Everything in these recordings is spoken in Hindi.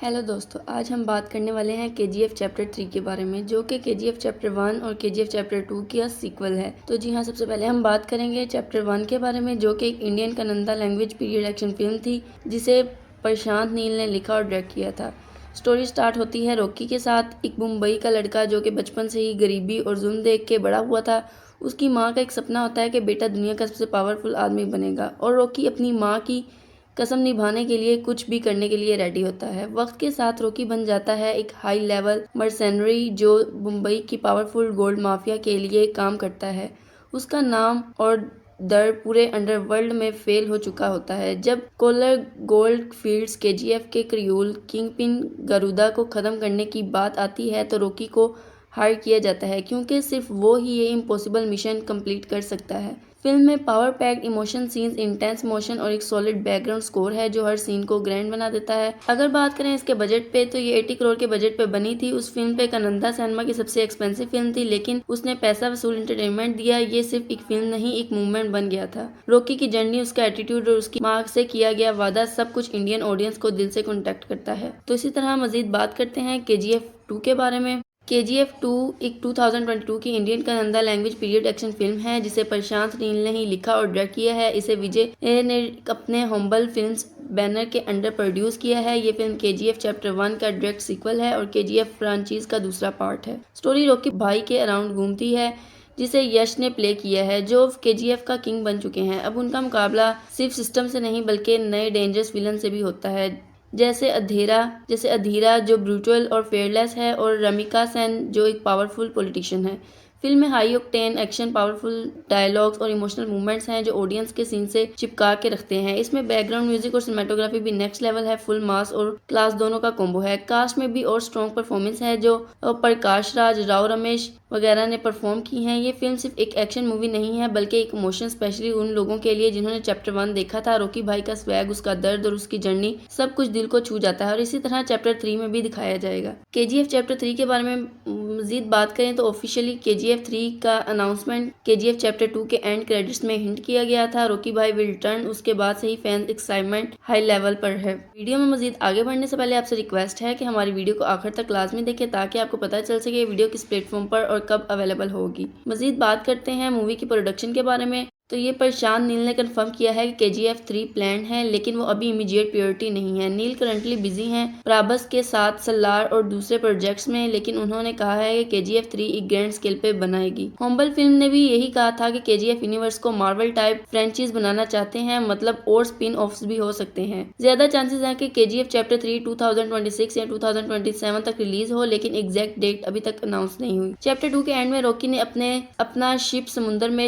हेलो दोस्तों, आज हम बात करने वाले हैं KGF चैप्टर 3 के बारे में, जो कि KGF चैप्टर 1 और KGF चैप्टर 2 की सीक्वल है। तो जी हाँ, सबसे पहले हम बात करेंगे चैप्टर 1 के बारे में, जो कि एक Indian Kannada language period action film थी, जिसे प्रशांत नील ने लिखा और डायरेक्ट किया था। स्टोरी स्टार्ट होती है रॉकी के साथ। एक मुंबई का लड़का जो कि बचपन से ही गरीबी और जुल्म देख के बड़ा हुआ था। उसकी माँ का एक सपना होता है कि बेटा दुनिया का सबसे पावरफुल आदमी बनेगा, और रॉकी अपनी माँ की कसम निभाने के लिए कुछ भी करने के लिए रेडी होता है। वक्त के साथ रॉकी बन जाता है एक हाई लेवल मर्सेनरी जो मुंबई की पावरफुल गोल्ड माफिया के लिए काम करता है। उसका नाम और दर पूरे अंडरवर्ल्ड में फेल हो चुका होता है। जब कोलर गोल्ड फील्ड्स KGF के क्रियूल किंगपिन गरुदा को खत्म करने की बात आती है तो रॉकी को हायर किया जाता है, क्योंकि सिर्फ वो ही ये इम्पॉसिबल मिशन कंप्लीट कर सकता है। फिल्म में power packed emotion scenes, intense motion और एक सॉलिड बैकग्राउंड स्कोर है जो हर सीन को ग्रैंड बना देता है। अगर बात करें इसके बजट पे, तो ये 80 करोड़ के बजट पे बनी थी। उस फिल्म पे कन्नड़ा सिनेमा की सबसे एक्सपेंसिव फिल्म थी, लेकिन उसने पैसा वसूल एंटरटेनमेंट दिया। ये सिर्फ एक फिल्म नहीं, एक मूवमेंट बन गया था। रॉकी की जर्नी, उसका एटीट्यूड और उसकी माँ से किया गया वादा, सब कुछ इंडियन ऑडियंस को दिल से कॉन्टेक्ट करता है। तो इसी तरह मजीद बात करते हैं KGF 2 के बारे में। KGF 2 एक 2022 की Indian Kannada language period action film है, जिसे प्रशांत नील ने ही लिखा और डायरेक्ट किया है। इसे विजय ने अपने हम्बल फिल्म्स बैनर के अंडर प्रोड्यूस किया है। ये फिल्म KGF चैप्टर 1 का डायरेक्ट सीक्वल है और KGF फ्रांचाइज का दूसरा पार्ट है। स्टोरी रॉकी भाई के अराउंड घूमती है, जिसे यश ने प्ले किया है, जो KGF का किंग बन चुके हैं। अब उनका मुकाबला सिर्फ सिस्टम से नहीं बल्कि नए डेंजरस विलन से भी होता है, जैसे अधीरा जो ब्रूटल और फेयरलेस है, और रमिका सेन जो एक पावरफुल पॉलिटिशियन है। फिल्म में high octane action, powerful dialogues और इमोशनल मूवमेंट्स हैं जो ऑडियंस के सीन से चिपका के रखते हैं। इसमें बैकग्राउंड म्यूजिक और सिनेमेटोग्राफी भी नेक्स्ट लेवल है। फुल मास और क्लास दोनों का कॉम्बो है। कास्ट में भी और स्ट्रॉन्ग परफॉर्मेंस है, जो प्रकाश राज, राव रमेश वगैरह ने परफॉर्म की हैं। ये फिल्म सिर्फ एक एक्शन मूवी नहीं है, बल्कि एक इमोशन, स्पेशली उन लोगों के लिए जिन्होंने चैप्टर 1 देखा था। रॉकी भाई का स्वैग, उसका दर्द और उसकी जर्नी, सब कुछ दिल को छू जाता है, और इसी तरह चैप्टर 3 में भी दिखाया जाएगा। KGF चैप्टर 3 के बारे में मजीद बात करें तो ऑफिशियली KGF 3 का अनाउंसमेंट KGF चैप्टर 2 के एंड क्रेडिट्स में हिंट किया गया था। रॉकी भाई विल रिटर्न। उसके बाद से ही फैंस एक्साइटमेंट हाई लेवल पर है। वीडियो में मजीद आगे बढ़ने से पहले आपसे रिक्वेस्ट है कि हमारी वीडियो को आखिर तक लाजमी देखें, ताकि आपको पता चल सके वीडियो किस प्लेटफॉर्म पर और कब अवेलेबल होगी। मजीद बात करते हैं मूवी की प्रोडक्शन के बारे में। तो ये प्रशांत नील ने कंफर्म किया है कि KGF 3 प्लान है, लेकिन वो अभी इमीडिएट प्रायोरिटी नहीं है। नील करंटली बिजी हैं प्राबस के साथ सलार और दूसरे प्रोजेक्ट्स में, लेकिन उन्होंने कहा है कि KGF 3 एक ग्रैंड स्केल पे बनाएगी। हम्बल फिल्म ने भी यही कहा था कि KGF यूनिवर्स को मार्वल टाइप फ्रेंचाइज बनाना चाहते हैं, मतलब और स्पिन ऑफ्स भी हो सकते हैं। ज्यादा चांसेस हैं कि KGF चैप्टर 3 2026 या 2027 तक रिलीज हो, लेकिन एग्जैक्ट डेट अभी तक अनाउंस नहीं हुई। चैप्टर 2 के एंड में रॉकी ने अपना शिप समुद्र में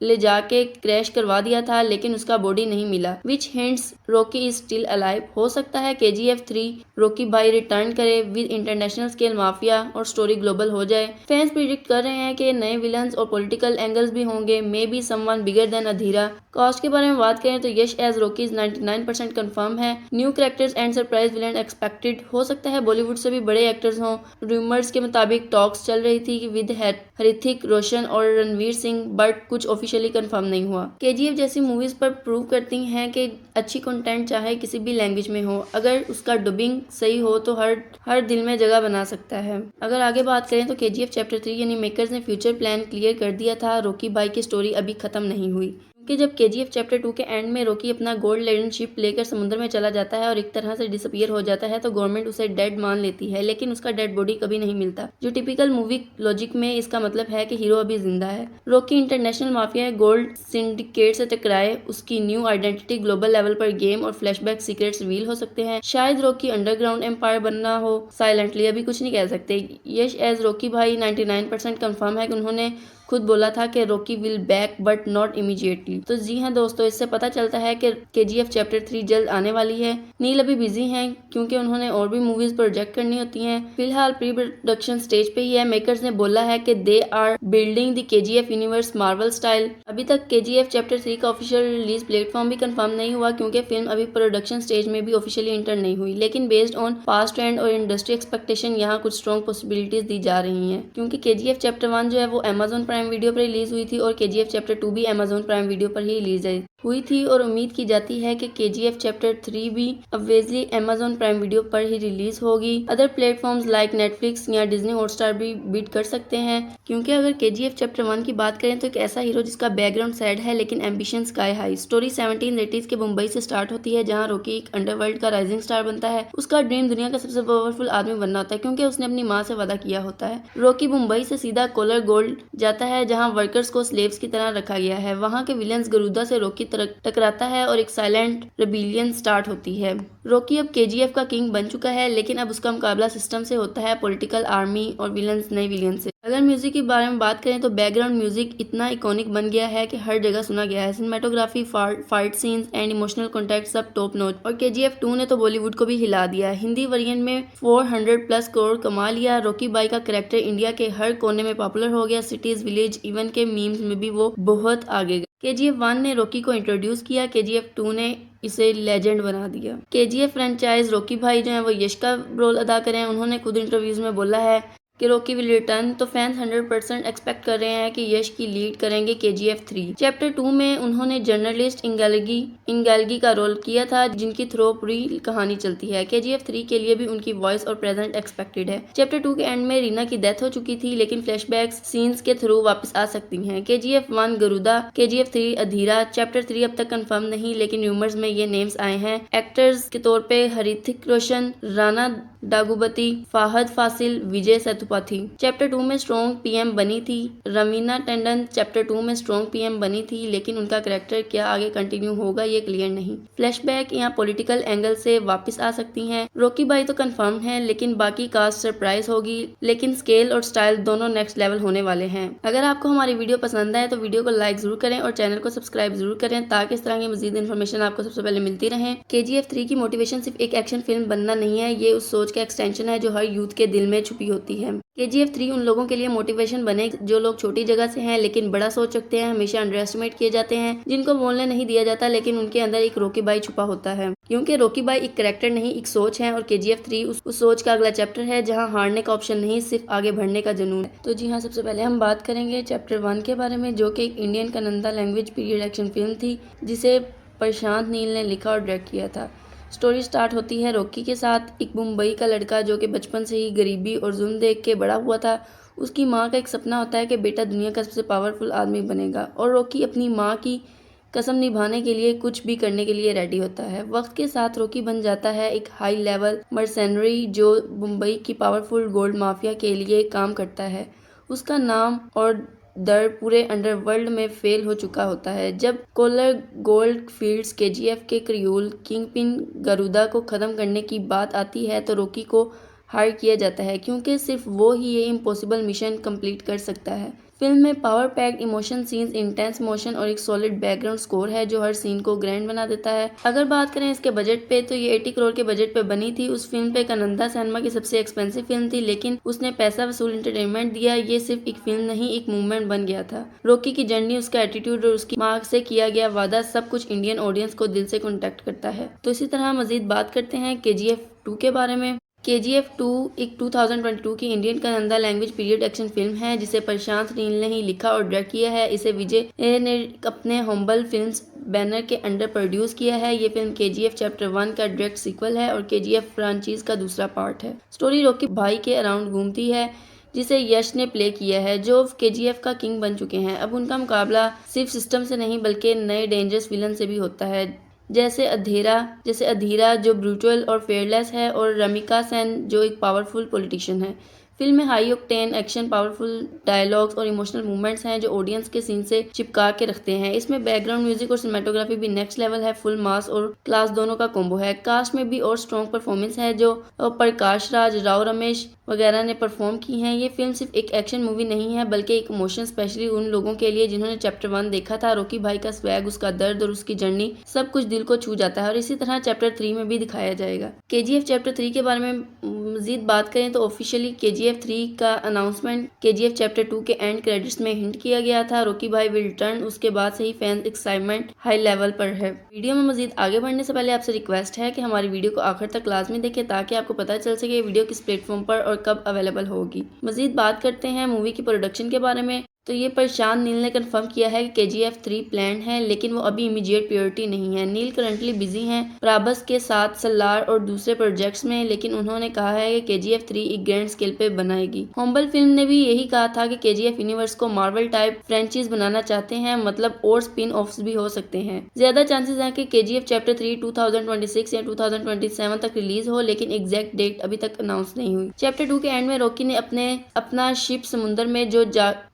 ले जाके क्रैश करवा दिया था, लेकिन उसका बॉडी नहीं मिला, which hints Rocky is still alive. हो सकता है KGF 3 रॉकी भाई रिटर्न करे विद इंटरनेशनल स्केल माफिया और स्टोरी ग्लोबल हो जाए। फैंस प्रिडिक्ट कर रहे हैं कि नए विलन्स और पॉलिटिकल एंगल्स भी होंगे, may be someone bigger than Adheera. Cast के बारे में बात करें तो यश एज रॉकी 99% कंफर्म है। New characters and surprise villain expected. हो सकता है बॉलीवुड से भी बड़े एक्टर्स हों। रूमर्स के मुताबिक टॉक्स चल रही थी विद ऋतिक रोशन और रणवीर सिंह, बट कुछ ऑफिशियली कंफर्म नहीं हुआ। KGF जैसी मूवीज पर प्रूव करती हैं कि अच्छी कंटेंट चाहे किसी भी लैंग्वेज में हो, अगर उसका डबिंग सही हो तो हर दिल में जगह बना सकता है। अगर आगे बात करें तो KGF चैप्टर 3 यानी मेकर्स ने फ्यूचर प्लान क्लियर कर दिया था। रॉकी भाई की स्टोरी अभी खत्म नहीं हुई, क्योंकि जब KGF चैप्टर 2 के एंड में रॉकी अपना गोल्ड लेडन शिप लेकर समुद्र में चला जाता है और एक तरह से डिसअपीयर हो जाता है, तो गवर्नमेंट उसे डेड मान लेती है, लेकिन उसका डेड बॉडी कभी नहीं मिलता, जो टिपिकल मूवी लॉजिक में इसका मतलब है कि हीरो अभी जिंदा है। Rocky international mafia gold syndicate से टकराए, उसकी न्यू आइडेंटिटी ग्लोबल लेवल पर गेम और फ्लैशबैक सीक्रेट्स रिवील हो सकते हैं। शायद रॉकी अंडरग्राउंड एम्पायर बनना हो साइलेंटली, अभी कुछ नहीं कह सकते। यश एज रॉकी भाई 99% कंफर्म है कि उन्होंने खुद बोला था कि Rocky will back but not immediately. तो जी हाँ दोस्तों, इससे पता चलता है कि KGF चैप्टर 3 जल्द आने वाली है। नील अभी बिजी हैं क्योंकि उन्होंने और भी मूवीज प्रोजेक्ट करनी होती हैं। फिलहाल प्री प्रोडक्शन स्टेज पे ही है। मेकर्स ने बोला है कि they are building the KGF universe Marvel style. अभी तक KGF चैप्टर 3 का ऑफिशियल रिलीज प्लेटफॉर्म भी कंफर्म नहीं हुआ, क्योंकि फिल्म अभी प्रोडक्शन स्टेज में भी ऑफिशियली इंटर नहीं हुई, लेकिन बेस्ड ऑन पास्ट ट्रेंड और इंडस्ट्री एक्सपेक्टेशन यहाँ कुछ स्ट्रॉन्ग पॉसिबिलिटीज दी जा रही हैं, क्योंकि KGF चैप्टर 1 जो है वो Amazon प्राइम वीडियो पर रिलीज हुई थी और KGF चैप्टर 2 भी Amazon प्राइम वीडियो पर ही रिलीज है। हुई थी और उम्मीद की जाती है कि KGF चैप्टर 3 भी ऑब्वियसली Amazon प्राइम वीडियो पर ही रिलीज होगी। अदर प्लेटफॉर्म्स लाइक नेटफ्लिक्स या डिज्नी हॉटस्टार भी बीट कर सकते हैं, क्योंकि अगर KGF चैप्टर 1 की बात करें तो एक ऐसा हीरो जिसका बैकग्राउंड सैड है लेकिन ambition sky high. Story 1780s के मुंबई से स्टार्ट होती है, जहां रॉकी एक अंडरवर्ल्ड का राइजिंग स्टार बनता है। उसका ड्रीम दुनिया का सबसे पावरफुल आदमी बनना होता है, क्योंकि उसने अपनी माँ से वादा किया होता है। रॉकी मुंबई से सीधा कोलर गोल्ड जाता है, जहाँ वर्कर्स को स्लेव्स की तरह रखा गया है। वहाँ के विलेंस गरुदा से रॉकी टकराता है और एक साइलेंट रेबिलियन स्टार्ट होती है। रॉकी अब KGF का किंग बन चुका है, लेकिन अब उसका मुकाबला सिस्टम से होता है, पॉलिटिकल, आर्मी और नए विलियन से। अगर म्यूजिक के बारे में बात करें तो बैकग्राउंड म्यूजिक इतना इकोनिक बन गया है कि हर जगह सुना गया है। Cinematography, fight scenes and emotional contact सब टॉप नॉच। और KGF 2 ने तो बॉलीवुड को भी हिला दिया। हिंदी वर्जन में 400+ करोड़ कमा लिया। रॉकी बाई का कैरेक्टर इंडिया के हर कोने में पॉपुलर हो गया। सिटीज, विलेज, इवन के मीम्स में भी वो बहुत आगे गए। KGF 1 ने रॉकी को इंट्रोड्यूस किया, KGF 2 ने इसे लेजेंड बना दिया। KGF फ्रेंचाइज रॉकी भाई जो है वो यश का रोल अदा करें। उन्होंने खुद इंटरव्यूज में बोला है कि रॉकी विल रिटर्न, तो फैंस 100% एक्सपेक्ट कर रहे हैं कि यश की लीड करेंगे KGF 3। चैप्टर 2 में उन्होंने जर्नलिस्ट इंगेलगी का रोल किया था, जिनकी थ्रू पूरी कहानी चलती है। KGF 3 के लिए भी उनकी वॉइस और प्रेजेंट एक्सपेक्टेड है। चैप्टर 2 के एंड में रीना की डेथ हो चुकी थी, लेकिन फ्लैशबैक्स सीन्स के थ्रू वापस आ सकती हैं। KGF 1 गरुदा, KGF 3 अधीरा। चैप्टर 3 अब तक कंफर्म नहीं, लेकिन र्यूमर्स में ये नेम्स आए हैं। एक्टर्स के तौर पे हृतिक रोशन, राना डागुबती, फाहद फासिल, विजय सेतुपथी। चैप्टर 2 में स्ट्रॉन्ग PM बनी थी। रवीना टंडन चैप्टर 2 में स्ट्रॉन्ग PM बनी थी, लेकिन उनका कैरेक्टर क्या आगे कंटिन्यू होगा ये क्लियर नहीं। फ्लैशबैक या पॉलिटिकल एंगल से वापस आ सकती हैं। रॉकी बाई तो कंफर्म है, लेकिन बाकी कास्ट सरप्राइज होगी। लेकिन स्केल और स्टाइल दोनों नेक्स्ट लेवल होने वाले हैं। अगर आपको हमारी वीडियो पसंद आए तो वीडियो को लाइक जरूर करें और चैनल को सब्सक्राइब जरूर करें, ताकि इस तरह की मजीद इन्फॉर्मेशन आपको सबसे पहले मिलती रहे। KGF 3 की मोटिवेशन सिर्फ एक एक्शन फिल्म बनना नहीं है, ये उस सोच का एक्सटेंशन है जो हर यूथ के दिल में छुपी होती है। KGF 3 उन लोगों के लिए मोटिवेशन बने जो लोग छोटी जगह से हैं लेकिन बड़ा सोच सकते हैं, हमेशा अंडर एस्टिमेट किए जाते हैं, जिनको बोलने नहीं दिया जाता, लेकिन उनके अंदर एक रॉकी बाई छुपा होता है। क्योंकि रॉकी बाई एक कैरेक्टर नहीं, एक सोच है, और KGF 3 उस सोच का अगला चैप्टर है, जहां हारने का ऑप्शन नहीं, सिर्फ आगे बढ़ने का जुनून है। तो जी हाँ, सबसे पहले हम बात करेंगे चैप्टर 1 के बारे में, जो कि एक Indian Kannada language period action film थी, जिसे प्रशांत नील ने लिखा और डायरेक्ट किया था। स्टोरी स्टार्ट होती है रॉकी के साथ। एक मुंबई का लड़का जो कि बचपन से ही गरीबी और जुल्म देख के बड़ा हुआ था। उसकी माँ का एक सपना होता है कि बेटा दुनिया का सबसे पावरफुल आदमी बनेगा, और रॉकी अपनी माँ की कसम निभाने के लिए कुछ भी करने के लिए रेडी होता है। वक्त के साथ रॉकी बन जाता है एक हाई लेवल मर्सेनरी जो मुंबई की पावरफुल गोल्ड माफिया के लिए काम करता है। उसका नाम और दर पूरे अंडरवर्ल्ड में फेल हो चुका होता है। जब कोलर गोल्ड फील्ड्स KGF के क्रियूल किंगपिन गरुदा को ख़त्म करने की बात आती है तो रॉकी को हायर किया जाता है, क्योंकि सिर्फ वो ही ये इम्पॉसिबल मिशन कंप्लीट कर सकता है। फिल्म में power packed emotion scenes, intense motion और एक सॉलिड बैकग्राउंड स्कोर है जो हर सीन को ग्रैंड बना देता है। अगर बात करें इसके बजट पे तो ये 80 करोड़ के बजट पे बनी थी। उस फिल्म पे कन्नड़ा सिनेमा की सबसे एक्सपेंसिव फिल्म थी, लेकिन उसने पैसा वसूल एंटरटेनमेंट दिया। ये सिर्फ एक फिल्म नहीं, एक मूवमेंट बन गया था। रॉकी की जर्नी, उसका एटीट्यूड और उसकी माँ से किया गया वादा, सब कुछ इंडियन ऑडियंस को दिल से कॉन्टेक्ट करता है। तो इसी तरह मजीद बात करते हैं KGF 2 के बारे में। KGF 2 एक 2022 की Indian Kannada language period action film है, जिसे प्रशांत नील ने ही लिखा और डायरेक्ट किया है। इसे विजय ने अपने हम्बल फिल्म्स बैनर के अंडर प्रोड्यूस किया है। ये फिल्म KGF चैप्टर 1 का डायरेक्ट सीक्वल है और KGF फ्रांचाइज का दूसरा पार्ट है। स्टोरी रॉकी भाई के अराउंड घूमती है, जिसे यश ने प्ले किया है, जो KGF का किंग बन चुके हैं। अब उनका मुकाबला सिर्फ सिस्टम से नहीं बल्कि नए डेंजरस विलन से भी होता है, जैसे अधीरा जो ब्रूटल और फेयरलेस है, और रमिका सेन जो एक पावरफुल पॉलिटिशियन है। फिल्म में high octane action, powerful dialogues और इमोशनल मूवमेंट्स हैं जो ऑडियंस के सीन से चिपका के रखते हैं। इसमें बैकग्राउंड म्यूजिक और सिनेमेटोग्राफी भी नेक्स्ट लेवल है। फुल मास और क्लास दोनों का कॉम्बो है। कास्ट में भी और स्ट्रॉन्ग परफॉर्मेंस है जो प्रकाश राज, राव रमेश वगैरह ने परफॉर्म की हैं। ये फिल्म सिर्फ एक एक्शन मूवी नहीं है बल्कि एक इमोशन, स्पेशली उन लोगों के लिए जिन्होंने चैप्टर 1 देखा था। रॉकी भाई का स्वैग, उसका दर्द और उसकी जर्नी सब कुछ दिल को छू जाता है, और इसी तरह चैप्टर 3 में भी दिखाया जाएगा। KGF चैप्टर 3 के बारे में मजीद बात करें तो ऑफिशियली KGF 3 का अनाउंसमेंट KGF चैप्टर 2 के एंड क्रेडिट्स में हिंट किया गया था। रॉकी भाई विल रिटर्न, उसके बाद से ही फैंस एक्साइटमेंट हाई लेवल पर है। वीडियो में मजीद आगे बढ़ने से पहले आपसे रिक्वेस्ट है कि हमारी वीडियो को आखिर तक लाजमी देखें, ताकि आपको पता चल सके वीडियो किस प्लेटफॉर्म पर और कब अवेलेबल होगी। मजीद बात करते हैं मूवी की प्रोडक्शन के बारे में। तो ये प्रशांत नील ने कंफर्म किया है कि KGF 3 प्लान है, लेकिन वो अभी इमीडिएट प्रायोरिटी नहीं है। नील करंटली बिजी हैं प्रभास के साथ सलार और दूसरे प्रोजेक्ट्स में, लेकिन उन्होंने कहा है कि KGF 3 एक ग्रैंड स्केल पे बनाएगी। हॉम्बल फिल्म ने भी यही कहा था कि KGF यूनिवर्स को मार्वल टाइप फ्रेंचाइज बनाना चाहते हैं, मतलब और स्पिन ऑफ्स भी हो सकते हैं। ज्यादा चांसेस हैं कि KGF चैप्टर 3 2026 या 2027 तक रिलीज हो, लेकिन एग्जैक्ट डेट अभी तक अनाउंस नहीं हुई। चैप्टर 2 के एंड में रॉकी ने अपना शिप समुद्र में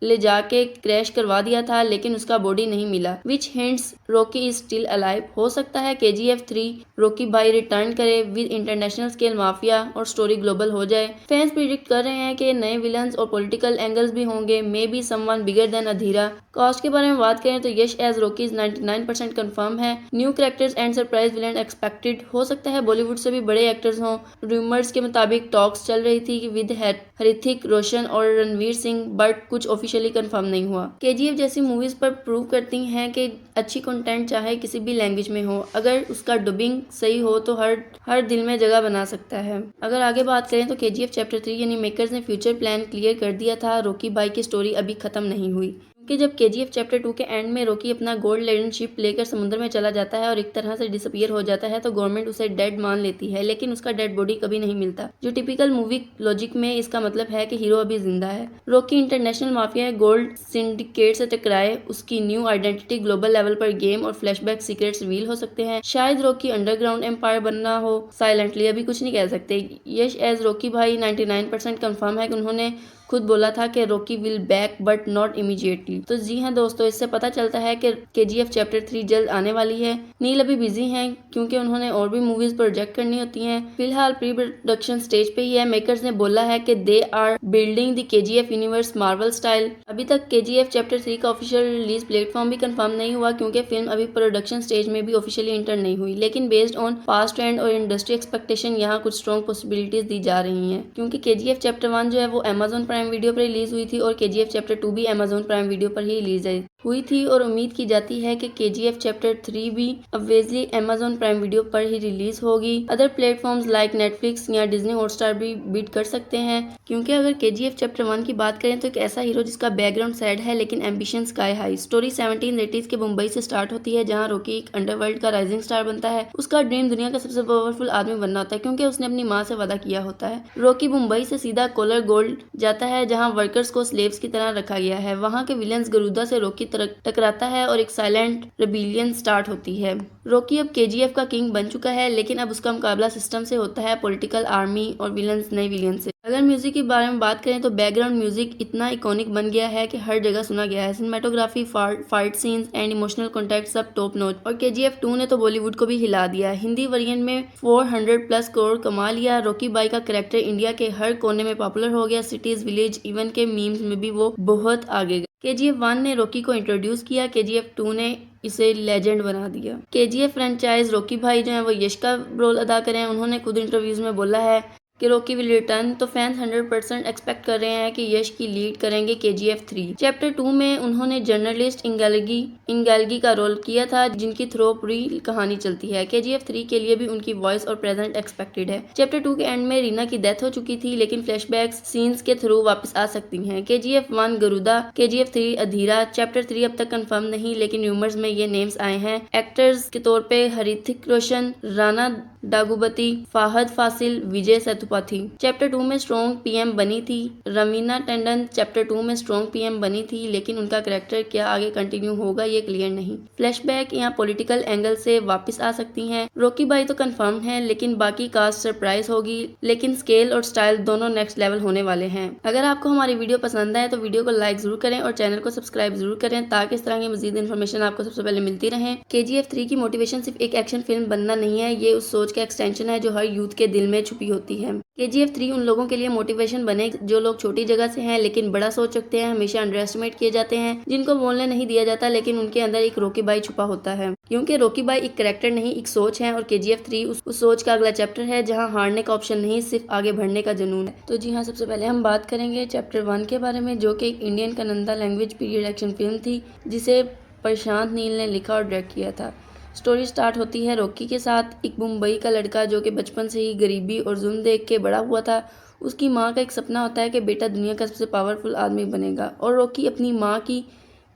ले जाके क्रैश करवा दिया था, लेकिन उसका बॉडी नहीं मिला, which hints Rocky is still alive. हो सकता है KGF 3 रॉकी भाई रिटर्न करे विद इंटरनेशनल स्केल माफिया और स्टोरी ग्लोबल हो जाए। फैंस प्रिडिक्ट कर रहे हैं कि नए विलन्स और पॉलिटिकल एंगल्स भी होंगे, may be someone bigger than Adheera. Cast के बारे में बात करें तो यश एज रॉकी 99% कंफर्म है। New characters and surprise villain expected. हो सकता है बॉलीवुड से भी बड़े एक्टर्स हों। रूमर्स के मुताबिक टॉक्स चल रही थी कि विद ऋतिक रोशन और रणवीर सिंह, बट कुछ ऑफिशियली कंफर्म नहीं हुआ। KGF जैसी मूवीज पर प्रूव करती हैं कि अच्छी कंटेंट चाहे किसी भी लैंग्वेज में हो, अगर उसका डबिंग सही हो तो हर दिल में जगह बना सकता है। अगर आगे बात करें तो KGF चैप्टर 3 यानी मेकर्स ने फ्यूचर प्लान क्लियर कर दिया था। रॉकी भाई की स्टोरी अभी खत्म नहीं हुई, कि जब KGF चैप्टर 2 के एंड में रॉकी अपना गोल्ड लेडन शिप लेकर समुद्र में चला जाता है और एक तरह से डिसअपीयर हो जाता है, तो गवर्नमेंट उसे डेड मान लेती है, लेकिन उसका डेड बॉडी कभी नहीं मिलता, जो टिपिकल मूवी लॉजिक में इसका मतलब है कि हीरो अभी जिंदा है। Rocky international mafia gold syndicate से टकराए, उसकी न्यू आइडेंटिटी ग्लोबल लेवल पर गेम और फ्लैशबैक सीक्रेट्स रिवील हो सकते हैं। शायद रॉकी अंडरग्राउंड एम्पायर बनना हो साइलेंटली, अभी कुछ नहीं कह सकते। यश एज रॉकी भाई 99% कंफर्म है कि उन्होंने खुद बोला था कि Rocky will back but not immediately. तो जी हाँ दोस्तों, इससे पता चलता है कि KGF चैप्टर 3 जल्द आने वाली है। नील अभी बिजी हैं क्योंकि उन्होंने और भी मूवीज प्रोजेक्ट करनी होती हैं। फिलहाल प्री प्रोडक्शन स्टेज पे ही है। मेकर्स ने बोला है कि they are building the KGF universe Marvel style. अभी तक KGF चैप्टर 3 का ऑफिशियल रिलीज प्लेटफॉर्म भी कंफर्म नहीं हुआ, क्योंकि फिल्म अभी प्रोडक्शन स्टेज में भी ऑफिशियली इंटर नहीं हुई, लेकिन बेस्ड ऑन पास्ट ट्रेंड और इंडस्ट्री एक्सपेक्टेशन यहाँ कुछ स्ट्रॉन्ग पॉसिबिलिटीज दी जा रही है, क्योंकि KGF चैप्टर 1 जो है वो Amazon प्राइम वीडियो पर रिलीज हुई थी और KGF चैप्टर 2 भी Amazon प्राइम वीडियो पर ही रिलीज हुई थी, और उम्मीद की जाती है कि KGF चैप्टर 3 भी ऑब्वियसली Amazon प्राइम वीडियो पर ही रिलीज होगी। अदर प्लेटफॉर्म्स लाइक नेटफ्लिक्स या डिज्नी हॉटस्टार भी बीट कर सकते हैं, क्योंकि अगर KGF चैप्टर 1 की बात करें तो एक ऐसा हीरो जिसका बैकग्राउंड सैड है लेकिन ambition sky high. Story 1780s के मुंबई से स्टार्ट होती है, जहां रॉकी एक अंडरवर्ल्ड का राइजिंग स्टार बनता है। उसका ड्रीम दुनिया का सबसे पावरफुल आदमी बनना होता है, क्योंकि उसने अपनी माँ से वादा किया होता है। रॉकी मुंबई से सीधा कोलर गोल्ड जाता है, जहाँ वर्कर्स को स्लेव्स की तरह रखा गया है। वहाँ के विलन्स गरुदा से रॉकी टकराता है और एक साइलेंट रेबिलियन स्टार्ट होती है। रॉकी अब KGF का किंग बन चुका है, लेकिन अब उसका मुकाबला सिस्टम से होता है, पॉलिटिकल, आर्मी और विलन्स, नए विलियन से। अगर म्यूजिक के बारे में बात करें तो बैकग्राउंड म्यूजिक इतना इकोनिक बन गया है कि हर जगह सुना गया है। Cinematography, fight scenes and emotional contact सब टॉप नॉच। और KGF 2 ने तो बॉलीवुड को भी हिला दिया। हिंदी वर्जन में 400+ करोड़ कमा लिया। रॉकी बाई का कैरेक्टर इंडिया के हर कोने में पॉपुलर हो गया। सिटीज, विलेज, इवन के मीम्स में भी वो बहुत आगे गए। KGF 1 ने रॉकी को इंट्रोड्यूस किया, KGF 2 ने इसे लेजेंड बना दिया। KGF फ्रेंचाइज रॉकी भाई जो है वो यश का रोल अदा करें। उन्होंने खुद इंटरव्यूज में बोला है कि रॉकी विल रिटर्न, तो फैंस 100% एक्सपेक्ट कर रहे हैं कि यश की लीड करेंगे KGF 3। चैप्टर 2 में उन्होंने जर्नलिस्ट इंगेल्गी का रोल किया था, जिनकी थ्रू पूरी कहानी चलती है। KGF 3 के लिए भी उनकी वॉइस और प्रेजेंट एक्सपेक्टेड है। चैप्टर 2 के एंड में रीना की डेथ हो चुकी थी, लेकिन फ्लैशबैक सीन्स के थ्रू वापस आ सकती हैं। KGF 1 गरुदा, KGF 3 अधीरा। चैप्टर 3 अब तक कंफर्म नहीं, लेकिन रूमर्स में ये नेम्स आए हैं। एक्टर्स के तौर पे ऋतिक रोशन, राणा डागुबती, फाहद फासिल, विजय सेतुपथी। चैप्टर 2 में स्ट्रॉन्ग PM बनी थी। रवीना टंडन चैप्टर 2 में स्ट्रॉन्ग PM बनी थी, लेकिन उनका कैरेक्टर क्या आगे कंटिन्यू होगा ये क्लियर नहीं। फ्लैशबैक या पॉलिटिकल एंगल से वापस आ सकती हैं। रॉकी भाई तो कंफर्म है, लेकिन बाकी कास्ट सरप्राइज होगी, लेकिन स्केल और स्टाइल दोनों नेक्स्ट लेवल होने वाले हैं। अगर आपको हमारी वीडियो पसंद आए तो वीडियो को लाइक जरूर करें और चैनल को सब्सक्राइब जरूर करें, ताकि इस तरह की मजीद इन्फॉर्मेशन आपको सबसे पहले मिलती रहे। KGF 3 की मोटिवेशन सिर्फ एक एक्शन फिल्म बनना नहीं है, ये उस सोच का एक्सटेंशन है जो हर यूथ के दिल में छुपी होती है। KGF 3 उन लोगों के लिए मोटिवेशन बने जो लोग छोटी जगह से हैं लेकिन बड़ा सोच रखते हैं, हमेशा अंडर एस्टिमेट किए जाते हैं, जिनको बोलने नहीं दिया जाता, लेकिन उनके अंदर एक रॉकी भाई छुपा होता है। क्योंकि रॉकी भाई एक कैरेक्टर नहीं, एक सोच है, और KGF 3 उस सोच का अगला चैप्टर है, जहां हारने का ऑप्शन नहीं, सिर्फ आगे बढ़ने का जुनून है। तो जी हाँ, सबसे पहले हम बात करेंगे चैप्टर 1 के बारे में, जो कि एक Indian Kannada language period action film थी, जिसे प्रशांत नील ने लिखा और डायरेक्ट किया था। स्टोरी स्टार्ट होती है रॉकी के साथ। एक मुंबई का लड़का जो कि बचपन से ही गरीबी और जुल्म देख के बड़ा हुआ था। उसकी माँ का एक सपना होता है कि बेटा दुनिया का सबसे पावरफुल आदमी बनेगा और रॉकी अपनी माँ की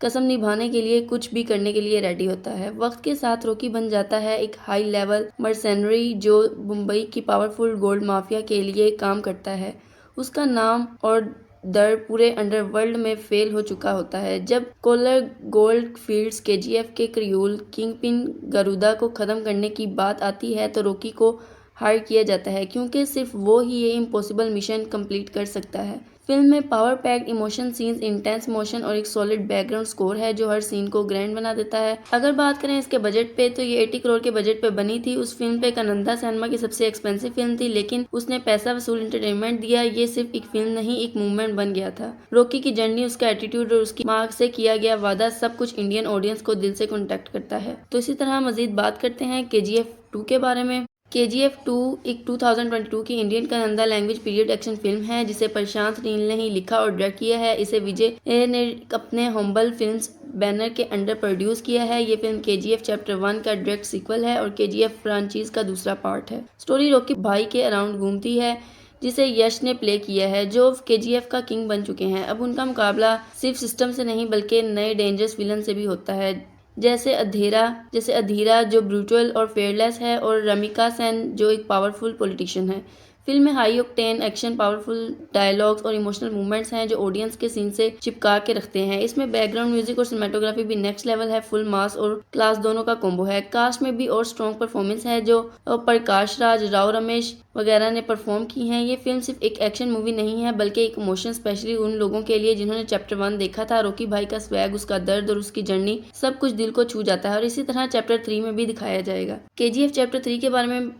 कसम निभाने के लिए कुछ भी करने के लिए रेडी होता है। वक्त के साथ रॉकी बन जाता है एक हाई लेवल मर्सेनरी जो मुंबई की पावरफुल गोल्ड माफिया के लिए काम करता है। उसका नाम और दर पूरे अंडरवर्ल्ड में फेल हो चुका होता है। जब कोलर गोल्ड फील्ड्स केजीएफ के क्रियूल किंगपिन गरुदा को खत्म करने की बात आती है तो रॉकी को हायर किया जाता है क्योंकि सिर्फ वो ही ये इम्पॉसिबल मिशन कंप्लीट कर सकता है। फिल्म में power packed emotion scenes, intense motion और एक सॉलिड बैकग्राउंड स्कोर है जो हर सीन को ग्रैंड बना देता है। अगर बात करें इसके बजट पे तो ये 80 करोड़ के बजट पे बनी थी। उस फिल्म पे कनंदा सिनेमा की सबसे एक्सपेंसिव फिल्म थी, लेकिन उसने पैसा वसूल एंटरटेनमेंट दिया। ये सिर्फ एक फिल्म नहीं, एक मूवमेंट बन गया था। रॉकी की जर्नी, उसका एटीट्यूड और उसकी माँ से किया गया वादा, सब कुछ इंडियन ऑडियंस को दिल से कॉन्टेक्ट करता है। तो इसी तरह मजीद बात करते हैं KGF 2 के बारे में। KGF 2 एक 2022 की Indian Kannada language period action film है जिसे प्रशांत नील ने ही लिखा और डायरेक्ट किया है। इसे विजय ने अपने हम्बल फिल्म्स बैनर के अंडर प्रोड्यूस किया है। ये फिल्म KGF चैप्टर 1 का डायरेक्ट सीक्वल है और KGF फ्रांचाइज का दूसरा पार्ट है। स्टोरी रॉकी भाई के अराउंड घूमती है जिसे यश ने प्ले किया है जो KGF का किंग बन चुके हैं। अब उनका मुकाबला सिर्फ सिस्टम से नहीं बल्कि नए डेंजरस विलन से भी होता है, जैसे अधीरा जो ब्रूटल और फेयरलेस है और रमिका सेन जो एक पावरफुल पॉलिटिशियन है। फिल्म में high octane action, powerful dialogues और इमोशनल मूवमेंट्स हैं जो ऑडियंस के सीन से चिपका के रखते हैं। इसमें बैकग्राउंड म्यूजिक और सिनेमेटोग्राफी भी नेक्स्ट लेवल है। फुल मास और क्लास दोनों का कॉम्बो है। कास्ट में भी और स्ट्रॉन्ग परफॉर्मेंस है जो प्रकाश राज, राव रमेश वगैरह ने परफॉर्म की हैं। ये फिल्म सिर्फ एक एक्शन मूवी नहीं है बल्कि एक इमोशन, स्पेशली उन लोगों के लिए जिन्होंने चैप्टर 1 देखा था। रॉकी भाई का स्वैग, उसका दर्द और उसकी जर्नी सब कुछ दिल को छू जाता है और इसी तरह चैप्टर 3 में भी दिखाया जाएगा। KGF चैप्टर 3 के बारे में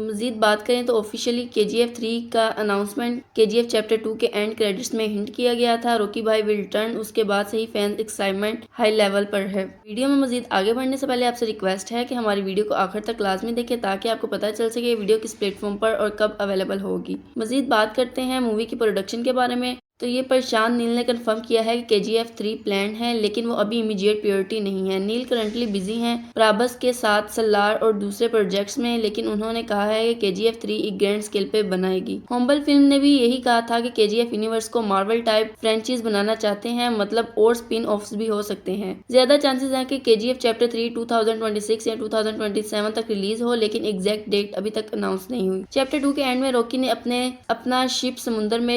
मजीद बात करें तो ऑफिशियली KGF 3 का अनाउंसमेंट KGF चैप्टर 2 के एंड क्रेडिट्स में हिंट किया गया था। रॉकी भाई विल रिटर्न, उसके बाद से ही फैंस एक्साइटमेंट हाई लेवल पर है। वीडियो में मजीद आगे बढ़ने से पहले आपसे रिक्वेस्ट है कि हमारी वीडियो को आखिर तक लाजमी देखें ताकि आपको पता चल सके वीडियो किस प्लेटफॉर्म पर और कब अवेलेबल होगी। मजीद बात करते हैं मूवी की प्रोडक्शन के बारे में तो ये प्रशांत नील ने कंफर्म किया है कि KGF 3 प्लान है, लेकिन वो अभी इमीडिएट प्रायोरिटी नहीं है। नील करंटली बिजी हैं प्राबस के साथ सलार और दूसरे प्रोजेक्ट्स में, लेकिन उन्होंने कहा है कि KGF 3 एक ग्रैंड स्केल पे बनाएगी। हम्बल फिल्म ने भी यही कहा था कि KGF यूनिवर्स को मार्वल टाइप फ्रेंचाइज बनाना चाहते हैं, मतलब और स्पिन ऑफ्स भी हो सकते हैं। ज्यादा चांसेस हैं कि KGF चैप्टर 3 2026 या 2027 तक रिलीज हो, लेकिन एग्जैक्ट डेट अभी तक अनाउंस नहीं हुई। चैप्टर 2 के एंड में रॉकी ने अपना शिप समुद्र में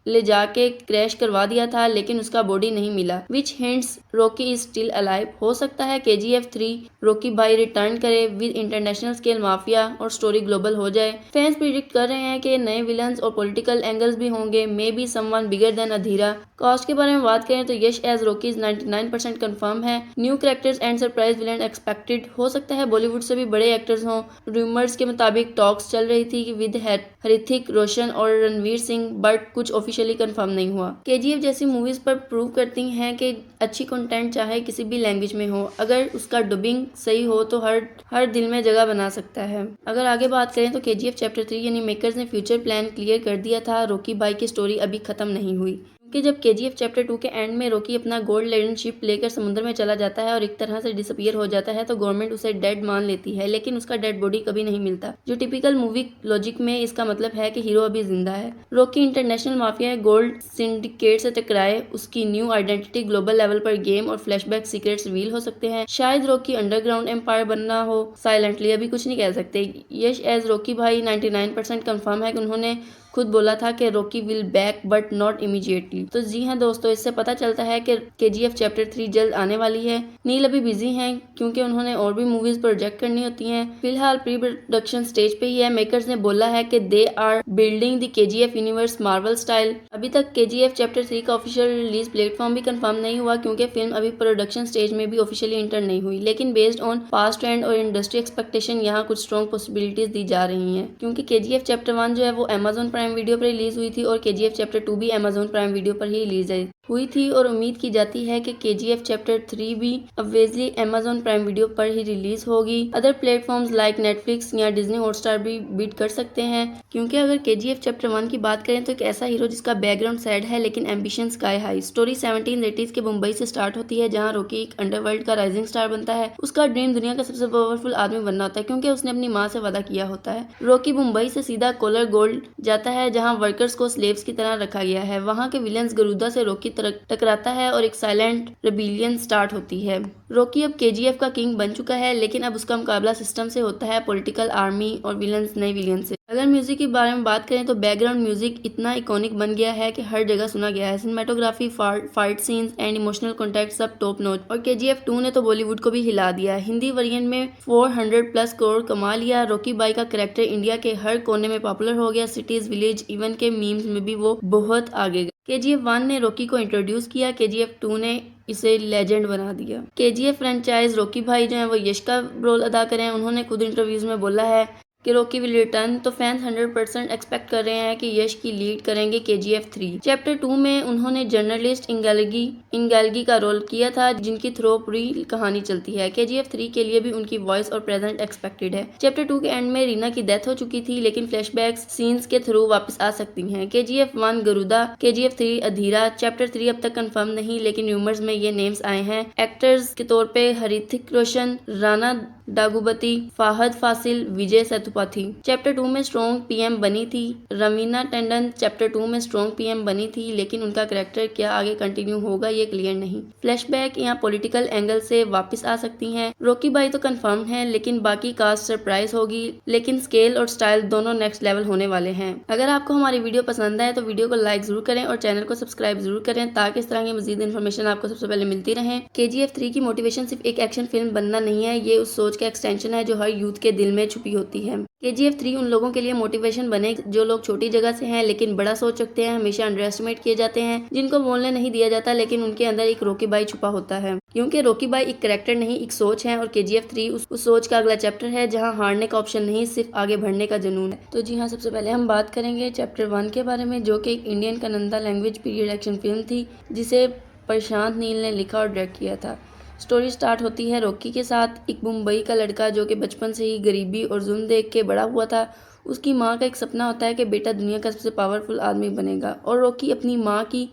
ले जाके क्रैश करवा दिया था, लेकिन उसका बॉडी नहीं मिला, which hints Rocky is still alive. हो सकता है KGF 3 रॉकी भाई रिटर्न करे विद इंटरनेशनल स्केल माफिया और स्टोरी ग्लोबल हो जाए। फैंस प्रिडिक्ट कर रहे हैं कि नए विलन्स और पॉलिटिकल एंगल्स भी होंगे, may be someone bigger than Adheera. Cast के बारे में बात करें तो यश एज रॉकी 99% कंफर्म है। New characters and surprise villain expected. हो सकता है बॉलीवुड से भी बड़े एक्टर्स हों। रूमर्स के मुताबिक टॉक्स चल रही थी विद ऋतिक रोशन और रणवीर सिंह, बट कुछ ऑफिशियली कंफर्म नहीं हुआ। KGF जैसी मूवीज पर प्रूव करती हैं कि अच्छी कंटेंट चाहे किसी भी लैंग्वेज में हो, अगर उसका डबिंग सही हो तो हर दिल में जगह बना सकता है। अगर आगे बात करें तो KGF चैप्टर 3 यानी मेकर्स ने फ्यूचर प्लान क्लियर कर दिया था। रॉकी भाई की स्टोरी अभी खत्म नहीं हुई कि जब KGF चैप्टर 2 के एंड में रॉकी अपना गोल्ड लेडन शिप लेकर समुद्र में चला जाता है और एक तरह से डिसअपीयर हो जाता है तो गवर्नमेंट उसे डेड मान लेती है, लेकिन उसका डेड बॉडी कभी नहीं मिलता, जो टिपिकल मूवी लॉजिक में इसका मतलब है कि हीरो अभी जिंदा है। Rocky international mafia gold syndicate से टकराए, उसकी न्यू आइडेंटिटी ग्लोबल लेवल पर गेम और फ्लैशबैक सीक्रेट्स रिवील हो सकते हैं। शायद रॉकी अंडरग्राउंड एम्पायर बनना हो साइलेंटली, अभी कुछ नहीं कह सकते। यश एज रॉकी भाई 99% कंफर्म है कि उन्होंने खुद बोला था कि Rocky will back but not immediately. तो जी हाँ दोस्तों, इससे पता चलता है कि KGF चैप्टर 3 जल्द आने वाली है। नील अभी बिजी हैं क्योंकि उन्होंने और भी मूवीज प्रोजेक्ट करनी होती हैं। फिलहाल प्री प्रोडक्शन स्टेज पे ही है। मेकर्स ने बोला है कि they are building the KGF universe Marvel style. अभी तक KGF चैप्टर 3 का ऑफिशियल रिलीज प्लेटफॉर्म भी कंफर्म नहीं हुआ क्योंकि फिल्म अभी प्रोडक्शन स्टेज में भी ऑफिशियली इंटर नहीं हुई, लेकिन बेस्ड ऑन पास्ट ट्रेंड और इंडस्ट्री एक्सपेक्टेशन यहाँ कुछ स्ट्रॉन्ग पॉसिबिलिटीज दी जा रही हैं क्योंकि KGF चैप्टर 1 जो है वो Amazon प्राइम प्राइम वीडियो पर रिलीज हुई थी और KGF चैप्टर 2 भी Amazon प्राइम वीडियो पर ही रिलीज हुई थी और उम्मीद की जाती है कि KGF चैप्टर 3 भी ऑब्वियसली Amazon प्राइम वीडियो पर ही रिलीज होगी। अदर प्लेटफॉर्म्स लाइक नेटफ्लिक्स या डिज्नी हॉटस्टार भी बीट कर सकते हैं, क्योंकि अगर KGF चैप्टर 1 की बात करें तो एक ऐसा हीरो जिसका बैकग्राउंड सैड है लेकिन ambition sky high. Story 1780s के मुंबई से स्टार्ट होती है, जहां रॉकी एक अंडरवर्ल्ड का राइजिंग स्टार बनता है। उसका ड्रीम दुनिया का सबसे पावरफुल आदमी बनना होता है, क्योंकि उसने अपनी माँ से वादा किया होता है। रॉकी मुंबई से सीधा कोलर गोल्ड जाता है, जहां वर्कर्स को स्लेव्स की तरह रखा गया है। वहां के विलेंस गरुदा से रॉकी टकराता है और एक साइलेंट रेबिलियन स्टार्ट होती है। रॉकी अब KGF का किंग बन चुका है, लेकिन अब उसका मुकाबला सिस्टम से होता है, पॉलिटिकल, आर्मी और विलेंस, नए विलेन से। अगर म्यूजिक के बारे में बात करें तो बैकग्राउंड म्यूजिक इतना इकोनिक बन गया है कि हर जगह सुना गया है। Cinematography, fight scenes and emotional contact सब टॉप नॉच। और KGF 2 ने तो बॉलीवुड को भी हिला दिया। हिंदी वर्जन में 400+ करोड़ कमा लिया। रॉकी बाई का कैरेक्टर इंडिया के हर कोने में पॉपुलर हो गया। सिटीज, विलेज, इवन के मीम्स में भी वो बहुत आगे गए। KGF 1 ने रॉकी को इंट्रोड्यूस किया, KGF 2 ने इसे लेजेंड बना दिया। KGF फ्रेंचाइज रॉकी भाई जो है वो यश का रोल अदा करें। उन्होंने खुद इंटरव्यूज में बोला है कि रॉकी विल रिटर्न, तो फैंस 100% एक्सपेक्ट कर रहे हैं कि यश की लीड करेंगे KGF 3। चैप्टर 2 में उन्होंने जर्नलिस्ट इंगेल्गी का रोल किया था, जिनकी थ्रू पूरी कहानी चलती है। KGF 3 के लिए भी उनकी वॉइस और प्रेजेंट एक्सपेक्टेड है। चैप्टर 2 के एंड में रीना की डेथ हो चुकी थी, लेकिन फ्लैशबैक्स सीन्स के थ्रू वापस आ सकती हैं। KGF 1 गरुदा, KGF 3 अधीरा। चैप्टर 3 अब तक कंफर्म नहीं, लेकिन रूमर्स में ये नेम्स आए हैं। एक्टर्स के तौर पे हृतिक रोशन, राना डागुबती, फाहद फासिल, विजय सेतुपथी। चैप्टर 2 में स्ट्रॉन्ग PM बनी थी। रवीना टंडन चैप्टर 2 में स्ट्रॉन्ग PM बनी थी, लेकिन उनका कैरेक्टर क्या आगे कंटिन्यू होगा ये क्लियर नहीं। फ्लैशबैक या पॉलिटिकल एंगल से वापस आ सकती हैं। रॉकी बाई तो कंफर्म है, लेकिन बाकी कास्ट सरप्राइज होगी। लेकिन स्केल और स्टाइल दोनों नेक्स्ट लेवल होने वाले हैं। अगर आपको हमारी वीडियो पसंद आए तो वीडियो को लाइक जरूर करें और चैनल को सब्सक्राइब जरूर करें, ताकि इस तरह की मजीद इन्फॉर्मेशन आपको सबसे पहले मिलती रहे। KGF 3 की मोटिवेशन सिर्फ एक एक्शन फिल्म बनना नहीं है, ये उस सोच का एक्सटेंशन है जो हर यूथ के दिल में छुपी होती है। KGF 3 उन लोगों के लिए मोटिवेशन बने जो लोग छोटी जगह से हैं लेकिन बड़ा सोच रखते हैं, हमेशा अंडर एस्टिमेट किए जाते हैं, जिनको बोलने नहीं दिया जाता, लेकिन उनके अंदर एक रॉकी बाई छुपा होता है। क्योंकि रॉकी बाई एक कैरेक्टर नहीं, एक सोच है, और KGF 3 उस सोच का अगला चैप्टर है, जहां हारने का ऑप्शन नहीं, सिर्फ आगे बढ़ने का जुनून है। तो जी हाँ, सबसे पहले हम बात करेंगे चैप्टर 1 के बारे में, जो कि एक Indian Kannada language period action film थी, जिसे प्रशांत नील ने लिखा और डायरेक्ट किया था। स्टोरी स्टार्ट होती है रॉकी के साथ। एक मुंबई का लड़का जो कि बचपन से ही गरीबी और जुल्म देख के बड़ा हुआ था। उसकी माँ का एक सपना होता है कि बेटा दुनिया का सबसे पावरफुल आदमी बनेगा, और रॉकी अपनी माँ की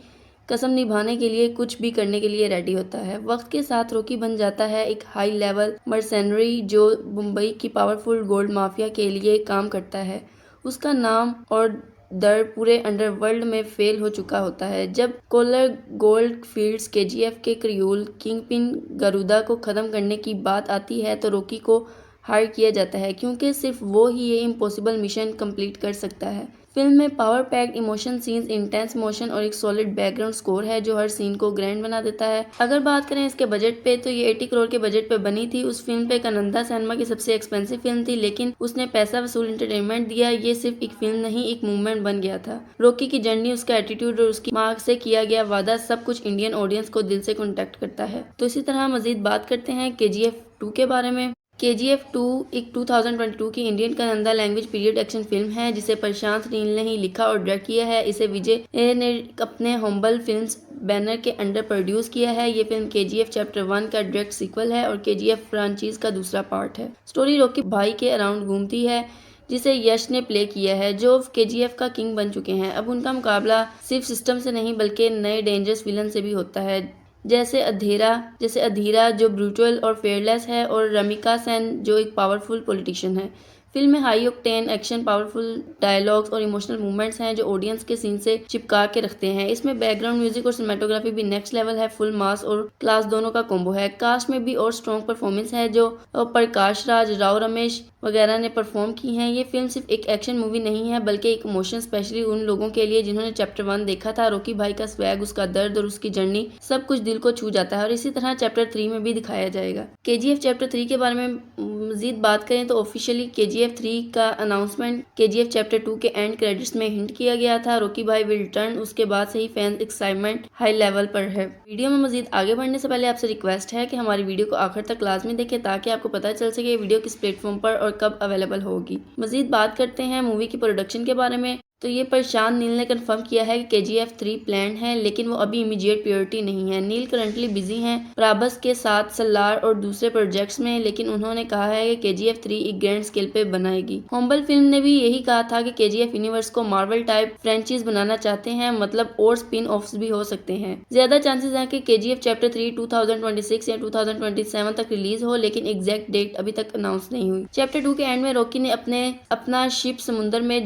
कसम निभाने के लिए कुछ भी करने के लिए रेडी होता है। वक्त के साथ रॉकी बन जाता है एक हाई लेवल मर्सेनरी जो मुंबई की पावरफुल गोल्ड माफिया के लिए काम करता है। उसका नाम और दर पूरे अंडरवर्ल्ड में फेल हो चुका होता है। जब कोलर गोल्ड फील्ड्स KGF के क्रियूल किंगपिन गरुदा को खत्म करने की बात आती है, तो रॉकी को हायर किया जाता है, क्योंकि सिर्फ वो ही ये इम्पॉसिबल मिशन कंप्लीट कर सकता है। फिल्म में power packed emotion scenes, intense motion और एक सॉलिड बैकग्राउंड स्कोर है जो हर सीन को ग्रैंड बना देता है। अगर बात करें इसके बजट पे, तो ये 80 करोड़ के बजट पे बनी थी। उस फिल्म पे कन्नड़ा सिनेमा की सबसे एक्सपेंसिव फिल्म थी, लेकिन उसने पैसा वसूल एंटरटेनमेंट दिया। ये सिर्फ एक फिल्म नहीं, एक मूवमेंट बन गया था। रॉकी की जर्नी, उसका एटीट्यूड और उसकी माँ से किया गया वादा, सब कुछ इंडियन ऑडियंस को दिल से कॉन्टेक्ट करता है। तो इसी तरह मजीद बात करते हैं KGF 2 के बारे में। KGF 2 एक 2022 की Indian Kannada language period action film है, जिसे प्रशांत नील ने ही लिखा और डायरेक्ट किया है। इसे विजय ने अपने हम्बल फिल्म्स बैनर के अंडर प्रोड्यूस किया है। ये फिल्म KGF चैप्टर 1 का डायरेक्ट सीक्वल है और KGF फ्रांचाइज का दूसरा पार्ट है। स्टोरी रॉकी भाई के अराउंड घूमती है, जिसे यश ने प्ले किया है, जो KGF का किंग बन चुके हैं। अब उनका मुकाबला सिर्फ सिस्टम से नहीं, बल्कि नए डेंजरस विलन से भी होता है, जैसे अधीरा जो ब्रूटल और फेयरलेस है, और रमिका सेन जो एक पावरफुल पॉलिटिशियन है। फिल्म में high octane action, powerful dialogues और इमोशनल मूवमेंट्स हैं जो ऑडियंस के सीन से चिपका के रखते हैं। इसमें बैकग्राउंड म्यूजिक और सिनेमेटोग्राफी भी नेक्स्ट लेवल है। फुल मास और क्लास दोनों का कॉम्बो है। कास्ट में भी और स्ट्रॉन्ग परफॉर्मेंस है, जो प्रकाश राज, राव रमेश वगैरह ने परफॉर्म की हैं। ये फिल्म सिर्फ एक एक्शन मूवी नहीं है, बल्कि एक इमोशन, स्पेशली उन लोगों के लिए जिन्होंने चैप्टर 1 देखा था। रॉकी भाई का स्वैग, उसका दर्द और उसकी जर्नी सब कुछ दिल को छू जाता है, और इसी तरह चैप्टर 3 में भी दिखाया जाएगा। KGF चैप्टर 3 के बारे में मजीद बात करें तो ऑफिशियली KGF 3 का अनाउंसमेंट KGF चैप्टर 2 के एंड क्रेडिट्स में हिंट किया गया था। रॉकी भाई विल रिटर्न, उसके बाद से ही फैंस एक्साइटमेंट हाई लेवल पर है। वीडियो में मजीद आगे बढ़ने से पहले आपसे रिक्वेस्ट है कि हमारी वीडियो को आखिर तक लाजमी देखें, ताकि आपको पता चल सके वीडियो किस प्लेटफॉर्म पर और कब अवेलेबल होगी। मजीद बात करते हैं मूवी की प्रोडक्शन के बारे में। तो ये प्रशांत नील ने कंफर्म किया है कि KGF 3 प्लान है, लेकिन वो अभी इमीडिएट प्रायोरिटी नहीं है। नील करंटली बिजी हैं प्रभास के साथ सलार और दूसरे प्रोजेक्ट्स में, लेकिन उन्होंने कहा है कि KGF 3 एक ग्रैंड स्केल पे बनाएगी। हॉम्बल फिल्म ने भी यही कहा था कि KGF यूनिवर्स को मार्वल टाइप फ्रेंचाइज बनाना चाहते हैं, मतलब और स्पिन ऑफ्स भी हो सकते हैं। ज्यादा चांसेस हैं कि KGF चैप्टर 3 2026 या 2027 तक रिलीज हो, लेकिन एग्जैक्ट डेट अभी तक अनाउंस नहीं हुई। चैप्टर 2 के एंड में रॉकी ने अपना शिप समुद्र में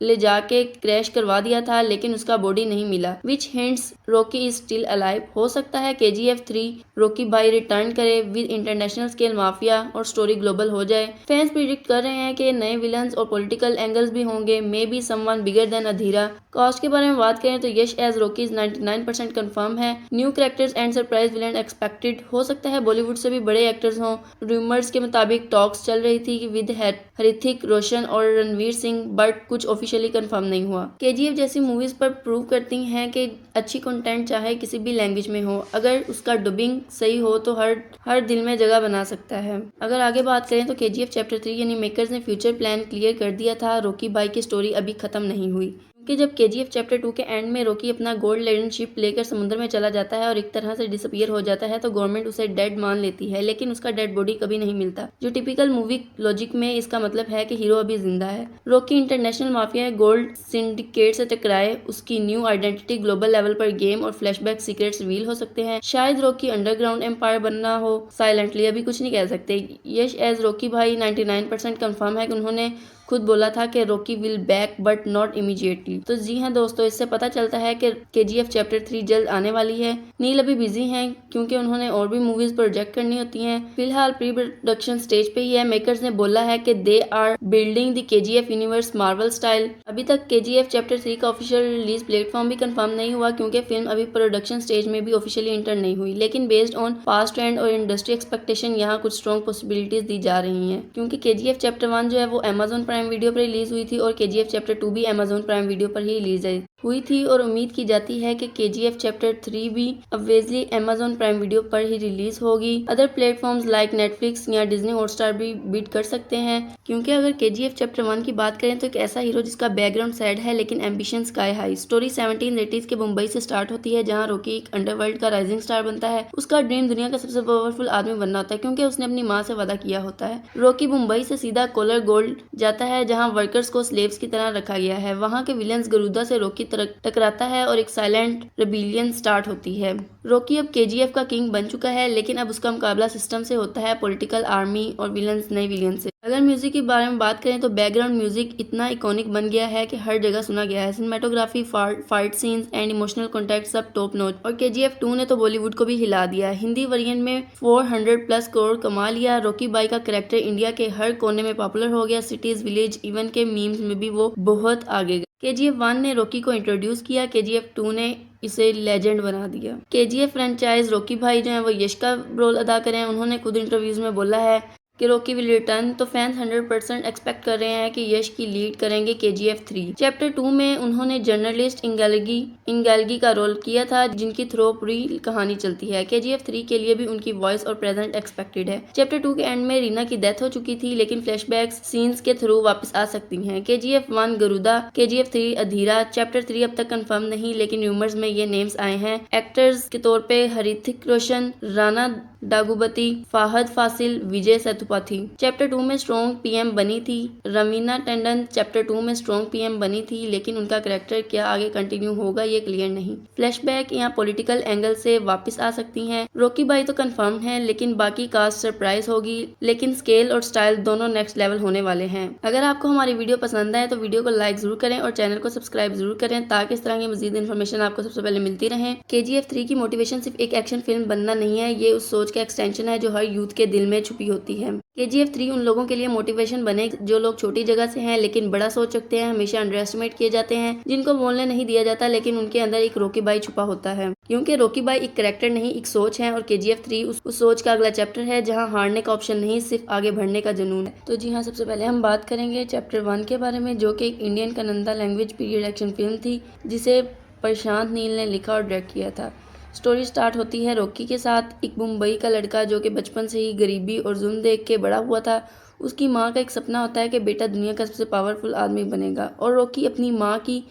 ले जाके क्रैश करवा दिया था, लेकिन उसका बॉडी नहीं मिला, which hints Rocky is still alive. हो सकता है KGF 3 रॉकी भाई रिटर्न करे विद इंटरनेशनल स्केल माफिया और स्टोरी ग्लोबल हो जाए। फैंस प्रिडिक्ट कर रहे हैं कि नए विलन्स और पॉलिटिकल एंगल्स भी होंगे, may be someone bigger than Adheera. Cast के बारे में बात करें तो यश एज रॉकी 99% कंफर्म है। New characters and surprise villain expected. हो सकता है बॉलीवुड से भी बड़े एक्टर्स हों। रूमर्स के मुताबिक टॉक्स चल रही थी विद ऋतिक रोशन और रणवीर सिंह, बट कुछ ऑफिशियली कंफर्म नहीं हुआ। KGF जैसी मूवीज पर प्रूव करती हैं कि अच्छी कंटेंट चाहे किसी भी लैंग्वेज में हो, अगर उसका डबिंग सही हो तो हर दिल में जगह बना सकता है। अगर आगे बात करें तो KGF चैप्टर 3 यानी मेकर्स ने फ्यूचर प्लान क्लियर कर दिया था। रॉकी भाई की स्टोरी अभी खत्म नहीं हुई, कि जब KGF चैप्टर 2 के एंड में रॉकी अपना गोल्ड लेडन शिप लेकर समुद्र में चला जाता है और एक तरह से डिसअपीयर हो जाता है, तो गवर्नमेंट उसे डेड मान लेती है, लेकिन उसका डेड बॉडी कभी नहीं मिलता, जो टिपिकल मूवी लॉजिक में इसका मतलब है कि हीरो अभी जिंदा है। Rocky international mafia gold syndicate से टकराए, उसकी न्यू आइडेंटिटी ग्लोबल लेवल पर गेम और फ्लैशबैक सीक्रेट्स रिवील हो सकते हैं। शायद रॉकी अंडरग्राउंड एम्पायर बनना हो साइलेंटली, अभी कुछ नहीं कह सकते। यश एज रॉकी भाई 99% कंफर्म है कि उन्होंने खुद बोला था कि Rocky will back but not immediately. तो जी हाँ दोस्तों, इससे पता चलता है कि KGF चैप्टर 3 जल्द आने वाली है। नील अभी बिजी हैं क्योंकि उन्होंने और भी मूवीज प्रोजेक्ट करनी होती हैं। फिलहाल प्री प्रोडक्शन स्टेज पे ही है। मेकर्स ने बोला है कि they are building the KGF universe Marvel style. अभी तक KGF चैप्टर 3 का ऑफिशियल रिलीज प्लेटफॉर्म भी कंफर्म नहीं हुआ, क्योंकि फिल्म अभी प्रोडक्शन स्टेज में भी ऑफिशियली इंटर नहीं हुई, लेकिन बेस्ड ऑन पास्ट ट्रेंड और इंडस्ट्री एक्सपेक्टेशन यहाँ कुछ स्ट्रॉन्ग पॉसिबिलिटीज दी जा रही हैं, क्योंकि KGF चैप्टर 1 जो है वो Amazon प्राइम वीडियो पर रिलीज हुई थी और KGF चैप्टर 2 भी Amazon प्राइम वीडियो पर ही रिलीज हुई थी, और उम्मीद की जाती है कि KGF चैप्टर 3 भी ऑब्वियसली Amazon प्राइम वीडियो पर ही रिलीज होगी। अदर प्लेटफॉर्म्स लाइक नेटफ्लिक्स या डिज्नी हॉटस्टार भी बीट कर सकते हैं, क्योंकि अगर KGF चैप्टर 1 की बात करें तो एक ऐसा हीरो जिसका बैकग्राउंड सैड है लेकिन ambition sky high. Story 1780s के मुंबई से स्टार्ट होती है, जहां रॉकी एक अंडरवर्ल्ड का राइजिंग स्टार बनता है। उसका ड्रीम दुनिया का सबसे पावरफुल आदमी बनना होता है, क्योंकि उसने अपनी माँ से वादा किया होता है। रॉकी मुंबई से सीधा कोलर गोल्ड जाता है, जहाँ वर्कर्स को स्लेव्स की तरह रखा गया है। वहाँ के विलेंस गरुदा से रॉकी टकराता है और एक साइलेंट रेबिलियन स्टार्ट होती है। रॉकी अब KGF का किंग बन चुका है, लेकिन अब उसका मुकाबला सिस्टम से होता है, पॉलिटिकल आर्मी और विलेंस नए विलेन से। अगर म्यूजिक के बारे में बात करें तो बैकग्राउंड म्यूजिक इतना इकोनिक बन गया है कि हर जगह सुना गया है। Cinematography, fight scenes and emotional contact सब टॉप नॉच, और KGF 2 ने तो बॉलीवुड को भी हिला दिया। हिंदी वर्जन में 400+ करोड़ कमा लिया। रॉकी बाई का कैरेक्टर इंडिया के हर कोने में पॉपुलर हो गया। सिटीज, विलेज, इवन के मीम्स में भी वो बहुत आगे गए। KGF 1 ने रॉकी को इंट्रोड्यूस किया, KGF 2 ने इसे लेजेंड बना दिया। KGF फ्रेंचाइज रॉकी भाई जो है वो यश का रोल अदा करें। उन्होंने खुद इंटरव्यूज में बोला है कि रॉकी विल रिटर्न, तो फैंस 100% एक्सपेक्ट कर रहे हैं कि यश की लीड करेंगे KGF 3। चैप्टर 2 में उन्होंने जर्नलिस्ट इंगेलगी का रोल किया था, जिनकी थ्रू पूरी कहानी चलती है। KGF 3 के लिए भी उनकी वॉइस और प्रेजेंट एक्सपेक्टेड है। चैप्टर 2 के एंड में रीना की डेथ हो चुकी थी, लेकिन फ्लैशबैक्स सीन्स के थ्रू वापस आ सकती हैं। KGF 1 गरुदा, KGF 3 अधीरा। चैप्टर 3 अब तक कंफर्म नहीं, लेकिन रूमर्स में ये नेम्स आए हैं। एक्टर्स के तौर पे ऋतिक रोशन, राणा डागुबती, फाहद फासिल, विजय सेतुपति। चैप्टर 2 में स्ट्रॉन्ग PM बनी थी। रवीना टंडन चैप्टर 2 में स्ट्रॉन्ग PM बनी थी, लेकिन उनका कैरेक्टर क्या आगे कंटिन्यू होगा ये क्लियर नहीं। फ्लैशबैक या पॉलिटिकल एंगल से वापस आ सकती हैं। रॉकी भाई तो कंफर्म है, लेकिन बाकी कास्ट सरप्राइज होगी, लेकिन स्केल और स्टाइल दोनों नेक्स्ट लेवल होने वाले हैं। अगर आपको हमारी वीडियो पसंद आए तो वीडियो को लाइक जरूर करें और चैनल को सब्सक्राइब जरूर करें, ताकि इस तरह की मजीद इन्फॉर्मेशन आपको सबसे पहले मिलती रहे। KGF 3 की मोटिवेशन सिर्फ एक एक्शन फिल्म बनना नहीं है, ये उस सोच का एक्सटेंशन है जो हर यूथ के दिल में छुपी होती है। KGF 3 उन लोगों के लिए मोटिवेशन बने जो लोग छोटी जगह से हैं लेकिन बड़ा सोच सकते हैं, हमेशा अंडर एस्टिमेट किए जाते हैं, जिनको बोलने नहीं दिया जाता, लेकिन उनके अंदर एक रॉकी भाई छुपा होता है। क्योंकि रॉकी भाई एक कैरेक्टर नहीं, एक सोच है, और KGF 3 उस सोच का अगला चैप्टर है, जहां हारने का ऑप्शन नहीं, सिर्फ आगे बढ़ने का जुनून है। तो जी हाँ, सबसे पहले हम बात करेंगे चैप्टर 1 के बारे में, जो कि एक Indian Kannada language period action film थी, जिसे प्रशांत नील ने लिखा और डायरेक्ट किया था। स्टोरी स्टार्ट होती है रॉकी के साथ। एक मुंबई का लड़का जो कि बचपन से ही गरीबी और जुल्म देख के बड़ा हुआ था, उसकी माँ का एक सपना होता है कि बेटा दुनिया का सबसे पावरफुल आदमी बनेगा और रॉकी अपनी माँ की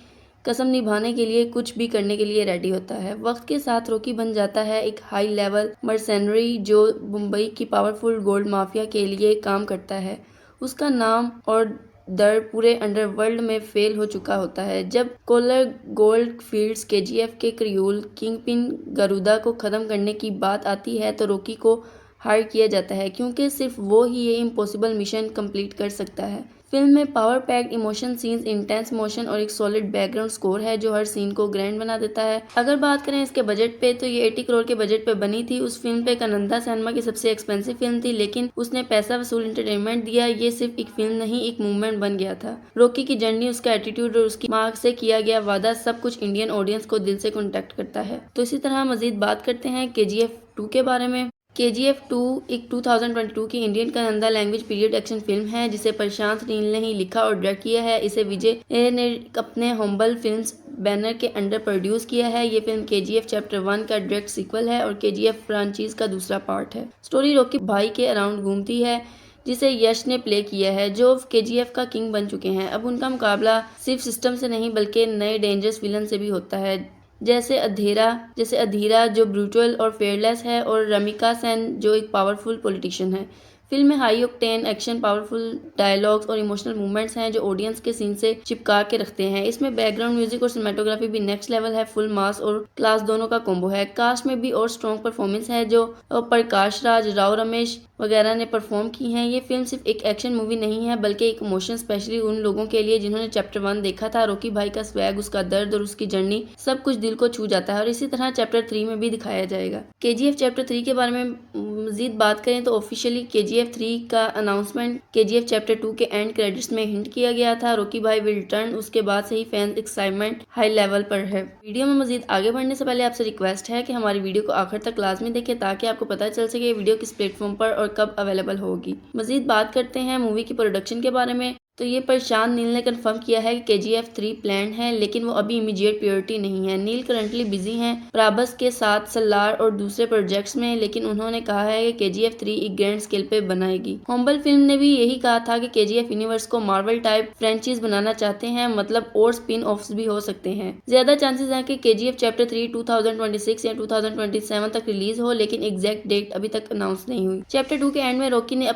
कसम निभाने के लिए कुछ भी करने के लिए रेडी होता है। वक्त के साथ रॉकी बन जाता है एक हाई लेवल मर्सेनरी जो मुंबई की पावरफुल गोल्ड माफिया के लिए काम करता है। उसका नाम और दर पूरे अंडरवर्ल्ड में फेल हो चुका होता है। जब कोलर गोल्ड फील्ड्स केजीएफ के क्रियूल किंगपिन गरुदा को खत्म करने की बात आती है तो रॉकी को हायर किया जाता है क्योंकि सिर्फ वो ही ये इम्पॉसिबल मिशन कंप्लीट कर सकता है। फिल्म में power packed emotion scenes, intense motion और एक सॉलिड बैकग्राउंड स्कोर है जो हर सीन को ग्रैंड बना देता है। अगर बात करें इसके बजट पे तो ये 80 करोड़ के बजट पे बनी थी। उस फिल्म पे कनंदा सिनेमा की सबसे एक्सपेंसिव फिल्म थी, लेकिन उसने पैसा वसूल एंटरटेनमेंट दिया। ये सिर्फ एक फिल्म नहीं, एक मूवमेंट बन गया था। रॉकी की जर्नी, उसका एटीट्यूड और उसकी माँ से किया गया वादा, सब कुछ इंडियन ऑडियंस को दिल से कॉन्टेक्ट करता है। तो इसी तरह मजीद बात करते हैं KGF 2 के बारे में। KGF 2 एक 2022 की Indian Kannada language period action film है जिसे प्रशांत नील ने ही लिखा और डायरेक्ट किया है। इसे विजय ने अपने हम्बल फिल्म्स बैनर के अंडर प्रोड्यूस किया है। ये फिल्म KGF चैप्टर 1 का डायरेक्ट सीक्वल है और KGF फ्रांचाइज का दूसरा पार्ट है। स्टोरी रॉकी भाई के अराउंड घूमती है जिसे यश ने प्ले किया है जो KGF का किंग बन चुके हैं। अब उनका मुकाबला सिर्फ सिस्टम से नहीं बल्कि नए डेंजरस विलन से भी होता है, जैसे अधीरा जो ब्रूटल और फेयरलेस है और रमिका सेन जो एक पावरफुल पॉलिटिशियन है। फिल्म में high octane action, powerful dialogues और इमोशनल मूवमेंट्स हैं जो ऑडियंस के सीन से चिपका के रखते हैं। इसमें बैकग्राउंड म्यूजिक और सिनेमेटोग्राफी भी नेक्स्ट लेवल है। फुल मास और क्लास दोनों का कॉम्बो है। कास्ट में भी और स्ट्रॉन्ग परफॉर्मेंस है जो प्रकाश राज, राव रमेश वगैरह ने परफॉर्म की हैं। ये फिल्म सिर्फ एक एक्शन मूवी नहीं है बल्कि एक इमोशन, स्पेशली उन लोगों के लिए जिन्होंने चैप्टर 1 देखा था। रॉकी भाई का स्वैग, उसका दर्द और उसकी जर्नी सब कुछ दिल को छू जाता है और इसी तरह चैप्टर 3 में भी दिखाया जाएगा। KGF चैप्टर 3 के बारे में मजीद बात करें तो ऑफिशियली KGF 3 का अनाउंसमेंट KGF चैप्टर 2 के एंड क्रेडिट्स में हिंट किया गया था। रॉकी भाई विल रिटर्न, उसके बाद से ही फैंस एक्साइटमेंट हाई लेवल पर है। वीडियो में मजीद आगे बढ़ने से पहले आपसे रिक्वेस्ट है कि हमारी वीडियो को आखिर तक लाजमी देखें ताकि आपको पता चल सके वीडियो किस प्लेटफॉर्म पर और कब अवेलेबल होगी। मजीद बात करते हैं मूवी की प्रोडक्शन के बारे में तो ये प्रशांत नील ने कंफर्म किया है कि KGF 3 प्लान है, लेकिन वो अभी इमीडिएट प्रायोरिटी नहीं है। नील करंटली बिजी हैं प्राबस के साथ सलार और दूसरे प्रोजेक्ट्स में, लेकिन उन्होंने कहा है कि KGF 3 एक ग्रैंड स्केल पे बनाएगी। हम्बल फिल्म ने भी यही कहा था कि KGF यूनिवर्स को मार्वल टाइप फ्रेंचाइज बनाना चाहते हैं, मतलब और स्पिन ऑफ्स भी हो सकते हैं। ज्यादा चांसेस हैं कि KGF चैप्टर 3 2026 या 2027 तक रिलीज हो, लेकिन एग्जैक्ट डेट अभी तक अनाउंस नहीं हुई। चैप्टर 2 के एंड में रॉकी ने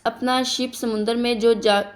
अपना शिप समुद्र में जो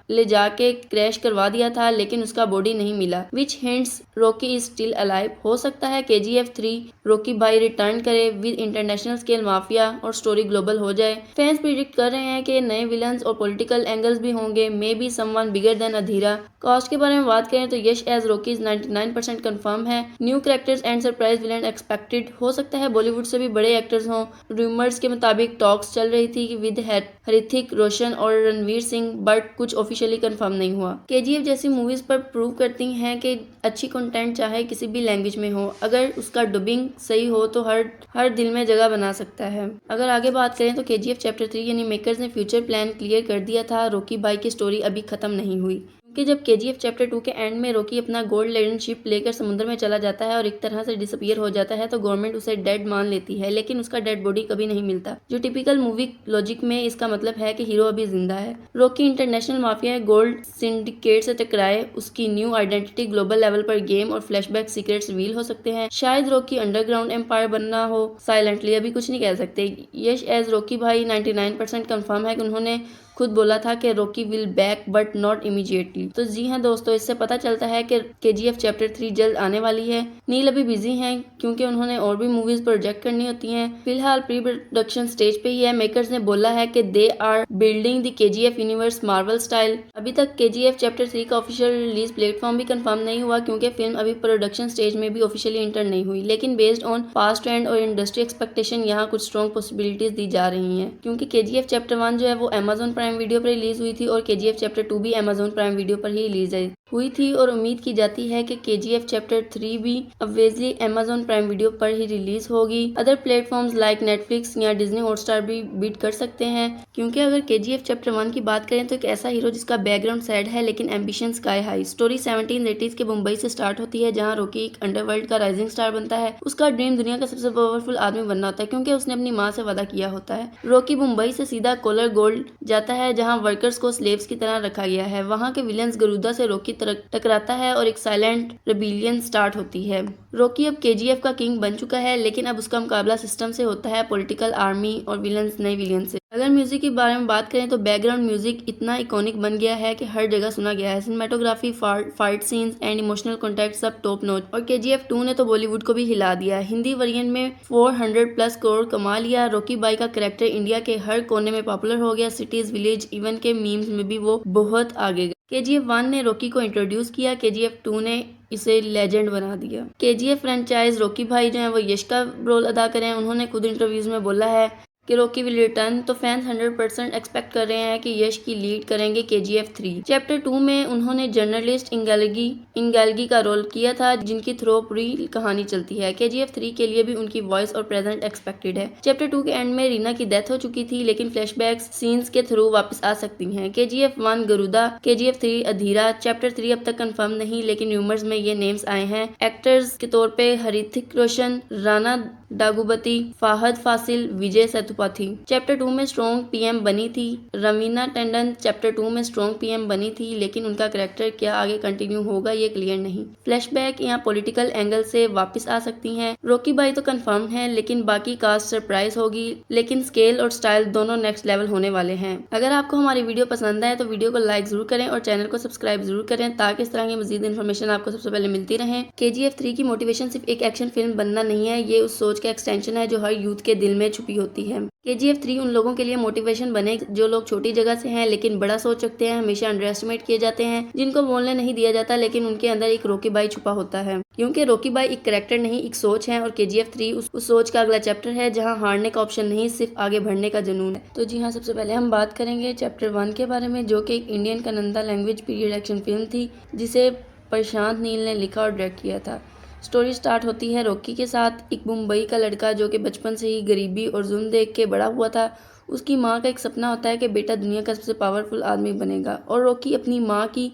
ले जाके क्रैश करवा दिया था, लेकिन उसका बॉडी नहीं मिला, which hints Rocky is still alive. हो सकता है KGF 3 रॉकी भाई रिटर्न करे विद इंटरनेशनल स्केल माफिया और स्टोरी ग्लोबल हो जाए। फैंस प्रिडिक्ट कर रहे हैं कि नए विलन्स और पॉलिटिकल एंगल्स भी होंगे, may be someone bigger than Adheera. Cast के बारे में बात करें तो यश एज रॉकी 99% कंफर्म है। New characters and surprise villain expected. हो सकता है बॉलीवुड से भी बड़े एक्टर्स हों। रूमर्स के मुताबिक टॉक्स चल रही थी विद ऋतिक रोशन और रणवीर सिंह, बट कुछ ऑफिशियली कंफर्म नहीं हुआ। KGF जैसी मूवीज पर प्रूव करती हैं कि अच्छी कंटेंट चाहे किसी भी लैंग्वेज में हो, अगर उसका डबिंग सही हो तो हर दिल में जगह बना सकता है। अगर आगे बात करें तो KGF चैप्टर 3 यानी मेकर्स ने फ्यूचर प्लान क्लियर कर दिया था। रॉकी भाई की स्टोरी अभी खत्म नहीं हुई कि जब KGF चैप्टर 2 के एंड में रॉकी अपना गोल्ड लेडन शिप लेकर समुद्र में चला जाता है और एक तरह से डिसअपीयर हो जाता है तो गवर्नमेंट उसे डेड मान लेती है, लेकिन उसका डेड बॉडी कभी नहीं मिलता, जो टिपिकल मूवी लॉजिक में इसका मतलब है कि हीरो अभी जिंदा है। Rocky international mafia gold syndicate से टकराए, उसकी न्यू आइडेंटिटी ग्लोबल लेवल पर गेम और फ्लैशबैक सीक्रेट्स रिवील हो सकते हैं। शायद रॉकी अंडरग्राउंड एम्पायर बनना हो साइलेंटली, अभी कुछ नहीं कह सकते। यश एज रॉकी भाई 99% कंफर्म है कि उन्होंने खुद बोला था कि Rocky will back but not immediately. तो जी हाँ दोस्तों, इससे पता चलता है कि KGF चैप्टर 3 जल्द आने वाली है। नील अभी बिजी हैं क्योंकि उन्होंने और भी मूवीज प्रोजेक्ट करनी होती हैं। फिलहाल प्री प्रोडक्शन स्टेज पे ही है। मेकर्स ने बोला है कि they are building the KGF universe Marvel style. अभी तक KGF चैप्टर 3 का ऑफिशियल रिलीज प्लेटफॉर्म भी कंफर्म नहीं हुआ क्योंकि फिल्म अभी प्रोडक्शन स्टेज में भी ऑफिशियली इंटर नहीं हुई, लेकिन बेस्ड ऑन पास्ट ट्रेंड और इंडस्ट्री एक्सपेक्टेशन यहाँ कुछ स्ट्रॉन्ग पॉसिबिलिटीज दी जा रही हैं, क्योंकि KGF चैप्टर 1 जो है वो Amazon प्राइम वीडियो पर रिलीज हुई थी और KGF चैप्टर 2 भी Amazon प्राइम वीडियो पर ही रिलीज हुई थी और उम्मीद की जाती है कि KGF चैप्टर 3 भी ऑब्वियसली Amazon प्राइम वीडियो पर ही रिलीज होगी। अदर प्लेटफॉर्म्स लाइक नेटफ्लिक्स या डिज्नी हॉटस्टार भी बीट कर सकते हैं, क्योंकि अगर KGF चैप्टर 1 की बात करें तो एक ऐसा हीरो जिसका बैकग्राउंड सैड है लेकिन ambition sky high. Story 1780s के मुंबई से स्टार्ट होती है जहां रॉकी एक अंडरवर्ल्ड का राइजिंग स्टार बनता है। उसका ड्रीम दुनिया का सबसे पावरफुल आदमी बनना होता है क्योंकि उसने अपनी माँ से वादा किया होता है। रॉकी मुंबई से सीधा कोलर गोल्ड जाता जाता है जहां वर्कर्स को स्लेव्स की तरह रखा गया है। वहां के विलन्स गरुदा से रॉकी टकराता है और एक साइलेंट रेबिलियन स्टार्ट होती है। रॉकी अब केजीएफ का किंग बन चुका है, लेकिन अब उसका मुकाबला सिस्टम से होता है, पॉलिटिकल, आर्मी और विलन्स, नए विलियन से। अगर म्यूजिक के बारे में बात करें तो बैकग्राउंड म्यूजिक इतना इकोनिक बन गया है कि हर जगह सुना गया है। Cinematography, fight scenes and emotional contact सब टॉप नॉच। और केजीएफ 2 ने तो बॉलीवुड को भी हिला दिया। हिंदी वर्जन में 400+ करोड़ कमा लिया। रॉकी भाई का कैरेक्टर इंडिया के हर कोने में पॉपुलर हो गया। सिटीज, विलेज, इवन के मीम्स में भी वो बहुत आगे गए। केजीएफ 1 ने रॉकी को इंट्रोड्यूस किया, केजीएफ 2 ने इसे लेजेंड बना दिया। केजीएफ फ्रेंचाइज रॉकी भाई जो है वो यश का रोल अदा करें। उन्होंने खुद इंटरव्यूज में बोला है कि रॉकी विल रिटर्न, तो फैंस 100% एक्सपेक्ट कर रहे हैं कि यश की लीड करेंगे केजीएफ 3। चैप्टर 2 में उन्होंने जर्नलिस्ट इंगेल्गी का रोल किया था, जिनकी थ्रू पूरी कहानी चलती है। केजीएफ 3 के लिए भी उनकी वॉइस और प्रेजेंट एक्सपेक्टेड है। चैप्टर 2 के एंड में रीना की डेथ हो चुकी थी, लेकिन फ्लैशबैक्स सीन्स के थ्रू वापस आ सकती हैं। केजीएफ 1 गरुदा, केजीएफ 3 अधीरा। चैप्टर 3 अब तक कंफर्म नहीं, लेकिन र्यूमर्स में ये नेम्स आए हैं। एक्टर्स के तौर पे हृतिक रोशन, राणा डागुबती, फाहद फासिल, विजय सेतुपथी। चैप्टर 2 में स्ट्रॉन्ग पीएम बनी थी रवीना टंडन। चैप्टर 2 में स्ट्रॉन्ग पीएम बनी थी, लेकिन उनका कैरेक्टर क्या आगे कंटिन्यू होगा ये क्लियर नहीं। फ्लैशबैक या पॉलिटिकल एंगल से वापस आ सकती हैं। रॉकी भाई तो कंफर्म है, लेकिन बाकी कास्ट सरप्राइज होगी। लेकिन स्केल और स्टाइल दोनों नेक्स्ट लेवल होने वाले हैं। अगर आपको हमारी वीडियो पसंद आए तो वीडियो को लाइक जरूर करें और चैनल को सब्सक्राइब जरूर करें, ताकि इस तरह की मजीद इन्फॉर्मेशन आपको सबसे पहले मिलती रहे। केजीएफ 3 की मोटिवेशन सिर्फ एक एक्शन फिल्म बनना नहीं है, ये उस सोच का एक्सटेंशन है जो हर यूथ के दिल में छुपी होती है। केजीएफ 3 उन लोगों के लिए मोटिवेशन बने जो लोग छोटी जगह से हैं लेकिन बड़ा सोच रखते हैं, हमेशा अंडर एस्टिमेट किए जाते हैं, जिनको बोलने नहीं दिया जाता, लेकिन उनके अंदर एक रॉकी भाई छुपा होता है। क्योंकि रॉकी भाई एक कैरेक्टर नहीं, एक सोच है, और केजीएफ 3 उस सोच का अगला चैप्टर है, जहां हारने का ऑप्शन नहीं, सिर्फ आगे बढ़ने का जुनून है। तो जी हाँ, सबसे पहले हम बात करेंगे चैप्टर 1 के बारे में, जो कि एक Indian Kannada language period action film थी, जिसे प्रशांत नील ने लिखा और डायरेक्ट किया था। स्टोरी स्टार्ट होती है रॉकी के साथ। एक मुंबई का लड़का जो कि बचपन से ही गरीबी और जुल्म देख के बड़ा हुआ था। उसकी माँ का एक सपना होता है कि बेटा दुनिया का सबसे पावरफुल आदमी बनेगा, और रॉकी अपनी माँ की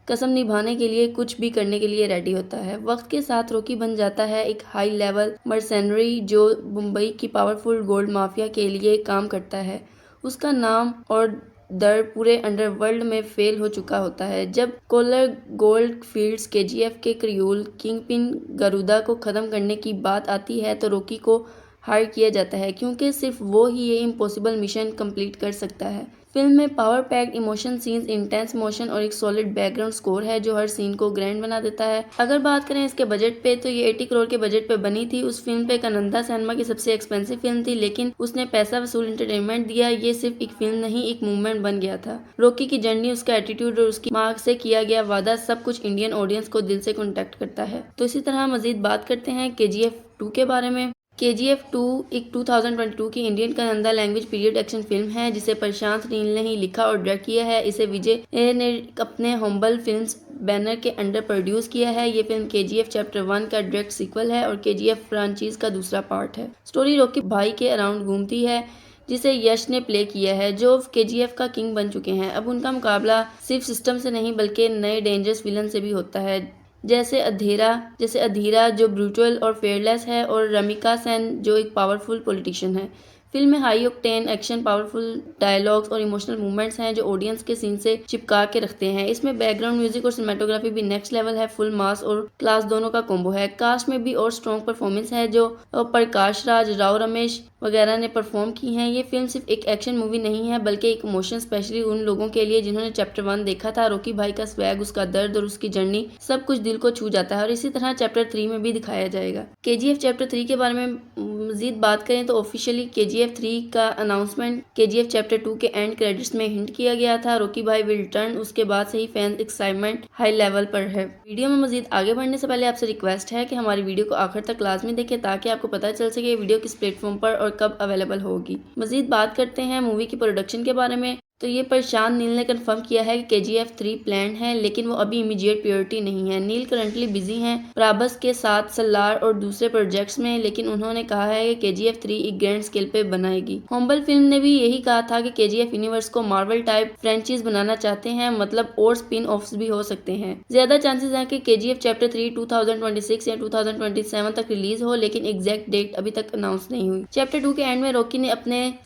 कसम निभाने के लिए कुछ भी करने के लिए रेडी होता है। वक्त के साथ रॉकी बन जाता है एक हाई लेवल मर्सेनरी जो मुंबई की पावरफुल गोल्ड माफिया के लिए काम करता है। उसका नाम और दर पूरे अंडरवर्ल्ड में फेल हो चुका होता है। जब कोलर गोल्ड फील्ड्स केजीएफ के क्रियूल किंगपिन गरुदा को ख़त्म करने की बात आती है तो रॉकी को हायर किया जाता है, क्योंकि सिर्फ वो ही ये इम्पॉसिबल मिशन कंप्लीट कर सकता है। फिल्म में power packed emotion scenes, intense motion और एक सॉलिड बैकग्राउंड स्कोर है जो हर सीन को ग्रैंड बना देता है। अगर बात करें इसके बजट पे तो ये 80 करोड़ के बजट पे बनी थी। उस फिल्म पे कन्नड़ा सिनेमा की सबसे एक्सपेंसिव फिल्म थी, लेकिन उसने पैसा वसूल एंटरटेनमेंट दिया। ये सिर्फ एक फिल्म नहीं, एक मूवमेंट बन गया था। रॉकी की जर्नी, उसका एटीट्यूड और उसकी माँ से किया गया वादा, सब कुछ इंडियन ऑडियंस को दिल से कॉन्टेक्ट करता है। तो इसी तरह मजीद बात करते हैं केजीएफ 2 के बारे में। केजीएफ 2 एक 2022 की Indian Kannada language period action film है, जिसे प्रशांत नील ने ही लिखा और डायरेक्ट किया है। इसे विजय ने अपने हम्बल फिल्म्स बैनर के अंडर प्रोड्यूस किया है। ये फिल्म केजीएफ चैप्टर 1 का डायरेक्ट सीक्वल है और केजीएफ फ्रांचाइज का दूसरा पार्ट है। स्टोरी रॉकी भाई के अराउंड घूमती है, जिसे यश ने प्ले किया है, जो केजीएफ का किंग बन चुके हैं। अब उनका मुकाबला सिर्फ सिस्टम से नहीं, बल्कि नए डेंजरस विलन से भी होता है, जैसे अधीरा जो ब्रूटल और फेयरलेस है, और रमिका सेन जो एक पावरफुल पॉलिटिशियन है। फिल्म में high octane action, powerful dialogues और इमोशनल मूवमेंट्स हैं जो ऑडियंस के सीन से चिपका के रखते हैं। इसमें बैकग्राउंड म्यूजिक और सिनेमेटोग्राफी भी नेक्स्ट लेवल है। फुल मास और क्लास दोनों का कॉम्बो है। कास्ट में भी और स्ट्रॉन्ग परफॉर्मेंस है जो प्रकाश राज, राव रमेश वगैरह ने परफॉर्म की हैं। ये फिल्म सिर्फ एक एक्शन मूवी नहीं है, बल्कि एक इमोशन, स्पेशली उन लोगों के लिए जिन्होंने चैप्टर 1 देखा था। रॉकी भाई का स्वैग, उसका दर्द और उसकी जर्नी सब कुछ दिल को छू जाता है, और इसी तरह चैप्टर 3 में भी दिखाया जाएगा। केजीएफ चैप्टर 3 के बारे में मजीद बात करें तो ऑफिशियली केजीएफ 3 का अनाउंसमेंट केजीएफ चैप्टर 2 के एंड क्रेडिट्स में हिंट किया गया था। रॉकी भाई विल रिटर्न, उसके बाद से ही फैंस एक्साइटमेंट हाई लेवल पर है। वीडियो में मजीद आगे बढ़ने से पहले आपसे रिक्वेस्ट है कि हमारी वीडियो को आखिर तक लाजमी देखें, ताकि आपको पता चल सके वीडियो किस प्लेटफॉर्म पर और कब अवेलेबल होगी। मजीद बात करते हैं मूवी की प्रोडक्शन के बारे में। तो ये प्रशांत नील ने कंफर्म किया है कि केजीएफ 3 प्लान है, लेकिन वो अभी इमीडिएट प्रायोरिटी नहीं है। नील करंटली बिजी हैं प्राबस के साथ सलार और दूसरे प्रोजेक्ट्स में, लेकिन उन्होंने कहा है कि केजीएफ 3 एक ग्रैंड स्केल पे बनाएगी। हम्बल फिल्म ने भी यही कहा था कि केजीएफ यूनिवर्स को मार्वल टाइप फ्रेंचाइज बनाना चाहते हैं, मतलब और स्पिन ऑफ्स भी हो सकते हैं। ज्यादा चांसेस हैं कि केजीएफ चैप्टर 3 2026 या 2027 तक रिलीज हो, लेकिन एग्जैक्ट डेट अभी तक अनाउंस नहीं हुई। चैप्टर 2 के एंड में रॉकी ने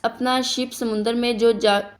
अपना शिप समुद्र में जो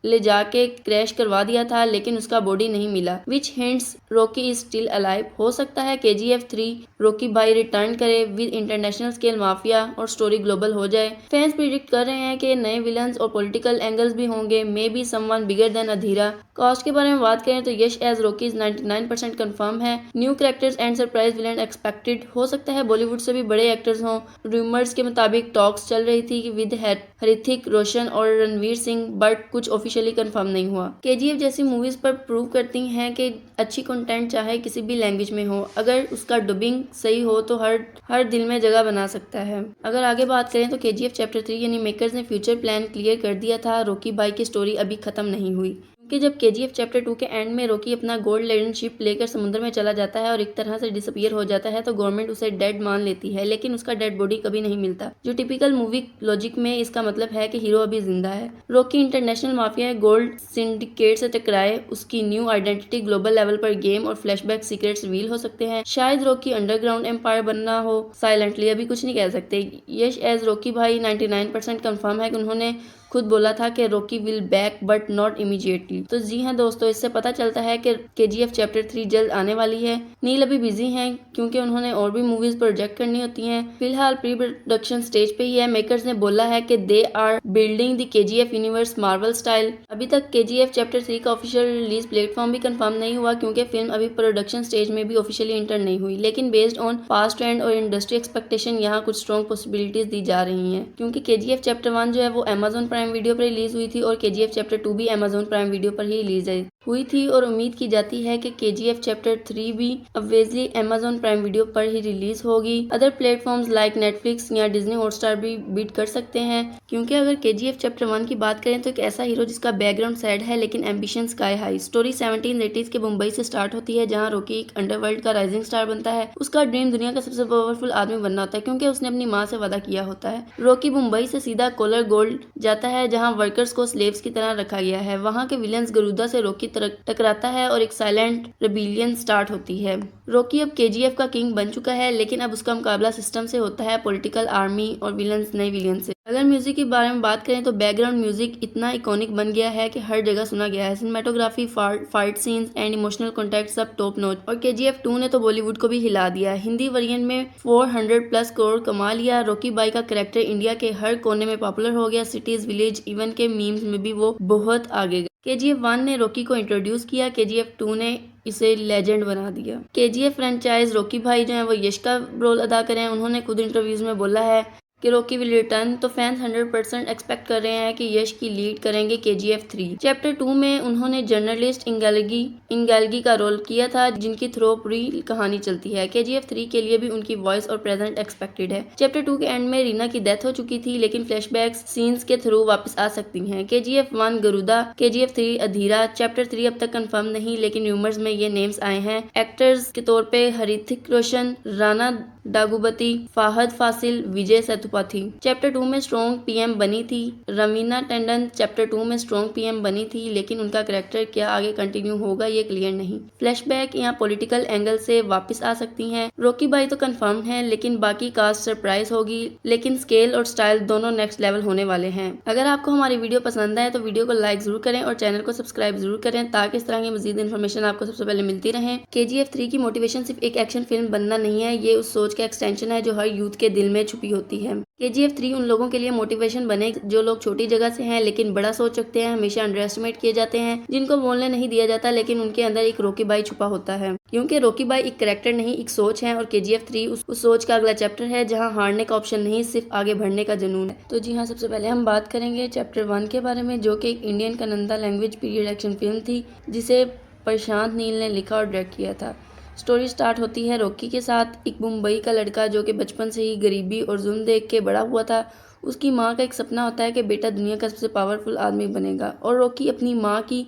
ले जा उड़ा के क्रैश करवा दिया था, लेकिन उसका बॉडी नहीं मिला, which hints Rocky is still alive. हो सकता है KGF 3 रॉकी भाई रिटर्न करे विद इंटरनेशनल स्केल माफिया और स्टोरी ग्लोबल हो जाए। फैंस प्रिडिक्ट कर रहे हैं कि नए विलन्स और पॉलिटिकल एंगल्स भी होंगे, may be someone bigger than Adheera. Cast के बारे में बात करें तो यश एज रॉकी 99% कंफर्म है। New characters and surprise villain expected. हो सकता है बॉलीवुड से भी बड़े एक्टर्स हों। रूमर्स के मुताबिक टॉक्स चल रही थी कि विद ऋतिक रोशन और रणवीर सिंह, बट कुछ ऑफिशियली कंफर्म नहीं हुआ। KGF जैसी मूवीज पर प्रूव करती हैं कि अच्छी कंटेंट चाहे किसी भी लैंग्वेज में हो, अगर उसका डबिंग सही हो तो हर दिल में जगह बना सकता है। अगर आगे बात करें तो KGF चैप्टर 3 यानी मेकर्स ने फ्यूचर प्लान क्लियर कर दिया था। रॉकी भाई की स्टोरी अभी खत्म नहीं हुई, कि जब KGF चैप्टर 2 के एंड में रॉकी अपना गोल्ड लेडन शिप लेकर समुद्र में चला जाता है और एक तरह से डिसअपीयर हो जाता है, तो गवर्नमेंट उसे डेड मान लेती है, लेकिन उसका डेड बॉडी कभी नहीं मिलता, जो टिपिकल मूवी लॉजिक में इसका मतलब है कि हीरो अभी जिंदा है। Rocky international mafia gold syndicate से टकराए, उसकी न्यू आइडेंटिटी ग्लोबल लेवल पर गेम और फ्लैशबैक सीक्रेट्स रिवील हो सकते हैं। शायद रॉकी अंडरग्राउंड एम्पायर बनना हो साइलेंटली, अभी कुछ नहीं कह सकते। यश एज रॉकी भाई 99% कंफर्म है कि उन्होंने खुद बोला था कि Rocky will back but not immediately. तो जी हाँ दोस्तों, इससे पता चलता है कि KGF चैप्टर 3 जल्द आने वाली है। नील अभी बिजी हैं क्योंकि उन्होंने और भी मूवीज प्रोजेक्ट करनी होती हैं। फिलहाल प्री प्रोडक्शन स्टेज पे ही है। मेकर्स ने बोला है कि they are building the KGF universe Marvel style. अभी तक KGF चैप्टर 3 का ऑफिशियल रिलीज प्लेटफॉर्म भी कंफर्म नहीं हुआ, क्योंकि फिल्म अभी प्रोडक्शन स्टेज में भी ऑफिशियली इंटर नहीं हुई, लेकिन बेस्ड ऑन पास्ट ट्रेंड और इंडस्ट्री एक्सपेक्टेशन यहाँ कुछ स्ट्रॉन्ग पॉसिबिलिटीज दी जा रही हैं, क्योंकि KGF चैप्टर 1 जो है वो Amazon प्राइम वीडियो पर रिलीज हुई थी और KGF चैप्टर 2 भी Amazon प्राइम वीडियो पर ही रिलीज हुई थी, और उम्मीद की जाती है कि KGF चैप्टर 3 भी ऑब्वियसली Amazon प्राइम वीडियो पर ही रिलीज होगी। अदर प्लेटफॉर्म्स लाइक नेटफ्लिक्स या डिज्नी हॉटस्टार भी बीट कर सकते हैं, क्योंकि अगर KGF चैप्टर 1 की बात करें तो एक ऐसा हीरो जिसका बैकग्राउंड सैड है लेकिन ambition sky high. Story 1780s के मुंबई से स्टार्ट होती है, जहां रॉकी एक अंडरवर्ल्ड का राइजिंग स्टार बनता है। उसका ड्रीम दुनिया का सबसे पावरफुल आदमी बनना होता है, क्योंकि उसने अपनी माँ से वादा किया होता है। रॉकी मुंबई से सीधा कोलर गोल्ड जाता है, जहाँ वर्कर्स को स्लेव्स की तरह रखा गया है। वहाँ के विलन्स गरुदा से रॉकी टकराता है और एक साइलेंट रेबिलियन स्टार्ट होती है। रॉकी अब KGF का किंग बन चुका है, लेकिन अब उसका मुकाबला सिस्टम से होता है, पॉलिटिकल, आर्मी और विलन्स, नए विलियन से। अगर म्यूजिक के बारे में बात करें तो बैकग्राउंड म्यूजिक इतना इकोनिक बन गया है कि हर जगह सुना गया है। Cinematography, fight scenes and emotional contact सब टॉप नॉच। और KGF 2 ने तो बॉलीवुड को भी हिला दिया। हिंदी वर्जन में 400+ करोड़ कमा लिया। रॉकी बाई का कैरेक्टर इंडिया के हर कोने में पॉपुलर हो गया। सिटीज, विलेज, इवन के मीम्स में भी वो बहुत आगे गए। KGF 1 ने रॉकी को इंट्रोड्यूस किया, KGF 2 ने इसे लेजेंड बना दिया। KGF फ्रेंचाइज रॉकी भाई जो है वो यश का रोल अदा करें। उन्होंने खुद इंटरव्यूज में बोला है कि रॉकी विल रिटर्न, तो फैंस 100% एक्सपेक्ट कर रहे हैं कि यश की लीड करेंगे KGF 3। चैप्टर 2 में उन्होंने जर्नलिस्ट इंगेल्गी का रोल किया था, जिनकी थ्रू पूरी कहानी चलती है। KGF 3 के लिए भी उनकी वॉइस और प्रेजेंट एक्सपेक्टेड है। चैप्टर 2 के एंड में रीना की डेथ हो चुकी थी, लेकिन फ्लैशबैक सीन्स के थ्रू वापस आ सकती हैं। KGF 1 गरुदा, KGF 3 अधीरा। चैप्टर 3 अब तक कंफर्म नहीं, लेकिन रूमर्स में ये नेम्स आए हैं। एक्टर्स के तौर पे ऋतिक रोशन, राणा डागुबती, फाहद फासिल, विजय सेतुपति। चैप्टर 2 में स्ट्रॉन्ग PM बनी थी। रवीना टंडन चैप्टर 2 में स्ट्रॉन्ग PM बनी थी, लेकिन उनका कैरेक्टर क्या आगे कंटिन्यू होगा ये क्लियर नहीं। फ्लैशबैक या पॉलिटिकल एंगल से वापस आ सकती हैं। रॉकी भाई तो कंफर्म है, लेकिन बाकी कास्ट सरप्राइज होगी, लेकिन स्केल और स्टाइल दोनों नेक्स्ट लेवल होने वाले हैं। अगर आपको हमारी वीडियो पसंद आए तो वीडियो को लाइक जरूर करें और चैनल को सब्सक्राइब जरूर करें, ताकि इस तरह की मजीद इन्फॉर्मेशन आपको सबसे पहले मिलती रहे। KGF 3 की मोटिवेशन सिर्फ एक एक्शन फिल्म बनना नहीं है, ये उस सोच का एक्सटेंशन है जो हर यूथ के दिल में छुपी होती है। KGF 3 उन लोगों के लिए मोटिवेशन बने जो लोग छोटी जगह से हैं लेकिन बड़ा सोच रखते हैं, हमेशा अंडर एस्टिमेट किए जाते हैं, जिनको बोलने नहीं दिया जाता, लेकिन उनके अंदर एक रॉकी भाई छुपा होता है। क्योंकि रॉकी भाई एक कैरेक्टर नहीं, एक सोच है, और KGF 3 उस सोच का अगला चैप्टर है, जहां हारने का ऑप्शन नहीं, सिर्फ आगे बढ़ने का जुनून है। तो जी हाँ, सबसे पहले हम बात करेंगे चैप्टर 1 के बारे में, जो कि एक Indian Kannada language period action film थी, जिसे प्रशांत नील ने लिखा और डायरेक्ट किया था। स्टोरी स्टार्ट होती है रॉकी के साथ। एक मुंबई का लड़का जो कि बचपन से ही गरीबी और जुल्म देख के बड़ा हुआ था। उसकी माँ का एक सपना होता है कि बेटा दुनिया का सबसे पावरफुल आदमी बनेगा, और रॉकी अपनी माँ की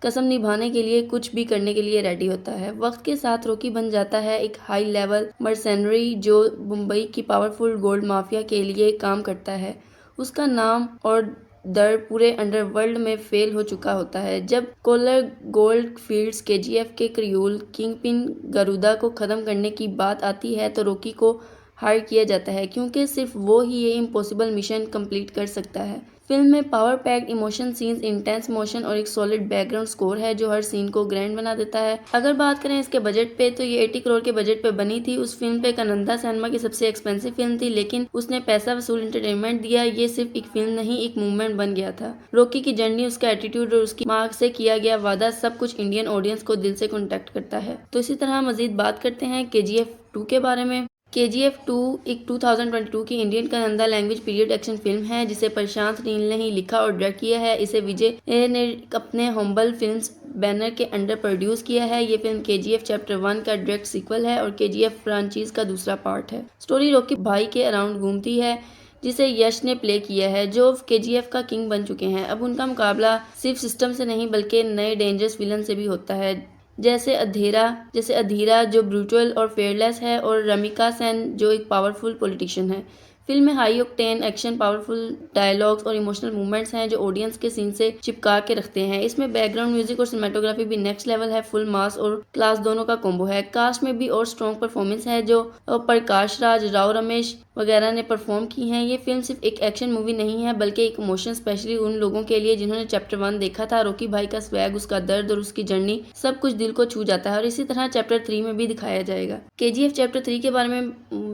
कसम निभाने के लिए कुछ भी करने के लिए रेडी होता है। वक्त के साथ रॉकी बन जाता है एक हाई लेवल मर्सेनरी जो मुंबई की पावरफुल गोल्ड माफिया के लिए काम करता है। उसका नाम और दर पूरे अंडरवर्ल्ड में फेल हो चुका होता है। जब कोलर गोल्ड फील्ड्स KGF के क्रियूल किंगपिन गरुदा को खत्म करने की बात आती है, तो रॉकी को हायर किया जाता है क्योंकि सिर्फ वो ही ये इम्पॉसिबल मिशन कंप्लीट कर सकता है। फिल्म में power packed emotion scenes, intense motion और एक सॉलिड बैकग्राउंड स्कोर है जो हर सीन को ग्रैंड बना देता है। अगर बात करें इसके बजट पे तो ये 80 करोड़ के बजट पे बनी थी। उस फिल्म पे कनंदा सिनेमा की सबसे एक्सपेंसिव फिल्म थी, लेकिन उसने पैसा वसूल एंटरटेनमेंट दिया। ये सिर्फ एक फिल्म नहीं, एक मूवमेंट बन गया था। रॉकी की जर्नी, उसका एटीट्यूड और उसकी माँ से किया गया वादा, सब कुछ इंडियन ऑडियंस को दिल से कॉन्टेक्ट करता है। तो इसी तरह मजीद बात करते हैं KGF 2 के बारे में। KGF 2 एक 2022 की Indian Kannada language period action film है जिसे प्रशांत नील ने ही लिखा और डायरेक्ट किया है। इसे विजय ने अपने हम्बल फिल्म्स बैनर के अंडर प्रोड्यूस किया है। ये फिल्म KGF चैप्टर 1 का डायरेक्ट सीक्वल है और KGF फ्रांचाइज का दूसरा पार्ट है। स्टोरी रॉकी भाई के अराउंड घूमती है जिसे यश ने प्ले किया है, जो KGF का किंग बन चुके हैं। अब उनका मुकाबला सिर्फ सिस्टम से नहीं बल्कि नए डेंजरस विलन से भी होता है, जैसे अधीरा जो ब्रूटल और फेयरलेस है, और रमिका सेन जो एक पावरफुल पॉलिटिशियन है। फिल्म में high octane action, powerful dialogues और इमोशनल मूवमेंट्स हैं जो ऑडियंस के सीन से चिपका के रखते हैं। इसमें बैकग्राउंड म्यूजिक और सिनेमेटोग्राफी भी नेक्स्ट लेवल है। फुल मास और क्लास दोनों का कॉम्बो है। कास्ट में भी और स्ट्रॉन्ग परफॉर्मेंस है जो प्रकाश राज, राव रमेश वगैरह ने परफॉर्म की हैं। ये फिल्म सिर्फ एक एक्शन मूवी नहीं है बल्कि एक इमोशन, स्पेशली उन लोगों के लिए जिन्होंने चैप्टर 1 देखा था। रॉकी भाई का स्वैग, उसका दर्द और उसकी जर्नी सब कुछ दिल को छू जाता है और इसी तरह चैप्टर 3 में भी दिखाया जाएगा। KGF चैप्टर 3 के बारे में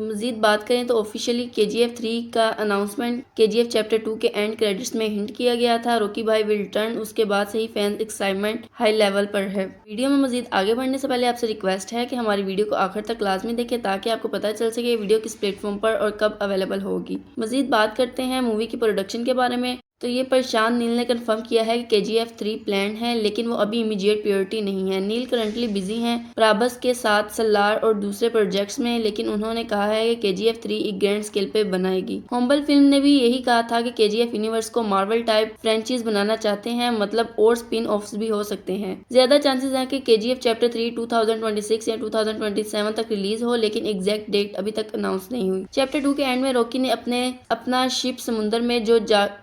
मजीद बात करें तो ऑफिशियली KGF 3 का अनाउंसमेंट KGF चैप्टर 2 के एंड क्रेडिट्स में हिंट किया गया था। रॉकी भाई विल रिटर्न, उसके बाद से ही फैंस एक्साइटमेंट हाई लेवल पर है। वीडियो में मजीद आगे बढ़ने से पहले आपसे रिक्वेस्ट है कि हमारी वीडियो को आखिर तक लाजमी देखें ताकि आपको पता चल सके वीडियो किस प्लेटफॉर्म पर और कब अवेलेबल होगी। मजीद बात करते हैं मूवी की प्रोडक्शन के बारे में। तो ये प्रशांत नील ने कंफर्म किया है कि KGF 3 प्लान है, लेकिन वो अभी इमीडिएट प्रायोरिटी नहीं है। नील करंटली बिजी हैं प्राबस के साथ सलार और दूसरे प्रोजेक्ट्स में, लेकिन उन्होंने कहा है कि KGF 3 एक ग्रैंड स्केल पे बनाएगी। हम्बल फिल्म ने भी यही कहा था कि KGF यूनिवर्स को मार्वल टाइप फ्रेंचाइज बनाना चाहते हैं, मतलब और स्पिन ऑफ्स भी हो सकते हैं। ज्यादा चांसेस हैं कि KGF चैप्टर 3 2026 या 2027 तक रिलीज हो, लेकिन एग्जैक्ट डेट अभी तक अनाउंस नहीं हुई। चैप्टर 2 के एंड में रॉकी ने अपना शिप समुद्र में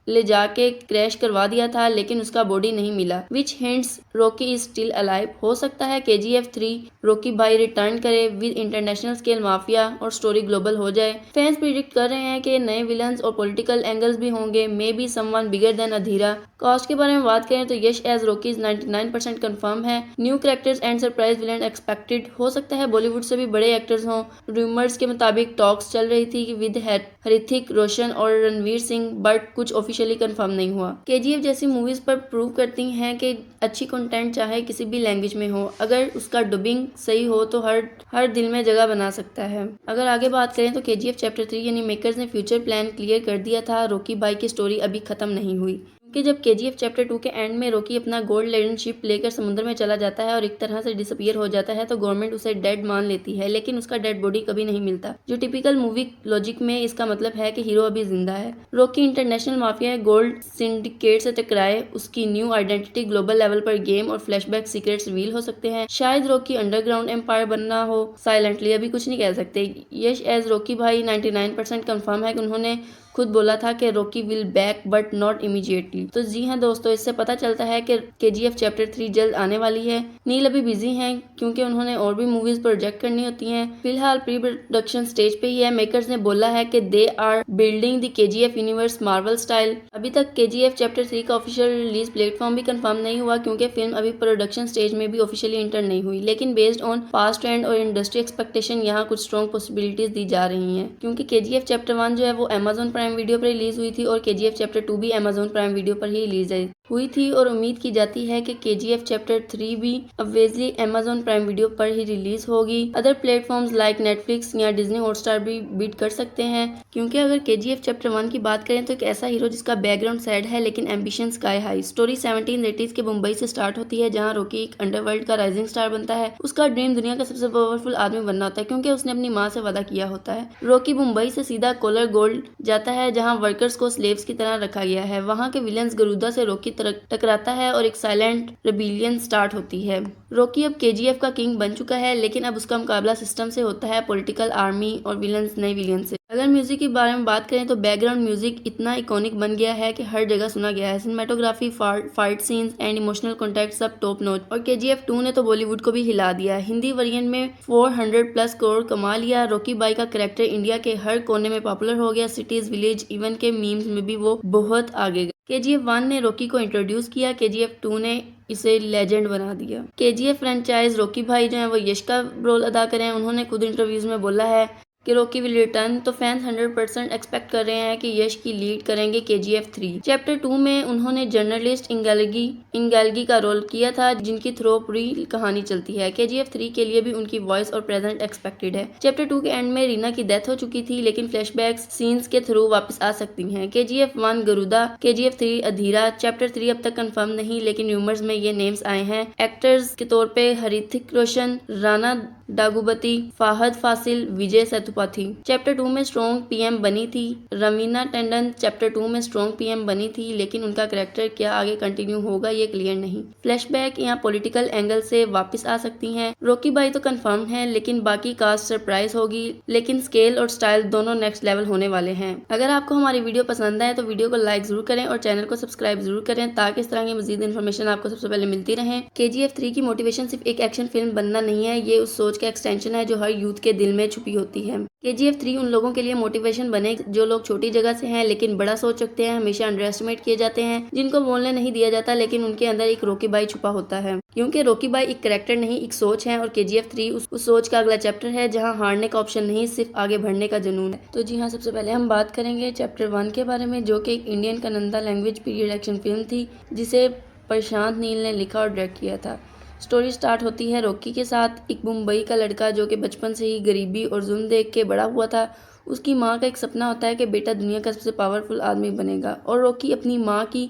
ले जाके क्रैश करवा दिया था, लेकिन उसका बॉडी नहीं मिला, which hints Rocky is still alive. हो सकता है KGF 3 रॉकी भाई रिटर्न करे विद इंटरनेशनल स्केल माफिया और स्टोरी ग्लोबल हो जाए। फैंस प्रिडिक्ट कर रहे हैं कि नए विलन्स और पॉलिटिकल एंगल्स भी होंगे, may be someone bigger than Adheera. Cast के बारे में बात करें तो यश एज रॉकी 99% कंफर्म है। New characters and surprise villain expected. हो सकता है बॉलीवुड से भी बड़े एक्टर्स हों। रूमर्स के मुताबिक टॉक्स चल रही थी विद ऋतिक रोशन और रणवीर सिंह, बट कुछ ऑफिशियली कंफर्म नहीं हुआ। KGF जैसी मूवीज पर प्रूव करती हैं कि अच्छी कंटेंट चाहे किसी भी लैंग्वेज में हो, अगर उसका डबिंग सही हो तो हर दिल में जगह बना सकता है। अगर आगे बात करें तो KGF चैप्टर 3 यानी मेकर्स ने फ्यूचर प्लान क्लियर कर दिया था। रॉकी भाई की स्टोरी अभी खत्म नहीं हुई, कि जब KGF चैप्टर 2 के एंड में रॉकी अपना गोल्ड लेडन शिप लेकर समुद्र में चला जाता है और एक तरह से डिसअपीयर हो जाता है तो गवर्नमेंट उसे डेड मान लेती है, लेकिन उसका डेड बॉडी कभी नहीं मिलता, जो टिपिकल मूवी लॉजिक में इसका मतलब है कि हीरो अभी जिंदा है। Rocky international mafia gold syndicate से टकराए, उसकी न्यू आइडेंटिटी ग्लोबल लेवल पर गेम और फ्लैशबैक सीक्रेट्स रिवील हो सकते हैं। शायद रॉकी अंडरग्राउंड एम्पायर बनना हो साइलेंटली, अभी कुछ नहीं कह सकते। यश एज रॉकी भाई 99% कंफर्म है कि उन्होंने खुद बोला था कि Rocky will back but not immediately. तो जी हाँ दोस्तों, इससे पता चलता है कि KGF चैप्टर 3 जल्द आने वाली है। नील अभी बिजी हैं क्योंकि उन्होंने और भी मूवीज प्रोजेक्ट करनी होती हैं। फिलहाल प्री प्रोडक्शन स्टेज पे ही है। मेकर्स ने बोला है कि they are building the KGF universe Marvel style. अभी तक KGF चैप्टर 3 का ऑफिशियल रिलीज प्लेटफॉर्म भी कंफर्म नहीं हुआ क्योंकि फिल्म अभी प्रोडक्शन स्टेज में भी ऑफिशियली इंटर नहीं हुई, लेकिन बेस्ड ऑन पास्ट ट्रेंड और इंडस्ट्री एक्सपेक्टेशन यहाँ कुछ स्ट्रॉन्ग पॉसिबिलिटीज दी जा रही हैं, क्योंकि KGF चैप्टर 1 जो है वो Amazon प्राइम वीडियो पर रिलीज हुई थी और KGF चैप्टर 2 भी Amazon प्राइम वीडियो पर ही रिलीज हुई थी, और उम्मीद की जाती है कि KGF चैप्टर 3 भी ऑब्वियसली Amazon प्राइम वीडियो पर ही रिलीज होगी। अदर प्लेटफॉर्म्स लाइक नेटफ्लिक्स या डिज्नी हॉटस्टार भी बीट कर सकते हैं, क्योंकि अगर KGF चैप्टर 1 की बात करें तो एक ऐसा हीरो जिसका बैकग्राउंड सैड है लेकिन ambition sky high. Story 1780s के मुंबई से स्टार्ट होती है जहां रॉकी एक अंडरवर्ल्ड का राइजिंग स्टार बनता है। उसका ड्रीम दुनिया का सबसे पावरफुल आदमी बनना होता है क्योंकि उसने अपनी माँ से वादा किया होता है। रॉकी मुंबई से सीधा कोलर गोल्ड जाता है जहाँ वर्कर्स को स्लेव्स की तरह रखा गया है। वहाँ के विलन्स गरुदा से रॉकी टकराता है और एक साइलेंट रेबिलियन स्टार्ट होती है। रॉकी अब KGF का किंग बन चुका है, लेकिन अब उसका मुकाबला सिस्टम से होता है, पॉलिटिकल, आर्मी और विलन्स, नए विलियन से। अगर म्यूजिक के बारे में बात करें तो बैकग्राउंड म्यूजिक इतना इकोनिक बन गया है कि हर जगह सुना गया है। Cinematography, fight scenes and emotional contact सब टॉप नॉच। और KGF 2 ने तो बॉलीवुड को भी हिला दिया। हिंदी वर्जन में 400+ करोड़ कमा लिया। रॉकी भाई का कैरेक्टर इंडिया के हर कोने में पॉपुलर हो गया। सिटीज, विलेज, इवन के मीम्स में भी वो बहुत आगे गए। KGF 1 ने रॉकी को इंट्रोड्यूस किया। KGF 2 ने इसे लेजेंड बना दिया। KGF फ्रेंचाइज रॉकी भाई जो है वो यश का रोल अदा करें। उन्होंने खुद इंटरव्यूज में बोला है कि रॉकी विल रिटर्न, तो फैंस 100% एक्सपेक्ट कर रहे हैं कि यश की लीड करेंगे KGF 3। चैप्टर 2 में उन्होंने जर्नलिस्ट इंगेल्गी का रोल किया था, जिनकी थ्रू पूरी कहानी चलती है। KGF 3 के लिए भी उनकी वॉइस और प्रेजेंट एक्सपेक्टेड है। चैप्टर 2 के एंड में रीना की डेथ हो चुकी थी, लेकिन फ्लैशबैक सीन्स के थ्रू वापस आ सकती हैं। KGF 1 गरुदा, KGF 3 अधीरा। चैप्टर 3 अब तक कंफर्म नहीं, लेकिन रूमर्स में ये नेम्स आए हैं। एक्टर्स के तौर पे ऋतिक रोशन, राना डागुबती, फाहद फासिल, विजय सेतुपथी। चैप्टर 2 में स्ट्रॉन्ग PM बनी थी। रवीना टंडन चैप्टर 2 में स्ट्रॉन्ग PM बनी थी, लेकिन उनका कैरेक्टर क्या आगे कंटिन्यू होगा ये क्लियर नहीं। फ्लैशबैक या पॉलिटिकल एंगल से वापस आ सकती हैं। रॉकी भाई तो कंफर्म है, लेकिन बाकी कास्ट सरप्राइज होगी। लेकिन स्केल और स्टाइल दोनों नेक्स्ट लेवल होने वाले हैं। अगर आपको हमारी वीडियो पसंद आए तो वीडियो को लाइक जरूर करें और चैनल को सब्सक्राइब जरूर करें, ताकि इस तरह की मजीद इन्फॉर्मेशन आपको सबसे पहले मिलती रहे। KGF 3 की मोटिवेशन सिर्फ एक एक्शन फिल्म बनना नहीं है, ये उस सोच का एक्सटेंशन है जो हर यूथ के दिल में छुपी होती है। KGF 3 उन लोगों के लिए मोटिवेशन बने जो लोग छोटी जगह से हैं लेकिन बड़ा सोच सकते हैं, हमेशा अंडर एस्टिमेट किए जाते हैं, जिनको बोलने नहीं दिया जाता, लेकिन उनके अंदर एक रॉकी भाई छुपा होता है। क्योंकि रॉकी भाई एक कैरेक्टर नहीं, एक सोच है, और KGF 3 उस सोच का अगला चैप्टर है, जहां हारने का ऑप्शन नहीं, सिर्फ आगे बढ़ने का जुनून है। तो जी हाँ, सबसे पहले हम बात करेंगे चैप्टर 1 के बारे में, जो कि एक Indian Kannada language period action film थी, जिसे प्रशांत नील ने लिखा और डायरेक्ट किया था। स्टोरी स्टार्ट होती है रॉकी के साथ। एक मुंबई का लड़का जो कि बचपन से ही गरीबी और जुल्म देख के बड़ा हुआ था। उसकी माँ का एक सपना होता है कि बेटा दुनिया का सबसे पावरफुल आदमी बनेगा, और रॉकी अपनी माँ की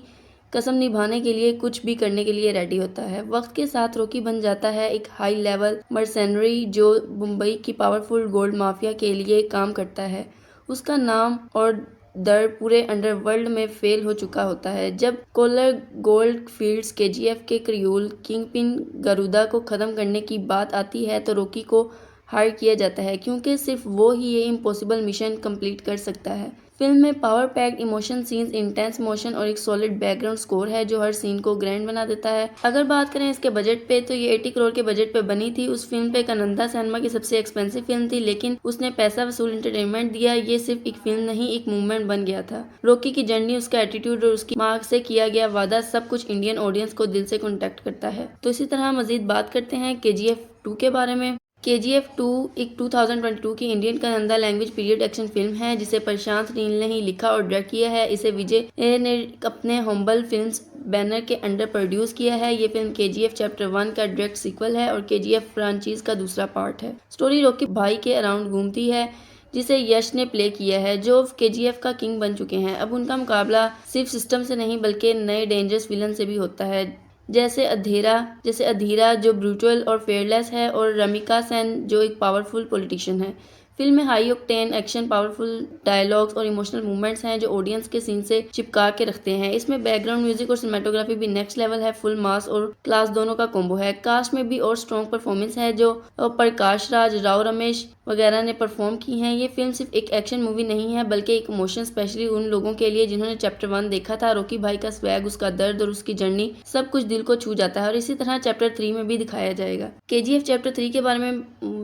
कसम निभाने के लिए कुछ भी करने के लिए रेडी होता है। वक्त के साथ रॉकी बन जाता है एक हाई लेवल मर्सेनरी जो मुंबई की पावरफुल गोल्ड माफिया के लिए काम करता है। उसका नाम और दर पूरे अंडरवर्ल्ड में फेल हो चुका होता है। जब कोलर गोल्ड फील्ड्स KGF के क्रियूल किंगपिन गरुदा को खत्म करने की बात आती है, तो रॉकी को हायर किया जाता है, क्योंकि सिर्फ वो ही ये इम्पॉसिबल मिशन कंप्लीट कर सकता है। फिल्म में power packed emotion scenes, intense motion और एक सॉलिड बैकग्राउंड स्कोर है जो हर सीन को ग्रैंड बना देता है। अगर बात करें इसके बजट पे, तो ये 80 करोड़ के बजट पे बनी थी। उस फिल्म पे कन्नड़ा सिनेमा की सबसे एक्सपेंसिव फिल्म थी, लेकिन उसने पैसा वसूल एंटरटेनमेंट दिया। ये सिर्फ एक फिल्म नहीं, एक मूवमेंट बन गया था। रॉकी की जर्नी, उसका एटीट्यूड और उसकी माँ से किया गया वादा, सब कुछ इंडियन ऑडियंस को दिल से कॉन्टेक्ट करता है। तो इसी तरह मजीद बात करते हैं KGF 2 के बारे में। KGF 2 एक 2022 की Indian Kannada language period action film है, जिसे प्रशांत नील ने ही लिखा और डायरेक्ट किया है। इसे विजय ने अपने हम्बल फिल्म्स बैनर के अंडर प्रोड्यूस किया है। ये फिल्म KGF चैप्टर 1 का डायरेक्ट सीक्वल है और KGF फ्रांचाइज का दूसरा पार्ट है। स्टोरी रॉकी भाई के अराउंड घूमती है, जिसे यश ने प्ले किया है, जो KGF का किंग बन चुके हैं। अब उनका मुकाबला सिर्फ सिस्टम से नहीं, बल्कि नए डेंजरस विलन से भी होता है, जैसे अधीरा जो ब्रूटल और फेयरलेस है, और रमिका सेन जो एक पावरफुल पॉलिटिशियन है। फिल्म में high octane action, powerful dialogues और इमोशनल मूवमेंट्स हैं जो ऑडियंस के सीन से चिपका के रखते हैं। इसमें बैकग्राउंड म्यूजिक और सिनेमेटोग्राफी भी नेक्स्ट लेवल है। फुल मास और क्लास दोनों का कॉम्बो है। कास्ट में भी और स्ट्रॉन्ग परफॉर्मेंस है, जो प्रकाश राज, राव रमेश वगैरह ने परफॉर्म की हैं। ये फिल्म सिर्फ एक एक्शन मूवी नहीं है, बल्कि एक इमोशन, स्पेशली उन लोगों के लिए जिन्होंने चैप्टर 1 देखा था। रॉकी भाई का स्वैग, उसका दर्द और उसकी जर्नी सब कुछ दिल को छू जाता है, और इसी तरह चैप्टर 3 में भी दिखाया जाएगा। KGF चैप्टर 3 के बारे में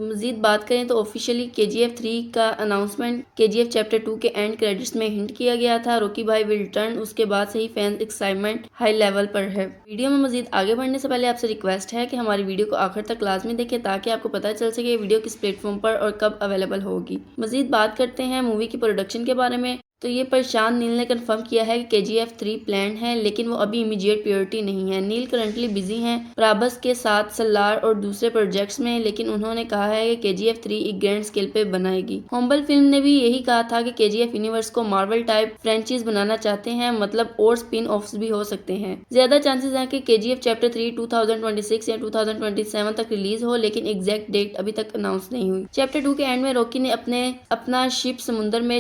मजीद बात करें तो ऑफिशियली KGF 3 का अनाउंसमेंट KGF चैप्टर 2 के एंड क्रेडिट्स में हिंट किया गया था। रॉकी भाई विल रिटर्न, उसके बाद से ही फैंस एक्साइटमेंट हाई लेवल पर है। वीडियो में मजीद आगे बढ़ने से पहले आपसे रिक्वेस्ट है कि हमारी वीडियो को आखिर तक लाजमी देखें, ताकि आपको पता चल सके वीडियो किस प्लेटफॉर्म पर और कब अवेलेबल होगी। मजीद बात करते हैं मूवी की प्रोडक्शन के बारे में। तो ये प्रशांत नील ने कंफर्म किया है कि KGF 3 प्लान है, लेकिन वो अभी इमीडिएट प्रायोरिटी नहीं है। नील करंटली बिजी हैं प्राबस के साथ सलार और दूसरे प्रोजेक्ट्स में, लेकिन उन्होंने कहा है कि KGF 3 एक ग्रैंड स्केल पे बनाएगी। हम्बल फिल्म ने भी यही कहा था कि KGF यूनिवर्स को मार्वल टाइप फ्रेंचाइज बनाना चाहते हैं, मतलब और स्पिन ऑफ्स भी हो सकते हैं। ज्यादा चांसेस हैं कि KGF चैप्टर 3 2026 या 2027 तक रिलीज हो, लेकिन एग्जैक्ट डेट अभी तक अनाउंस नहीं हुई। चैप्टर 2 के एंड में रॉकी ने अपना शिप समुद्र में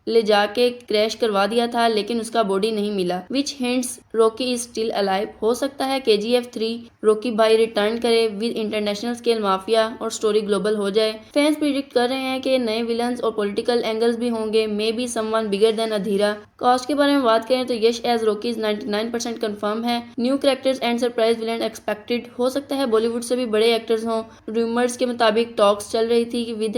ले जा के क्रैश करवा दिया था, लेकिन उसका बॉडी नहीं मिला, which hints Rocky is still alive. हो सकता है KGF 3 रॉकी भाई रिटर्न करे विद इंटरनेशनल स्केल माफिया और स्टोरी ग्लोबल हो जाए। फैंस प्रिडिक्ट कर रहे हैं कि नए विलन्स और पॉलिटिकल एंगल्स भी होंगे, may be someone bigger than Adheera. Cast के बारे में बात करें तो यश एज रॉकी 99% कंफर्म है। New characters and surprise villain expected. हो सकता है बॉलीवुड से भी बड़े एक्टर्स हों। रूमर्स के मुताबिक टॉक्स चल रही थी विद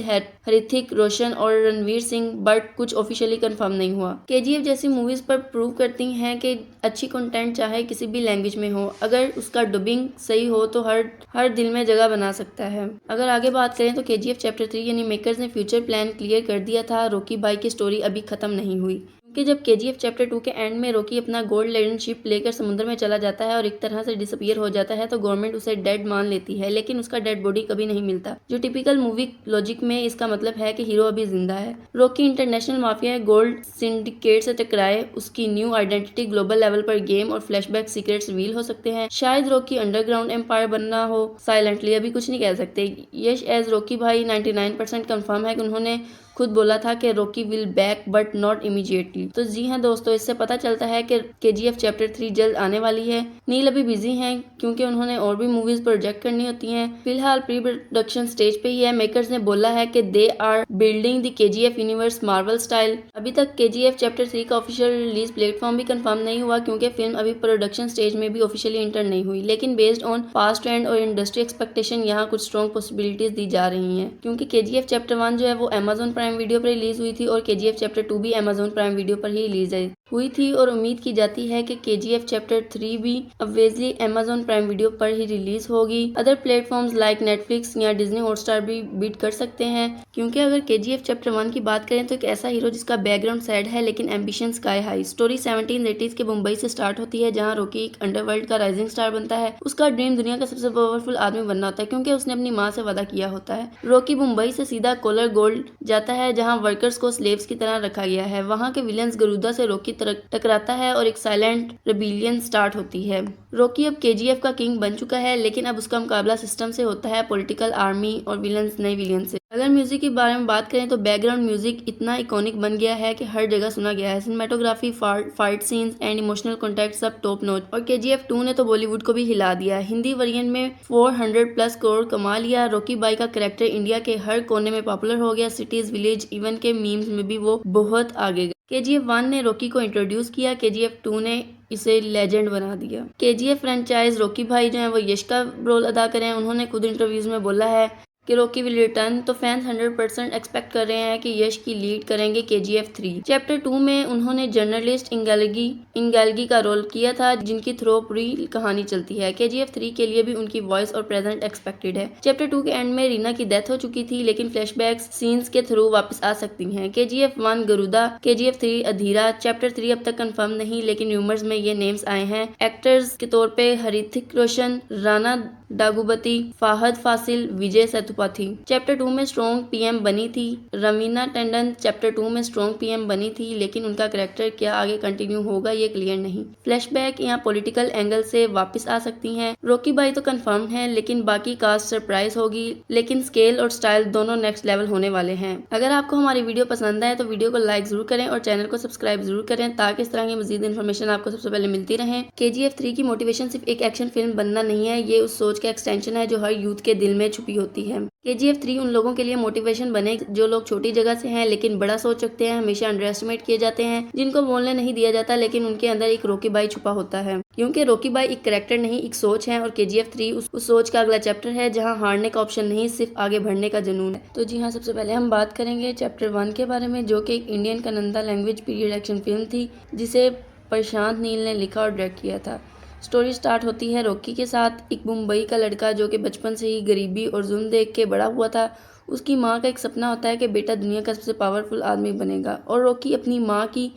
ऋतिक रोशन और रणवीर सिंह, बट कुछ ऑफिशियली कंफर्म नहीं हुआ। KGF जैसी मूवीज पर प्रूव करती हैं कि अच्छी कंटेंट चाहे किसी भी लैंग्वेज में हो, अगर उसका डबिंग सही हो तो हर दिल में जगह बना सकता है। अगर आगे बात करें तो KGF चैप्टर 3 यानी मेकर्स ने फ्यूचर प्लान क्लियर कर दिया था। रॉकी भाई की स्टोरी अभी खत्म नहीं हुई, कि जब KGF चैप्टर 2 के एंड में रॉकी अपना गोल्ड लेडन शिप लेकर समुद्र में चला जाता है और एक तरह से डिसअपीयर हो जाता है तो गवर्नमेंट उसे डेड मान लेती है, लेकिन उसका डेड बॉडी कभी नहीं मिलता, जो टिपिकल मूवी लॉजिक में इसका मतलब है कि हीरो अभी जिंदा है। Rocky international mafia gold syndicate से टकराए, उसकी न्यू आइडेंटिटी ग्लोबल लेवल पर गेम और फ्लैशबैक सीक्रेट्स रिवील हो सकते हैं। शायद रॉकी अंडरग्राउंड एम्पायर बनना हो, साइलेंटली, अभी कुछ नहीं कह सकते। यश एज रॉकी भाई 99% कंफर्म है कि उन्होंने खुद बोला था कि Rocky will back but not immediately. तो जी हाँ दोस्तों, इससे पता चलता है कि KGF चैप्टर 3 जल्द आने वाली है। नील अभी बिजी हैं क्योंकि उन्होंने और भी मूवीज प्रोजेक्ट करनी होती हैं। फिलहाल प्री प्रोडक्शन स्टेज पे ही है। मेकर्स ने बोला है कि they are building the KGF universe Marvel style. अभी तक KGF चैप्टर 3 का ऑफिशियल रिलीज प्लेटफॉर्म भी कंफर्म नहीं हुआ क्योंकि फिल्म अभी प्रोडक्शन स्टेज में भी ऑफिशियली इंटर नहीं हुई, लेकिन बेस्ड ऑन पास्ट ट्रेंड और इंडस्ट्री एक्सपेक्टेशन यहाँ कुछ स्ट्रॉन्ग पॉसिबिलिटीज दी जा रही हैं, क्योंकि KGF चैप्टर 1 जो है वो Amazon प्राइम वीडियो पर रिलीज हुई थी और KGF चैप्टर 2 भी Amazon प्राइम वीडियो पर ही रिलीज हुई थी और उम्मीद की जाती है कि KGF चैप्टर 3 भी ऑब्वियसली Amazon प्राइम वीडियो पर ही रिलीज होगी। अदर प्लेटफॉर्म्स लाइक नेटफ्लिक्स या डिज्नी हॉटस्टार भी बीट कर सकते हैं, क्योंकि अगर KGF चैप्टर 1 की बात करें तो एक ऐसा हीरो जिसका बैकग्राउंड सैड है लेकिन ambition sky high. Story 1780s के मुंबई से स्टार्ट होती है जहां रॉकी एक अंडरवर्ल्ड का राइजिंग स्टार बनता है। उसका ड्रीम दुनिया का सबसे पावरफुल आदमी बनना होता है क्योंकि उसने अपनी माँ से वादा किया होता है। रॉकी मुंबई से सीधा कोलर गोल्ड जाता है जहाँ वर्कर्स को स्लेव्स की तरह रखा गया है। वहाँ के विलेंस गरुदा से रॉकी टकराता है और एक साइलेंट रेबिलियन स्टार्ट होती है। रॉकी अब KGF का किंग बन चुका है, लेकिन अब उसका मुकाबला सिस्टम से होता है, पॉलिटिकल, आर्मी और विलेंस, नए विलेन से। अगर म्यूजिक के बारे में बात करें तो बैकग्राउंड म्यूजिक इतना इकोनिक बन गया है कि हर जगह सुना गया है। Cinematography, fight scenes and emotional contact सब टॉप नॉच। और KGF 2 ने तो बॉलीवुड को भी हिला दिया। हिंदी वर्जन में 400+ करोड़ कमा लिया। रॉकी बाई का कैरेक्टर इंडिया के हर कोने में पॉपुलर हो गया। सिटीज, विलेज, इवन के मीम्स में भी वो बहुत आगे गए। KGF 1 ने रॉकी को इंट्रोड्यूस किया, KGF 2 ने इसे लेजेंड बना दिया। KGF फ्रेंचाइज रॉकी भाई जो है वो यश का रोल अदा करें। उन्होंने खुद इंटरव्यूज में बोला है कि रॉकी विल रिटर्न, तो फैंस 100% एक्सपेक्ट कर रहे हैं कि यश की लीड करेंगे KGF 3। चैप्टर 2 में उन्होंने जर्नलिस्ट इंगेल्गी का रोल किया था जिनकी थ्रू पूरी कहानी चलती है। KGF 3 के लिए भी उनकी वॉइस और प्रेजेंट एक्सपेक्टेड है। चैप्टर 2 के एंड में रीना की डेथ हो चुकी थी, लेकिन फ्लैशबैक्स सीन्स के थ्रू वापस आ सकती हैं। KGF 1 गरुदा, KGF 3 अधीरा। चैप्टर 3 अब तक कंफर्म नहीं, लेकिन रूमर्स में ये नेम्स आए हैं। एक्टर्स के तौर पे ऋतिक रोशन, राणा दागुबती, फाहद फासिल, विजय सेतुपति। चैप्टर 2 में स्ट्रॉन्ग PM बनी थी। रवीना टंडन चैप्टर 2 में स्ट्रॉन्ग PM बनी थी, लेकिन उनका कैरेक्टर क्या आगे कंटिन्यू होगा ये क्लियर नहीं। फ्लैशबैक या पॉलिटिकल एंगल से वापस आ सकती हैं। रॉकी भाई तो कंफर्म है, लेकिन बाकी कास्ट सरप्राइज होगी, लेकिन स्केल और स्टाइल दोनों नेक्स्ट लेवल होने वाले हैं। अगर आपको हमारी वीडियो पसंद आए तो वीडियो को लाइक जरूर करें और चैनल को सब्सक्राइब जरूर करें ताकि इस तरह की मजीद इन्फॉर्मेशन आपको सबसे पहले मिलती रहे। KGF 3 की मोटिवेशन सिर्फ एक एक्शन फिल्म बनना नहीं है, ये उस सोच का एक्सटेंशन है जो हर यूथ के दिल में छुपी होती है। KGF 3 उन लोगों के लिए मोटिवेशन बने जो लोग छोटी जगह से हैं लेकिन बड़ा सोच सकते हैं, हमेशा अंडर एस्टिमेट किए जाते हैं, जिनको बोलने नहीं दिया जाता, लेकिन उनके अंदर एक रॉकी भाई छुपा होता है। क्योंकि रॉकी भाई एक कैरेक्टर नहीं, एक सोच है और KGF 3 उस सोच का अगला चैप्टर है जहां हारने का ऑप्शन नहीं, सिर्फ आगे बढ़ने का जुनून है। तो जी हाँ, सबसे पहले हम बात करेंगे चैप्टर 1 के बारे में, जो कि एक Indian Kannada language period action film थी जिसे प्रशांत नील ने लिखा और डायरेक्ट किया था। स्टोरी स्टार्ट होती है रॉकी के साथ। एक मुंबई का लड़का जो कि बचपन से ही गरीबी और जुल्म देख के बड़ा हुआ था। उसकी माँ का एक सपना होता है कि बेटा दुनिया का सबसे पावरफुल आदमी बनेगा और रॉकी अपनी माँ की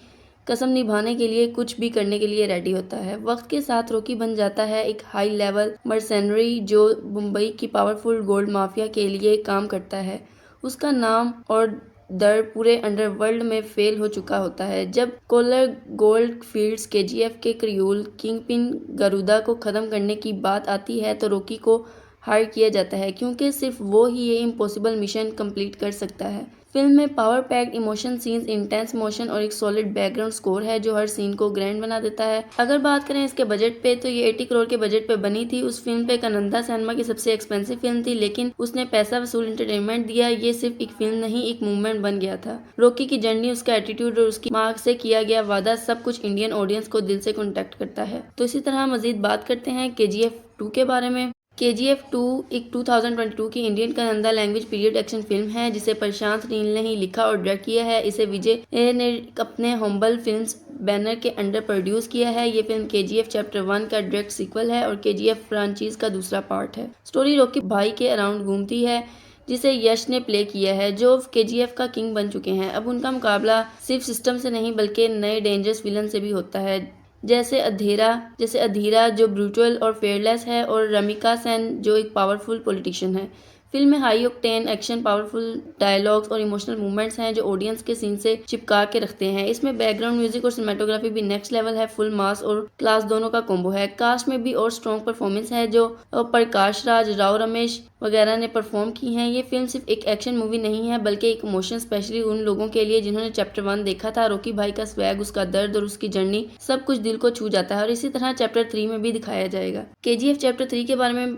कसम निभाने के लिए कुछ भी करने के लिए रेडी होता है। वक्त के साथ रॉकी बन जाता है एक हाई लेवल मर्सेनरी जो मुंबई की पावरफुल गोल्ड माफिया के लिए काम करता है। उसका नाम और दर पूरे अंडरवर्ल्ड में फेल हो चुका होता है। जब कोलर गोल्ड फील्ड्स KGF के क्रियूल किंगपिन गरुदा को खत्म करने की बात आती है तो रॉकी को हायर किया जाता है क्योंकि सिर्फ वो ही ये इम्पॉसिबल मिशन कंप्लीट कर सकता है। फिल्म में power packed emotion scenes, intense motion और एक सॉलिड बैकग्राउंड स्कोर है जो हर सीन को ग्रैंड बना देता है। अगर बात करें इसके बजट पे तो ये 80 करोड़ के बजट पे बनी थी। उस फिल्म पे कनंदा सिनेमा की सबसे एक्सपेंसिव फिल्म थी, लेकिन उसने पैसा वसूल एंटरटेनमेंट दिया। ये सिर्फ एक फिल्म नहीं, एक मूवमेंट बन गया था। रॉकी की जर्नी, उसका एटीट्यूड और उसकी माँ से किया गया वादा, सब कुछ इंडियन ऑडियंस को दिल से कॉन्टेक्ट करता है। तो इसी तरह मजीद बात करते हैं KGF 2 के बारे में। KGF 2 एक 2022 की Indian Kannada language period action film है जिसे प्रशांत नील ने ही लिखा और डायरेक्ट किया है। इसे विजय ने अपने हम्बल फिल्म्स बैनर के अंडर प्रोड्यूस किया है। ये फिल्म KGF चैप्टर 1 का डायरेक्ट सीक्वल है और KGF फ्रांचाइज का दूसरा पार्ट है। स्टोरी रॉकी भाई के अराउंड घूमती है जिसे यश ने प्ले किया है, जो KGF का किंग बन चुके हैं। अब उनका मुकाबला सिर्फ सिस्टम से नहीं बल्कि नए डेंजरस विलन से भी होता है, जैसे अधीरा जो ब्रूटल और फेयरलेस है, और रमिका सेन जो एक पावरफुल पॉलिटिशियन है। फिल्म में high octane action, powerful dialogues और इमोशनल मूवमेंट्स हैं जो ऑडियंस के सीन से चिपका के रखते हैं। इसमें बैकग्राउंड म्यूजिक और सिनेमेटोग्राफी भी नेक्स्ट लेवल है। फुल मास और क्लास दोनों का कॉम्बो है। कास्ट में भी और स्ट्रॉन्ग परफॉर्मेंस है जो प्रकाश राज, राव रमेश वगैरह ने परफॉर्म की हैं। ये फिल्म सिर्फ एक एक्शन मूवी नहीं है बल्कि एक इमोशन, स्पेशली उन लोगों के लिए जिन्होंने चैप्टर 1 देखा था। रॉकी भाई का स्वैग, उसका दर्द और उसकी जर्नी सब कुछ दिल को छू जाता है और इसी तरह चैप्टर 3 में भी दिखाया जाएगा। KGF चैप्टर 3 के बारे में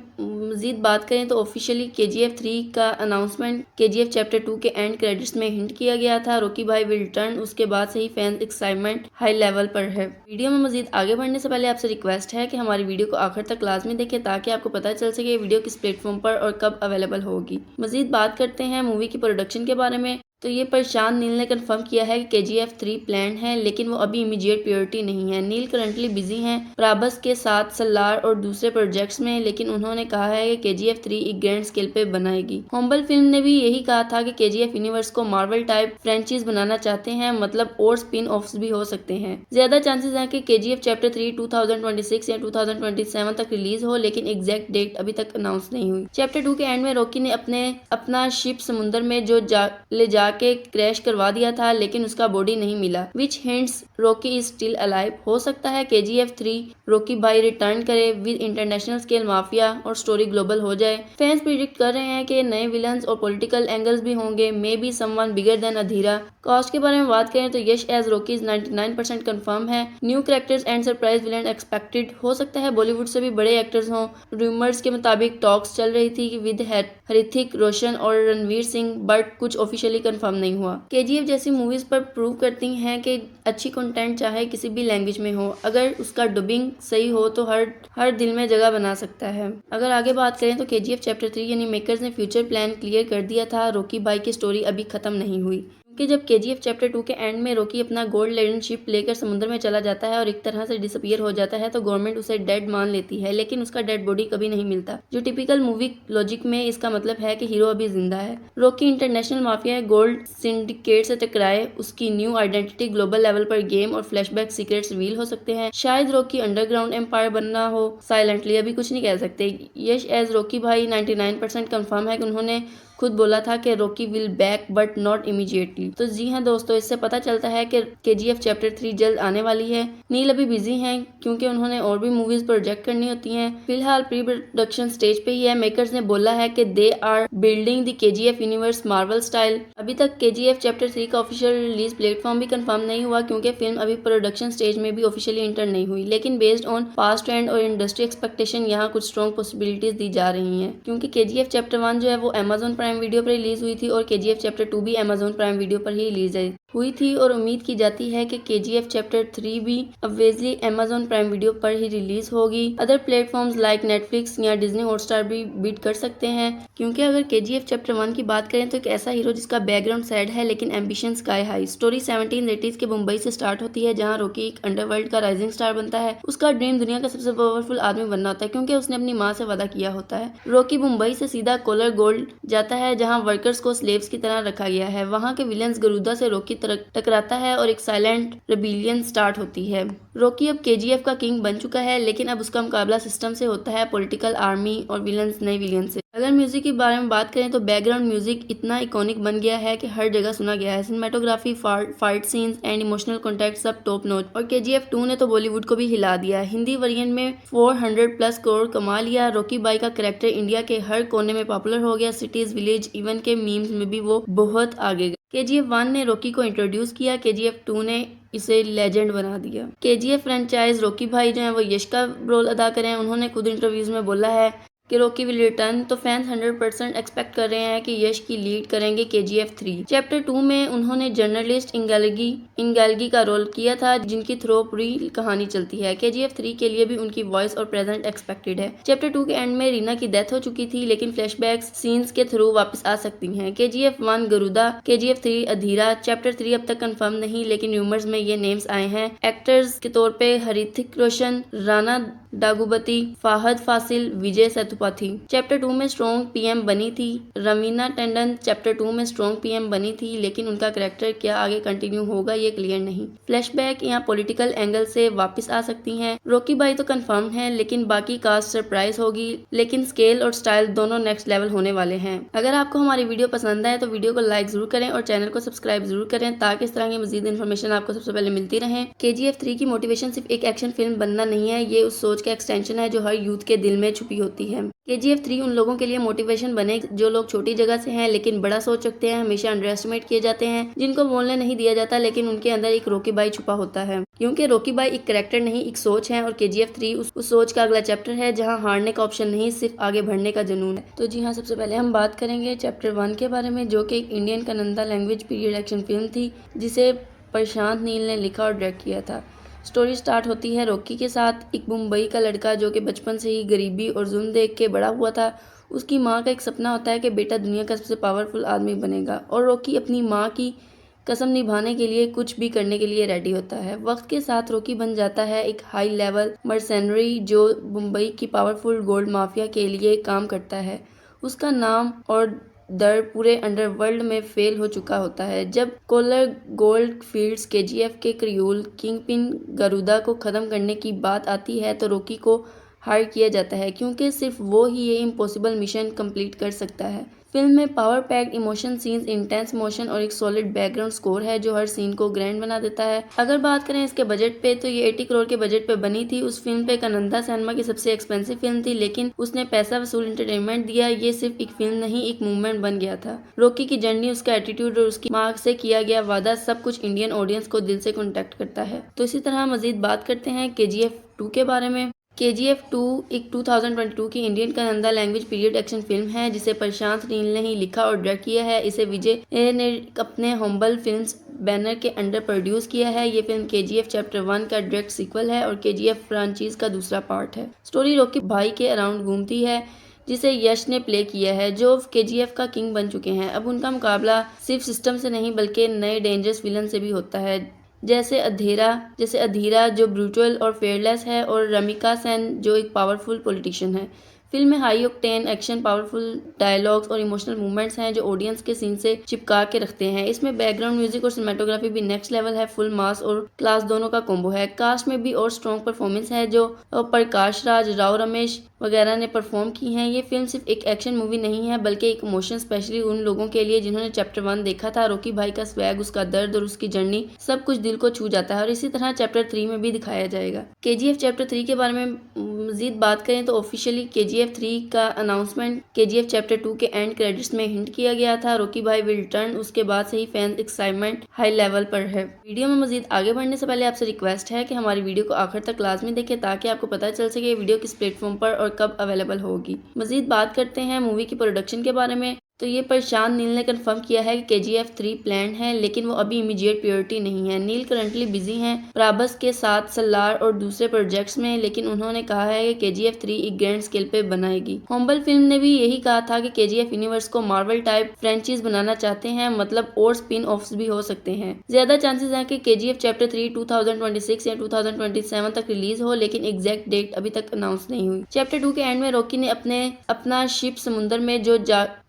मजीद बात करें तो ऑफिशियली KGF 3 का अनाउंसमेंट KGF चैप्टर 2 के एंड क्रेडिट्स में हिंट किया गया था। रॉकी भाई विल रिटर्न, उसके बाद से ही फैंस एक्साइटमेंट हाई लेवल पर है। वीडियो में मजीद आगे बढ़ने से पहले आपसे रिक्वेस्ट है कि हमारी वीडियो को आखिर तक लाजमी देखें ताकि आपको पता चल सके वीडियो किस प्लेटफॉर्म पर और कब अवेलेबल होगी। मजीद बात करते हैं मूवी की प्रोडक्शन के बारे में। तो ये प्रशांत नील ने कंफर्म किया है कि KGF 3 प्लान है, लेकिन वो अभी इमीडिएट प्रायोरिटी नहीं है। नील करंटली बिजी हैं प्राबस के साथ सलार और दूसरे प्रोजेक्ट्स में, लेकिन उन्होंने कहा है कि KGF 3 एक ग्रैंड स्केल पे बनाएगी। हम्बल फिल्म ने भी यही कहा था कि KGF यूनिवर्स को मार्वल टाइप फ्रेंचाइज बनाना चाहते हैं, मतलब और स्पिन ऑफ्स भी हो सकते हैं। ज्यादा चांसेस हैं कि KGF चैप्टर 3 2026 या 2027 तक रिलीज हो, लेकिन एग्जैक्ट डेट अभी तक अनाउंस नहीं हुई। चैप्टर 2 के एंड में रॉकी ने अपना शिप समुद्र में ले जाके क्रैश करवा दिया था, लेकिन उसका बॉडी नहीं मिला, which hints Rocky is still alive. हो सकता है KGF 3 रॉकी भाई रिटर्न करे विद इंटरनेशनल स्केल माफिया और स्टोरी ग्लोबल हो जाए। फैंस प्रिडिक्ट कर रहे हैं कि नए विलन्स और पॉलिटिकल एंगल्स भी होंगे, may be someone bigger than Adheera. Cast के बारे में बात करें तो यश एज रॉकी 99% कंफर्म है। New characters and surprise villain expected. हो सकता है बॉलीवुड से भी बड़े एक्टर्स हों। रूमर्स के मुताबिक टॉक्स चल रही थी विद ऋतिक रोशन और रणवीर सिंह, बट कुछ ऑफिशियली कंफर्म नहीं हुआ। KGF जैसी मूवीज पर प्रूव करती हैं कि अच्छी कंटेंट चाहे किसी भी लैंग्वेज में हो, अगर उसका डबिंग सही हो तो हर दिल में जगह बना सकता है। अगर आगे बात करें तो KGF चैप्टर 3 यानी मेकर्स ने फ्यूचर प्लान क्लियर कर दिया था। रॉकी भाई की स्टोरी अभी खत्म नहीं हुई कि जब KGF चैप्टर 2 के एंड में रॉकी अपना गोल्ड लेडन शिप लेकर समुद्र में चला जाता है और एक तरह से डिसअपीयर हो जाता है तो गवर्नमेंट उसे डेड मान लेती है, लेकिन उसका डेड बॉडी कभी नहीं मिलता, जो टिपिकल मूवी लॉजिक में इसका मतलब है कि हीरो अभी जिंदा है। Rocky international mafia gold syndicate से टकराए, उसकी न्यू आइडेंटिटी ग्लोबल लेवल पर गेम और फ्लैशबैक सीक्रेट्स रिवील हो सकते हैं। शायद रॉकी अंडरग्राउंड एम्पायर बनना हो साइलेंटली, अभी कुछ नहीं कह सकते। यश एज रॉकी भाई 99% कंफर्म है कि उन्होंने खुद बोला था कि Rocky will back but not immediately. तो जी हाँ दोस्तों, इससे पता चलता है कि KGF चैप्टर 3 जल्द आने वाली है। नील अभी बिजी हैं क्योंकि उन्होंने और भी मूवीज प्रोजेक्ट करनी होती हैं। फिलहाल प्री प्रोडक्शन स्टेज पे ही है। मेकर्स ने बोला है कि they are building the KGF universe Marvel style. अभी तक KGF चैप्टर 3 का ऑफिशियल रिलीज प्लेटफॉर्म भी कंफर्म नहीं हुआ क्योंकि फिल्म अभी प्रोडक्शन स्टेज में भी ऑफिशियली इंटर नहीं हुई, लेकिन बेस्ड ऑन पास्ट ट्रेंड और इंडस्ट्री एक्सपेक्टेशन यहाँ कुछ स्ट्रॉन्ग पॉसिबिलिटीज दी जा रही हैं, क्योंकि KGF चैप्टर 1 जो है वो Amazon प्राइम वीडियो पर रिलीज हुई थी और KGF चैप्टर 2 भी Amazon प्राइम वीडियो पर ही रिलीज हुई थी और उम्मीद की जाती है कि KGF चैप्टर 3 भी ऑब्वियसली Amazon प्राइम वीडियो पर ही रिलीज होगी। अदर प्लेटफॉर्म्स लाइक नेटफ्लिक्स या डिज्नी हॉटस्टार भी बीट कर सकते हैं, क्योंकि अगर KGF चैप्टर 1 की बात करें तो एक ऐसा हीरो जिसका बैकग्राउंड सैड है लेकिन ambition sky high. Story 1780s के मुंबई से स्टार्ट होती है जहां रॉकी एक अंडरवर्ल्ड का राइजिंग स्टार बनता है। उसका ड्रीम दुनिया का सबसे पावरफुल आदमी बनना होता है क्योंकि उसने अपनी माँ से वादा किया होता है। रॉकी मुंबई से सीधा कोलर गोल्ड जाता है जहाँ वर्कर्स को स्लेव्स की तरह रखा गया है। वहाँ के विलेंस गरुदा से रॉकी टकराता है और एक साइलेंट रेबिलियन स्टार्ट होती है। रॉकी अब KGF का किंग बन चुका है, लेकिन अब उसका मुकाबला सिस्टम से होता है, पॉलिटिकल, आर्मी और विलेंस, नए विलेन से। अगर म्यूजिक के बारे में बात करें तो बैकग्राउंड म्यूजिक इतना इकोनिक बन गया है कि हर जगह सुना गया है। Cinematography, fight scenes and emotional contact सब टॉप नॉच। और KGF 2 ने तो बॉलीवुड को भी हिला दिया। हिंदी वर्जन में 400+ करोड़ कमा लिया। रॉकी भाई का कैरेक्टर इंडिया के हर कोने में पॉपुलर हो गया। सिटीज, विलेज, इवन के मीम्स में भी वो बहुत आगे गए। KGF 1 ने रॉकी को इंट्रोड्यूस किया। KGF 2 ने इसे लेजेंड बना दिया। KGF फ्रेंचाइज रॉकी भाई जो है वो यश का रोल अदा करें। उन्होंने खुद इंटरव्यूज में बोला है कि रॉकी विल रिटर्न, तो फैंस 100% एक्सपेक्ट कर रहे हैं कि यश की लीड करेंगे KGF 3। चैप्टर 2 में उन्होंने जर्नलिस्ट इंगेल्गी का रोल किया था, जिनकी थ्रू पूरी कहानी चलती है। KGF 3 के लिए भी उनकी वॉइस और प्रेजेंट एक्सपेक्टेड है। चैप्टर 2 के एंड में रीना की डेथ हो चुकी थी, लेकिन फ्लैशबैक्स सीन्स के थ्रू वापस आ सकती हैं। KGF 1 गरुदा, KGF 3 अधीरा। चैप्टर 3 अब तक कंफर्म नहीं, लेकिन रूमर्स में ये नेम्स आए हैं। एक्टर्स के तौर पे हृतिक रोशन, राना डागुबती, फाहद फासिल, विजय सेतुपथी। चैप्टर 2 में स्ट्रॉन्ग PM बनी थी। रवीना टंडन चैप्टर 2 में स्ट्रॉन्ग PM बनी थी, लेकिन उनका कैरेक्टर क्या आगे कंटिन्यू होगा ये क्लियर नहीं। फ्लैशबैक या पॉलिटिकल एंगल से वापस आ सकती हैं। रॉकी भाई तो कंफर्म है, लेकिन बाकी कास्ट सरप्राइज होगी। लेकिन स्केल और स्टाइल दोनों नेक्स्ट लेवल होने वाले हैं। अगर आपको हमारी वीडियो पसंद आए तो वीडियो को लाइक जरूर करें और चैनल को सब्सक्राइब जरूर करें, ताकि इस तरह की मजीद इन्फॉर्मेशन आपको सबसे पहले मिलती रहे। KGF 3 की मोटिवेशन सिर्फ एक एक्शन फिल्म बनना नहीं है, ये उस सोच का एक्सटेंशन है जो हर यूथ के दिल में छुपी होती है। KGF 3 उन लोगों के लिए मोटिवेशन बने जो लोग छोटी जगह से हैं लेकिन बड़ा सोच रखते हैं, हमेशा अंडर एस्टिमेट किए जाते हैं, जिनको बोलने नहीं दिया जाता, लेकिन उनके अंदर एक रॉकी भाई छुपा होता है। क्योंकि रॉकी भाई एक कैरेक्टर नहीं, एक सोच है, और KGF 3 उस सोच का अगला चैप्टर है, जहां हारने का ऑप्शन नहीं, सिर्फ आगे बढ़ने का जुनून है। तो जी हाँ, सबसे पहले हम बात करेंगे चैप्टर 1 के बारे में, जो कि एक Indian Kannada language period action film थी, जिसे प्रशांत नील ने लिखा और डायरेक्ट किया था। स्टोरी स्टार्ट होती है रॉकी के साथ। एक मुंबई का लड़का जो कि बचपन से ही गरीबी और जुल्म देख के बड़ा हुआ था। उसकी माँ का एक सपना होता है कि बेटा दुनिया का सबसे पावरफुल आदमी बनेगा, और रॉकी अपनी माँ की कसम निभाने के लिए कुछ भी करने के लिए रेडी होता है। वक्त के साथ रॉकी बन जाता है एक हाई लेवल मर्सेनरी जो मुंबई की पावरफुल गोल्ड माफिया के लिए काम करता है। उसका नाम और दर पूरे अंडरवर्ल्ड में फेल हो चुका होता है। जब कोलर गोल्ड फील्ड्स KGF के क्रियूल किंगपिन गरुदा को ख़त्म करने की बात आती है, तो रॉकी को हायर किया जाता है, क्योंकि सिर्फ वो ही ये इम्पॉसिबल मिशन कंप्लीट कर सकता है। फिल्म में power packed emotion scenes, intense motion और एक सॉलिड बैकग्राउंड स्कोर है जो हर सीन को ग्रैंड बना देता है। अगर बात करें इसके बजट पे, तो ये 80 करोड़ के बजट पे बनी थी। उस फिल्म पे कन्नड़ा सिनेमा की सबसे एक्सपेंसिव फिल्म थी, लेकिन उसने पैसा वसूल एंटरटेनमेंट दिया। ये सिर्फ एक फिल्म नहीं, एक मूवमेंट बन गया था। रॉकी की जर्नी, उसका एटीट्यूड और उसकी माँ से किया गया वादा, सब कुछ इंडियन ऑडियंस को दिल से कॉन्टेक्ट करता है। तो इसी तरह मजीद बात करते हैं KGF 2 के बारे में। KGF 2 एक 2022 की Indian Kannada language period action film है, जिसे प्रशांत नील ने ही लिखा और डायरेक्ट किया है। इसे विजय ने अपने हम्बल फिल्म्स बैनर के अंडर प्रोड्यूस किया है। ये फिल्म KGF चैप्टर 1 का डायरेक्ट सीक्वल है और KGF फ्रांचाइज का दूसरा पार्ट है। स्टोरी रॉकी भाई के अराउंड घूमती है, जिसे यश ने प्ले किया है, जो KGF का किंग बन चुके हैं। अब उनका मुकाबला सिर्फ सिस्टम से नहीं, बल्कि नए डेंजरस विलन से भी होता है, जैसे अधीरा जो ब्रूटल और फेयरलेस है, और रमिका सेन जो एक पावरफुल पॉलिटिशियन है। फिल्म में high octane action, powerful dialogues और इमोशनल मूवमेंट्स हैं जो ऑडियंस के सीन से चिपका के रखते हैं। इसमें बैकग्राउंड म्यूजिक और सिनेमेटोग्राफी भी नेक्स्ट लेवल है। फुल मास और क्लास दोनों का कॉम्बो है। कास्ट में भी और स्ट्रॉन्ग परफॉर्मेंस है, जो प्रकाश राज, राव रमेश वगैरह ने परफॉर्म की हैं। ये फिल्म सिर्फ एक एक्शन मूवी नहीं है, बल्कि एक इमोशन, स्पेशली उन लोगों के लिए जिन्होंने चैप्टर 1 देखा था। रॉकी भाई का स्वैग, उसका दर्द और उसकी जर्नी सब कुछ दिल को छू जाता है, और इसी तरह चैप्टर 3 में भी दिखाया जाएगा। KGF चैप्टर 3 के बारे में मजीद बात करें तो ऑफिशियली KGF 3 का अनाउंसमेंट KGF चैप्टर 2 के एंड क्रेडिट्स में हिंट किया गया था। रॉकी भाई विल रिटर्न, उसके बाद से ही फैंस एक्साइटमेंट हाई लेवल पर है। वीडियो में मजीद आगे बढ़ने से पहले आपसे रिक्वेस्ट है कि हमारी वीडियो को आखिर तक लाजमी देखें, ताकि आपको पता चल सके ये वीडियो किस प्लेटफॉर्म पर और कब अवेलेबल होगी। मजीद बात करते हैं मूवी की प्रोडक्शन के बारे में। तो ये प्रशांत नील ने कंफर्म किया है कि KGF 3 प्लान है, लेकिन वो अभी इमीडिएट प्रायोरिटी नहीं है। नील करंटली बिजी हैं प्राबस के साथ सलार और दूसरे प्रोजेक्ट्स में, लेकिन उन्होंने कहा है कि KGF 3 एक ग्रैंड स्केल पे बनाएगी। हम्बल फिल्म ने भी यही कहा था कि KGF यूनिवर्स को मार्वल टाइप फ्रेंचाइज बनाना चाहते हैं, मतलब और स्पिन ऑफ्स भी हो सकते हैं। ज्यादा चांसेस हैं कि KGF चैप्टर 3 2026 या 2027 तक रिलीज हो, लेकिन एग्जैक्ट डेट अभी तक अनाउंस नहीं हुई। चैप्टर 2 के एंड में रॉकी ने अपना शिप समुद्र में जो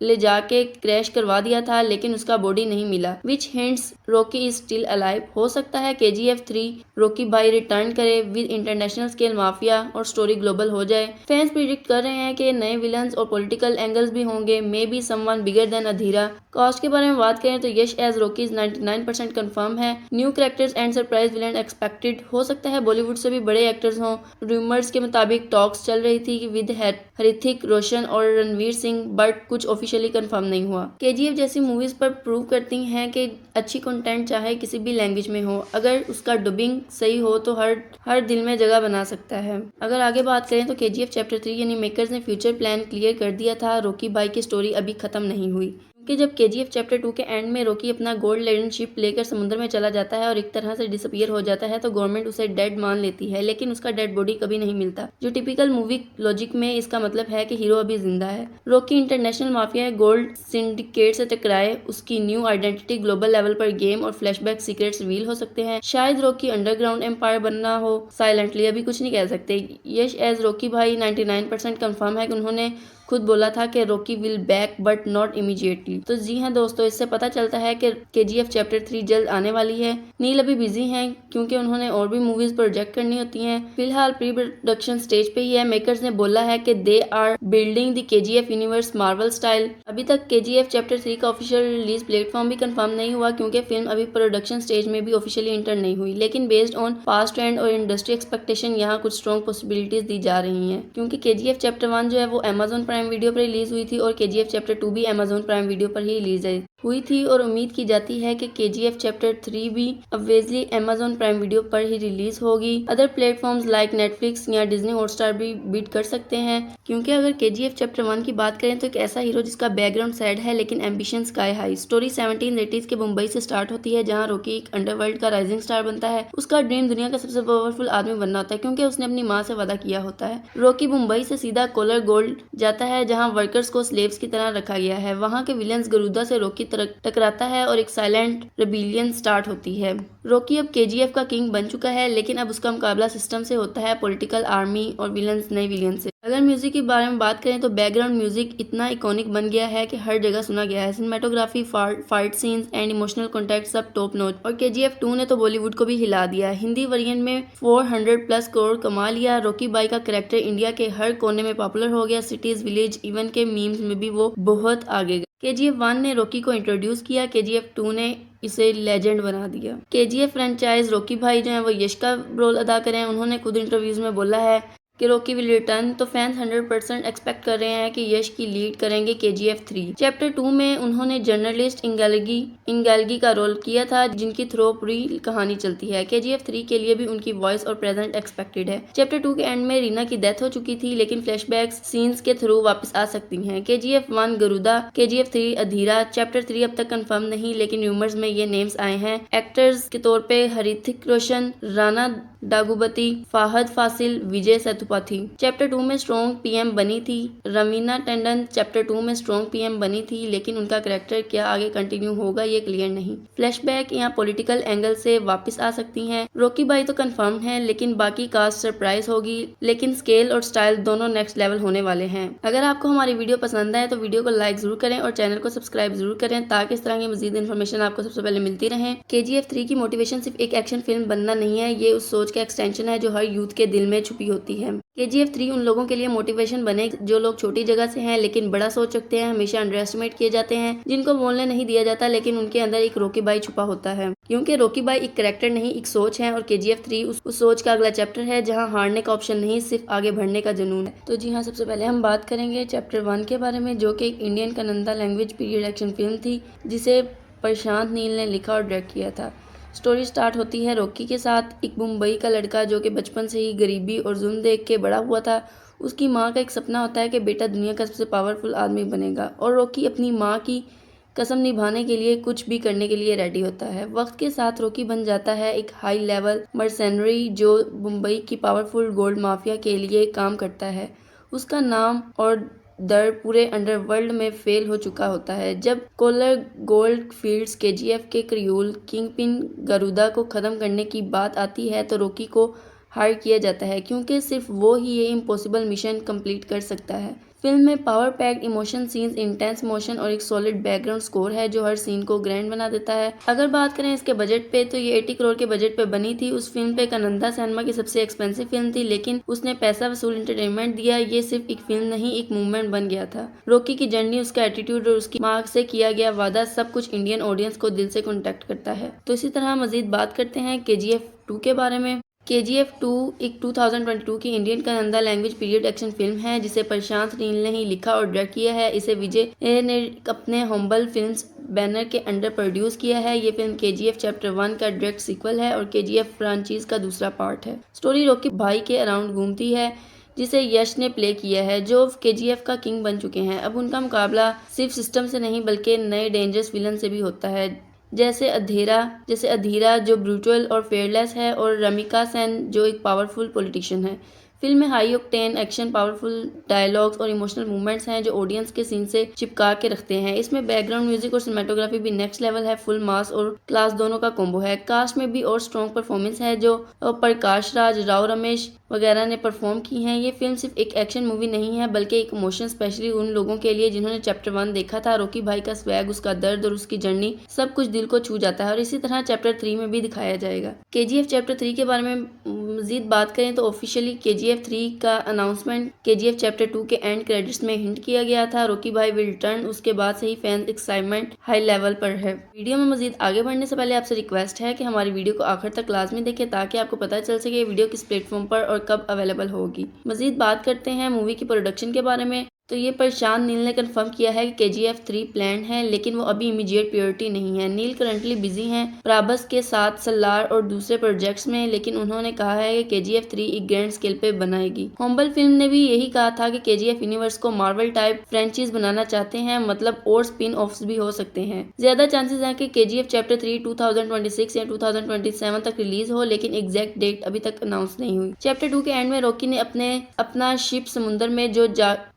ले जा उड़ा के क्रैश करवा दिया था, लेकिन उसका बॉडी नहीं मिला, which hints Rocky is still alive. हो सकता है KGF 3 रॉकी भाई रिटर्न करे विद इंटरनेशनल स्केल माफिया और स्टोरी ग्लोबल हो जाए। फैंस प्रिडिक्ट कर रहे हैं कि नए विलन्स और पॉलिटिकल एंगल्स भी होंगे, may be someone bigger than Adheera. Cast के बारे में बात करें तो यश एज रॉकी 99% कंफर्म है। New characters and surprise villain expected. हो सकता है बॉलीवुड से भी बड़े एक्टर्स हों। रूमर्स के मुताबिक टॉक्स चल रही थी कि विद ऋतिक रोशन और रणवीर सिंह, बट कुछ ऑफिशियली कंफर्म नहीं हुआ। KGF जैसी मूवीज पर प्रूव करती हैं कि अच्छी कंटेंट चाहे किसी भी लैंग्वेज में हो, अगर उसका डबिंग सही हो तो हर दिल में जगह बना सकता है। अगर आगे बात करें तो KGF चैप्टर 3 यानी मेकर्स ने फ्यूचर प्लान क्लियर कर दिया था। रॉकी भाई की स्टोरी अभी खत्म नहीं हुई, कि जब KGF चैप्टर 2 के एंड में रॉकी अपना गोल्ड लेडन शिप लेकर समुद्र में चला जाता है और एक तरह से डिसअपीयर हो जाता है, तो गवर्नमेंट उसे डेड मान लेती है, लेकिन उसका डेड बॉडी कभी नहीं मिलता, जो टिपिकल मूवी लॉजिक में इसका मतलब है कि हीरो अभी जिंदा है। Rocky international mafia gold syndicate से टकराए, उसकी न्यू आइडेंटिटी ग्लोबल लेवल पर गेम और फ्लैशबैक सीक्रेट्स रिवील हो सकते हैं। शायद रॉकी अंडरग्राउंड एम्पायर बनना हो साइलेंटली, अभी कुछ नहीं कह सकते। यश एज रॉकी भाई 99% कंफर्म है कि उन्होंने खुद बोला था कि Rocky will back but not immediately. तो जी हाँ दोस्तों, इससे पता चलता है कि KGF चैप्टर 3 जल्द आने वाली है। नील अभी बिजी हैं क्योंकि उन्होंने और भी मूवीज प्रोजेक्ट करनी होती हैं। फिलहाल प्री प्रोडक्शन स्टेज पे ही है। मेकर्स ने बोला है कि they are building the KGF universe Marvel style. अभी तक KGF चैप्टर 3 का ऑफिशियल रिलीज प्लेटफॉर्म भी कंफर्म नहीं हुआ, क्योंकि फिल्म अभी प्रोडक्शन स्टेज में भी ऑफिशियली इंटर नहीं हुई, लेकिन बेस्ड ऑन पास्ट ट्रेंड और इंडस्ट्री एक्सपेक्टेशन यहाँ कुछ स्ट्रॉन्ग पॉसिबिलिटीज दी जा रही हैं, क्योंकि KGF चैप्टर 1 जो है वो Amazon प्राइम वीडियो पर रिलीज हुई थी और KGF चैप्टर 2 भी Amazon प्राइम वीडियो पर ही रिलीज हुई थी, और उम्मीद की जाती है कि KGF चैप्टर 3 भी ऑब्वियसली Amazon प्राइम वीडियो पर ही रिलीज होगी। अदर प्लेटफॉर्म्स लाइक नेटफ्लिक्स या डिज्नी हॉटस्टार भी बीट कर सकते हैं, क्योंकि अगर KGF चैप्टर 1 की बात करें तो एक ऐसा हीरो जिसका बैकग्राउंड सैड है लेकिन ambition sky high. Story 1780s के मुंबई से स्टार्ट होती है, जहां रॉकी एक अंडरवर्ल्ड का राइजिंग स्टार बनता है। उसका ड्रीम दुनिया का सबसे पावरफुल आदमी बनना होता है, क्योंकि उसने अपनी माँ से वादा किया होता है। रॉकी मुंबई से सीधा कोलर गोल्ड जाता है, जहाँ वर्कर्स को स्लेव्स की तरह रखा गया है। वहाँ के विलन्स गरुदा से रॉकी टकराता है और एक साइलेंट रेबिलियन स्टार्ट होती है। रॉकी अब KGF का किंग बन चुका है, लेकिन अब उसका मुकाबला सिस्टम से होता है, पॉलिटिकल, आर्मी और विलन्स, नए विलियन से। अगर म्यूजिक के बारे में बात करें तो बैकग्राउंड म्यूजिक इतना इकोनिक बन गया है कि हर जगह सुना गया है। Cinematography, fight scenes and emotional contact सब टॉप नॉच, और KGF 2 ने तो बॉलीवुड को भी हिला दिया। हिंदी वर्जन में 400+ करोड़ कमा लिया। रॉकी भाई का कैरेक्टर इंडिया के हर कोने में पॉपुलर हो गया, सिटीज, विलेज, इवन के मीम्स में भी वो बहुत आगे गए। KGF 1 ने रॉकी को इंट्रोड्यूस किया, KGF 2 ने इसे लेजेंड बना दिया। KGF फ्रेंचाइज रॉकी भाई जो है वो यश का रोल अदा करें। उन्होंने खुद इंटरव्यूज में बोला है कि रॉकी विल रिटर्न, तो फैंस 100% एक्सपेक्ट कर रहे हैं कि यश की लीड करेंगे KGF 3। चैप्टर 2 में उन्होंने जर्नलिस्ट इंगेल्गी का रोल किया था, जिनकी थ्रू पूरी कहानी चलती है। KGF 3 के लिए भी उनकी वॉइस और प्रेजेंट एक्सपेक्टेड है। चैप्टर 2 के एंड में रीना की डेथ हो चुकी थी, लेकिन फ्लैशबैक सीन्स के थ्रू वापस आ सकती हैं। KGF 1 गरुदा, KGF 3 अधीरा। चैप्टर 3 अब तक कंफर्म नहीं, लेकिन रूमर्स में ये नेम्स आए हैं। एक्टर्स के तौर पे ऋतिक रोशन, राणा डागुबती, फाहद फासिल, विजय सेतुपथी। चैप्टर 2 में स्ट्रॉन्ग PM बनी थी। रवीना टंडन चैप्टर 2 में स्ट्रॉन्ग PM बनी थी, लेकिन उनका कैरेक्टर क्या आगे कंटिन्यू होगा ये क्लियर नहीं। फ्लैशबैक या पॉलिटिकल एंगल से वापस आ सकती हैं। रॉकी भाई तो कंफर्म है, लेकिन बाकी कास्ट सरप्राइज होगी, लेकिन स्केल और स्टाइल दोनों नेक्स्ट लेवल होने वाले हैं। अगर आपको हमारी वीडियो पसंद आए तो वीडियो को लाइक जरूर करें और चैनल को सब्सक्राइब जरूर करें, ताकि इस तरह की मजीद इन्फॉर्मेशन आपको सबसे पहले मिलती रहे। KGF 3 की मोटिवेशन सिर्फ एक एक्शन फिल्म बनना नहीं है, ये उस सोच का एक्सटेंशन है जो हर यूथ के दिल में छुपी होती है। KGF 3 उन लोगों के लिए मोटिवेशन बने जो लोग छोटी जगह से हैं लेकिन बड़ा सोच रखते हैं, हमेशा अंडर एस्टिमेट किए जाते हैं, जिनको बोलने नहीं दिया जाता, लेकिन उनके अंदर एक रॉकी भाई छुपा होता है। क्योंकि रॉकी भाई एक कैरेक्टर नहीं, एक सोच है, और KGF 3 उस सोच का अगला चैप्टर है, जहां हारने का ऑप्शन नहीं, सिर्फ आगे बढ़ने का जुनून है। तो जी हाँ, सबसे पहले हम बात करेंगे चैप्टर 1 के बारे में, जो कि एक Indian Kannada language period action film थी, जिसे प्रशांत नील ने लिखा और डायरेक्ट किया था। स्टोरी स्टार्ट होती है रॉकी के साथ। एक मुंबई का लड़का जो कि बचपन से ही गरीबी और जुल्म देख के बड़ा हुआ था। उसकी माँ का एक सपना होता है कि बेटा दुनिया का सबसे पावरफुल आदमी बनेगा, और रॉकी अपनी माँ की कसम निभाने के लिए कुछ भी करने के लिए रेडी होता है। वक्त के साथ रॉकी बन जाता है एक हाई लेवल मर्सेनरी जो मुंबई की पावरफुल गोल्ड माफिया के लिए काम करता है। उसका नाम और दर पूरे अंडरवर्ल्ड में फेल हो चुका होता है। जब कोलर गोल्ड फील्ड्स KGF के क्रियूल किंगपिन गरुदा को खत्म करने की बात आती है, तो रॉकी को हायर किया जाता है क्योंकि सिर्फ वो ही ये इम्पॉसिबल मिशन कंप्लीट कर सकता है। फिल्म में power packed emotion scenes, intense motion और एक सॉलिड बैकग्राउंड स्कोर है जो हर सीन को ग्रैंड बना देता है। अगर बात करें इसके बजट पे तो ये 80 करोड़ के बजट पे बनी थी। उस फिल्म पे कनंदा सिनेमा की सबसे एक्सपेंसिव फिल्म थी, लेकिन उसने पैसा वसूल एंटरटेनमेंट दिया। ये सिर्फ एक फिल्म नहीं, एक मूवमेंट बन गया था। रॉकी की जर्नी, उसका एटीट्यूड और उसकी माँ से किया गया वादा, सब कुछ इंडियन ऑडियंस को दिल से कॉन्टेक्ट करता है। तो इसी तरह मजीद बात करते हैं KGF 2 के बारे में। KGF 2 एक 2022 की Indian Kannada language period action film है जिसे प्रशांत नील ने ही लिखा और डायरेक्ट किया है। इसे विजय ने अपने हम्बल फिल्म्स बैनर के अंडर प्रोड्यूस किया है। ये फिल्म KGF चैप्टर 1 का डायरेक्ट सीक्वल है और KGF फ्रांचाइज का दूसरा पार्ट है। स्टोरी रॉकी भाई के अराउंड घूमती है जिसे यश ने प्ले किया है, जो KGF का किंग बन चुके हैं। अब उनका मुकाबला सिर्फ सिस्टम से नहीं बल्कि नए डेंजरस विलन से भी होता है, जैसे अधीरा जो ब्रूटल और फेयरलेस है, और रमिका सेन जो एक पावरफुल पॉलिटिशियन है। फिल्म में high octane action, powerful dialogues और इमोशनल मूवमेंट्स हैं जो ऑडियंस के सीन से चिपका के रखते हैं। इसमें बैकग्राउंड म्यूजिक और सिनेमेटोग्राफी भी नेक्स्ट लेवल है। फुल मास और क्लास दोनों का कॉम्बो है। कास्ट में भी और स्ट्रॉन्ग परफॉर्मेंस है जो प्रकाश राज, राव रमेश वगैरह ने परफॉर्म की हैं। ये फिल्म सिर्फ एक एक्शन मूवी नहीं है बल्कि एक इमोशन, स्पेशली उन लोगों के लिए जिन्होंने चैप्टर 1 देखा था। रॉकी भाई का स्वैग, उसका दर्द और उसकी जर्नी सब कुछ दिल को छू जाता है और इसी तरह चैप्टर 3 में भी दिखाया जाएगा। KGF चैप्टर 3 के बारे में मजीद बात करें तो ऑफिशियली KGF 3 का अनाउंसमेंट KGF चैप्टर 2 के एंड क्रेडिट्स में हिंट किया गया था। रॉकी भाई विल रिटर्न, उसके बाद से ही फैंस एक्साइटमेंट हाई लेवल पर है। वीडियो में मजीद आगे बढ़ने से पहले आपसे रिक्वेस्ट है कि हमारी वीडियो को आखिर तक लाजमी देखें ताकि आपको पता चल सके वीडियो किस प्लेटफॉर्म पर और कब अवेलेबल होगी। मजीद बात करते हैं मूवी की प्रोडक्शन के बारे में। तो ये प्रशांत नील ने कंफर्म किया है कि KGF 3 प्लान है, लेकिन वो अभी इमीडिएट प्रायोरिटी नहीं है। नील करंटली बिजी हैं प्राबस के साथ सलार और दूसरे प्रोजेक्ट्स में, लेकिन उन्होंने कहा है कि KGF 3 एक ग्रैंड स्केल पे बनाएगी। हम्बल फिल्म ने भी यही कहा था कि KGF यूनिवर्स को मार्वल टाइप फ्रेंचाइज बनाना चाहते हैं, मतलब और स्पिन ऑफ्स भी हो सकते हैं। ज्यादा चांसेस हैं कि KGF चैप्टर 3 2026 या 2027 तक रिलीज हो, लेकिन एग्जैक्ट डेट अभी तक अनाउंस नहीं हुई। चैप्टर 2 के एंड में रॉकी ने अपना शिप समुद्र में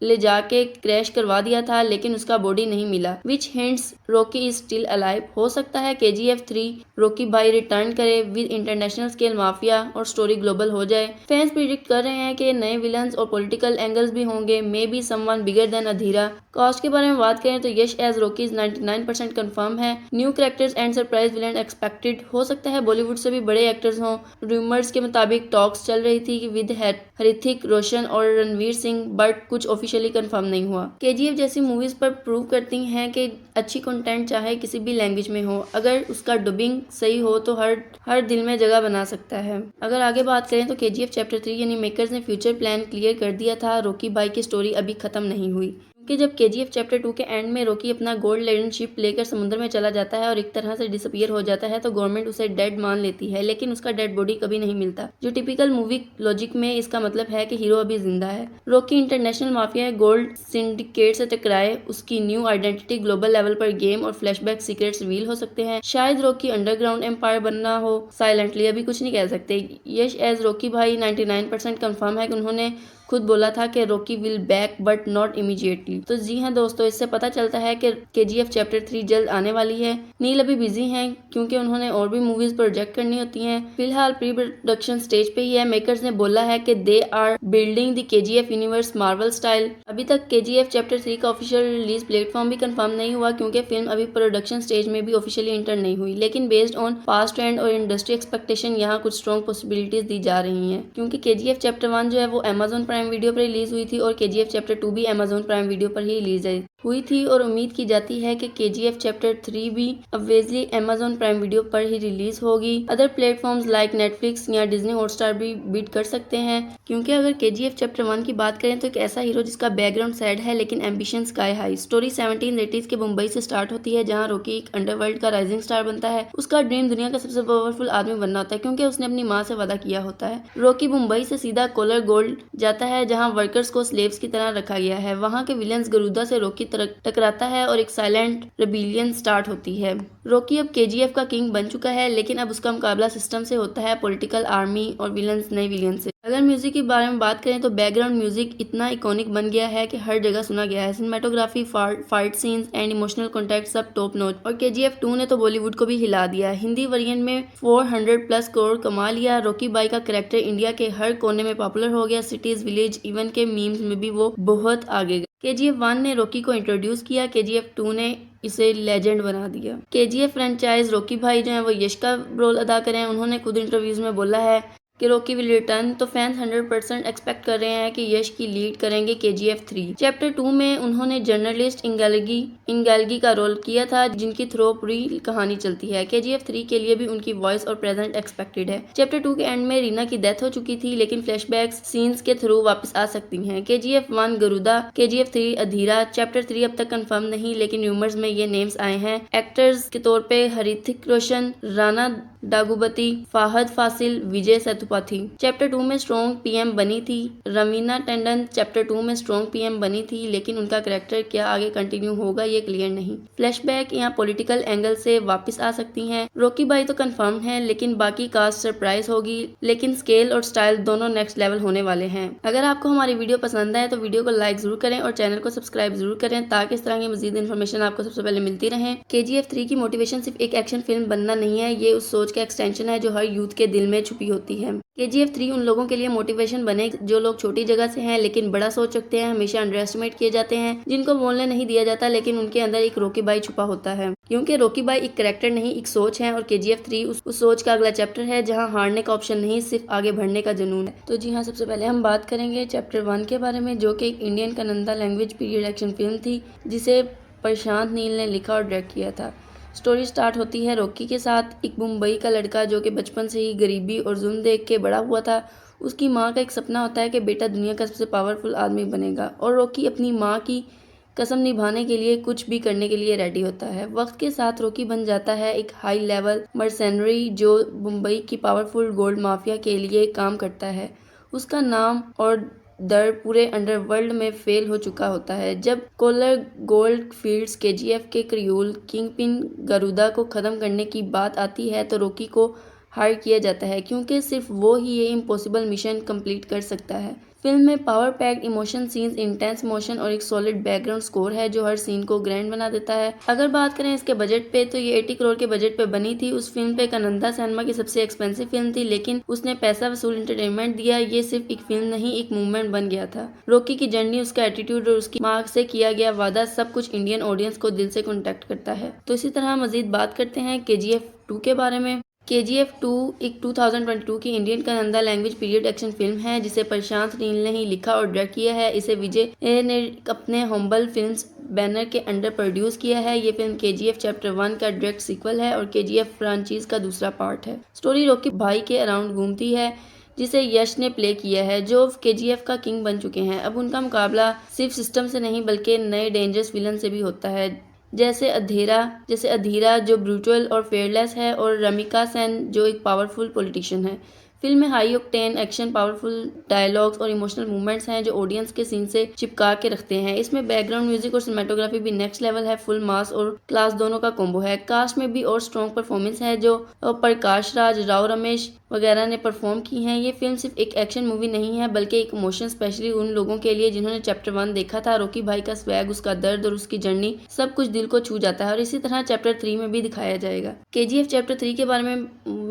ले जाके क्रैश करवा दिया था, लेकिन उसका बॉडी नहीं मिला, which hints Rocky is still alive. हो सकता है KGF 3 रॉकी भाई रिटर्न करे विद इंटरनेशनल स्केल माफिया और स्टोरी ग्लोबल हो जाए। फैंस प्रिडिक्ट कर रहे हैं कि नए विलन्स और पॉलिटिकल एंगल्स भी होंगे, may be someone bigger than Adheera. Cast के बारे में बात करें तो यश एज रॉकी 99% कंफर्म है। New characters and surprise villain expected. हो सकता है बॉलीवुड से भी बड़े एक्टर्स हों। रूमर्स के मुताबिक टॉक्स चल रही थी विद ऋतिक रोशन और रणवीर सिंह, बट कुछ ऑफिशियली कंफर्म नहीं हुआ। KGF जैसी मूवीज पर प्रूव करती हैं कि अच्छी कंटेंट चाहे किसी भी लैंग्वेज में हो, अगर उसका डबिंग सही हो तो हर दिल में जगह बना सकता है। अगर आगे बात करें तो KGF चैप्टर 3 यानी मेकर्स ने फ्यूचर प्लान क्लियर कर दिया था। रॉकी भाई की स्टोरी अभी खत्म नहीं हुई, कि जब KGF चैप्टर 2 के एंड में रॉकी अपना गोल्ड लेडन शिप लेकर समुद्र में चला जाता है और एक तरह से डिसअपीयर हो जाता है तो गवर्नमेंट उसे डेड मान लेती है, लेकिन उसका डेड बॉडी कभी नहीं मिलता, जो टिपिकल मूवी लॉजिक में इसका मतलब है कि हीरो अभी जिंदा है। Rocky international mafia gold syndicate से टकराए, उसकी न्यू आइडेंटिटी ग्लोबल लेवल पर गेम और फ्लैशबैक सीक्रेट्स रिवील हो सकते हैं। शायद रॉकी अंडरग्राउंड एम्पायर बनना हो साइलेंटली, अभी कुछ नहीं कह सकते। यश एज रॉकी भाई 99% कंफर्म है कि उन्होंने खुद बोला था कि Rocky will back but not immediately. तो जी हाँ दोस्तों, इससे पता चलता है कि KGF चैप्टर 3 जल्द आने वाली है। नील अभी बिजी हैं क्योंकि उन्होंने और भी मूवीज प्रोजेक्ट करनी होती हैं। फिलहाल प्री प्रोडक्शन स्टेज पे ही है। मेकर्स ने बोला है कि they are building the KGF universe Marvel style. अभी तक KGF चैप्टर 3 का ऑफिशियल रिलीज प्लेटफॉर्म भी कंफर्म नहीं हुआ क्योंकि फिल्म अभी प्रोडक्शन स्टेज में भी ऑफिशियली इंटर नहीं हुई, लेकिन बेस्ड ऑन पास्ट ट्रेंड और इंडस्ट्री एक्सपेक्टेशन यहाँ कुछ स्ट्रॉन्ग पॉसिबिलिटीज दी जा रही हैं, क्योंकि KGF चैप्टर 1 जो है वो Amazon प्राइम वीडियो पर रिलीज हुई थी और KGF चैप्टर 2 भी Amazon प्राइम वीडियो पर ही रिलीज हुई थी, और उम्मीद की जाती है कि KGF चैप्टर 3 भी ऑब्वियसली Amazon प्राइम वीडियो पर ही रिलीज होगी। अदर प्लेटफॉर्म्स लाइक नेटफ्लिक्स या डिज्नी हॉटस्टार भी बीट कर सकते हैं, क्योंकि अगर KGF चैप्टर 1 की बात करें तो एक ऐसा हीरो जिसका बैकग्राउंड सैड है लेकिन ambition sky high. Story 1780s के मुंबई से स्टार्ट होती है जहां रॉकी एक अंडरवर्ल्ड का राइजिंग स्टार बनता है। उसका ड्रीम दुनिया का सबसे पावरफुल आदमी बनना होता है क्योंकि उसने अपनी माँ से वादा किया होता है। रॉकी मुंबई से सीधा कोलर गोल्ड जाता है जहाँ वर्कर्स को स्लेव्स की तरह रखा गया है। वहाँ के विलन्स गरुदा से रॉकी टकराता है और एक साइलेंट रेबिलियन स्टार्ट होती है। रॉकी अब KGF का किंग बन चुका है, लेकिन अब उसका मुकाबला सिस्टम से होता है, पॉलिटिकल, आर्मी और विलन्स, नए विलियन से। अगर म्यूजिक के बारे में बात करें तो बैकग्राउंड म्यूजिक इतना इकोनिक बन गया है कि हर जगह सुना गया है। Cinematography, fight scenes and emotional contact सब टॉप नॉच। और KGF 2 ने तो बॉलीवुड को भी हिला दिया। हिंदी वर्जन में 400+ करोड़ कमा लिया। रॉकी भाई का कैरेक्टर इंडिया के हर कोने में पॉपुलर हो गया। सिटीज, विलेज, इवन के मीम्स में भी वो बहुत आगे गए। KGF 1 ने रॉकी को इंट्रोड्यूस किया। KGF 2 ने इसे लेजेंड बना दिया। KGF फ्रेंचाइज रॉकी भाई जो है वो यश का रोल अदा करें। उन्होंने खुद इंटरव्यूज में बोला है कि रॉकी विल रिटर्न, तो फैंस 100% एक्सपेक्ट कर रहे हैं कि यश की लीड करेंगे KGF 3। चैप्टर 2 में उन्होंने जर्नलिस्ट इंगेल्गी का रोल किया था, जिनकी थ्रू पूरी कहानी चलती है। KGF 3 के लिए भी उनकी वॉइस और प्रेजेंट एक्सपेक्टेड है। चैप्टर 2 के एंड में रीना की डेथ हो चुकी थी, लेकिन फ्लैशबैक सीन्स के थ्रू वापस आ सकती हैं। KGF 1 गरुदा, KGF 3 अधीरा। चैप्टर 3 अब तक कंफर्म नहीं, लेकिन रूमर्स में ये नेम्स आए हैं। एक्टर्स के तौर पे ऋतिक रोशन, राणा डागुबती, फाहद फासिल, विजय सेतुपति। चैप्टर 2 में स्ट्रॉन्ग PM बनी थी। रवीना टंडन चैप्टर 2 में स्ट्रॉन्ग PM बनी थी, लेकिन उनका कैरेक्टर क्या आगे कंटिन्यू होगा ये क्लियर नहीं। फ्लैशबैक या पॉलिटिकल एंगल से वापस आ सकती हैं। रॉकी भाई तो कंफर्म है, लेकिन बाकी कास्ट सरप्राइज होगी। लेकिन स्केल और स्टाइल दोनों नेक्स्ट लेवल होने वाले हैं। अगर आपको हमारी वीडियो पसंद आए तो वीडियो को लाइक जरूर करें और चैनल को सब्सक्राइब जरूर करें, ताकि इस तरह की मजीद इन्फॉर्मेशन आपको सबसे पहले मिलती रहे। KGF 3 की मोटिवेशन सिर्फ एक एक्शन फिल्म बनना नहीं है, ये उस सोच का एक्सटेंशन है जो हर यूथ के दिल में छुपी होती है। KGF 3 उन लोगों के लिए मोटिवेशन बने जो लोग छोटी जगह से हैं लेकिन बड़ा सोच सकते हैं, हमेशा अंडर एस्टिमेट किए जाते हैं, जिनको बोलने नहीं दिया जाता, लेकिन उनके अंदर एक रॉकी भाई छुपा होता है। क्योंकि रॉकी भाई एक कैरेक्टर नहीं, एक सोच है, और KGF 3 उस सोच का अगला चैप्टर है, जहां हारने का ऑप्शन नहीं, सिर्फ आगे बढ़ने का जुनून है। तो जी हाँ, सबसे पहले हम बात करेंगे चैप्टर 1 के बारे में, जो कि एक Indian Kannada language period action film थी, जिसे प्रशांत नील ने लिखा और डायरेक्ट किया था। स्टोरी स्टार्ट होती है रॉकी के साथ। एक मुंबई का लड़का जो कि बचपन से ही गरीबी और जुल्म देख के बड़ा हुआ था। उसकी माँ का एक सपना होता है कि बेटा दुनिया का सबसे पावरफुल आदमी बनेगा, और रॉकी अपनी माँ की कसम निभाने के लिए कुछ भी करने के लिए रेडी होता है। वक्त के साथ रॉकी बन जाता है एक हाई लेवल मर्सेनरी जो मुंबई की पावरफुल गोल्ड माफिया के लिए काम करता है। उसका नाम और दर पूरे अंडरवर्ल्ड में फेल हो चुका होता है। जब कोलर गोल्ड फील्ड्स KGF के क्रियूल किंगपिन गरुदा को खत्म करने की बात आती है, तो रॉकी को हायर किया जाता है, क्योंकि सिर्फ वो ही ये इम्पॉसिबल मिशन कंप्लीट कर सकता है। फिल्म में power packed emotion scenes, intense motion और एक सॉलिड बैकग्राउंड स्कोर है जो हर सीन को ग्रैंड बना देता है। अगर बात करें इसके बजट पे, तो ये 80 करोड़ के बजट पे बनी थी। उस फिल्म पे कन्नड़ा सिनेमा की सबसे एक्सपेंसिव फिल्म थी, लेकिन उसने पैसा वसूल एंटरटेनमेंट दिया। ये सिर्फ एक फिल्म नहीं, एक मूवमेंट बन गया था। रॉकी की जर्नी, उसका एटीट्यूड और उसकी माँ से किया गया वादा, सब कुछ इंडियन ऑडियंस को दिल से कॉन्टेक्ट करता है। तो इसी तरह मजीद बात करते हैं KGF 2 के बारे में। KGF 2 एक 2022 की Indian Kannada language period action film है, जिसे प्रशांत नील ने ही लिखा और डायरेक्ट किया है। इसे विजय ने अपने हम्बल फिल्म्स बैनर के अंडर प्रोड्यूस किया है। ये फिल्म KGF चैप्टर 1 का डायरेक्ट सीक्वल है और KGF फ्रांचाइज का दूसरा पार्ट है। स्टोरी रॉकी भाई के अराउंड घूमती है, जिसे यश ने प्ले किया है, जो KGF का किंग बन चुके हैं। अब उनका मुकाबला सिर्फ सिस्टम से नहीं, बल्कि नए डेंजरस विलन से भी होता है, जैसे अधीरा जो ब्रूटल और फेयरलेस है, और रमिका सेन जो एक पावरफुल पॉलिटिशियन है। फिल्म में high octane action, powerful dialogues और इमोशनल मूवमेंट्स हैं जो ऑडियंस के सीन से चिपका के रखते हैं। इसमें बैकग्राउंड म्यूजिक और सिनेमेटोग्राफी भी नेक्स्ट लेवल है। फुल मास और क्लास दोनों का कॉम्बो है। कास्ट में भी और स्ट्रॉन्ग परफॉर्मेंस है, जो प्रकाश राज, राव रमेश वगैरह ने परफॉर्म की हैं। ये फिल्म सिर्फ एक एक्शन मूवी नहीं है, बल्कि एक इमोशन, स्पेशली उन लोगों के लिए जिन्होंने चैप्टर 1 देखा था। रॉकी भाई का स्वैग, उसका दर्द और उसकी जर्नी सब कुछ दिल को छू जाता है, और इसी तरह चैप्टर 3 में भी दिखाया जाएगा। KGF चैप्टर 3 के बारे में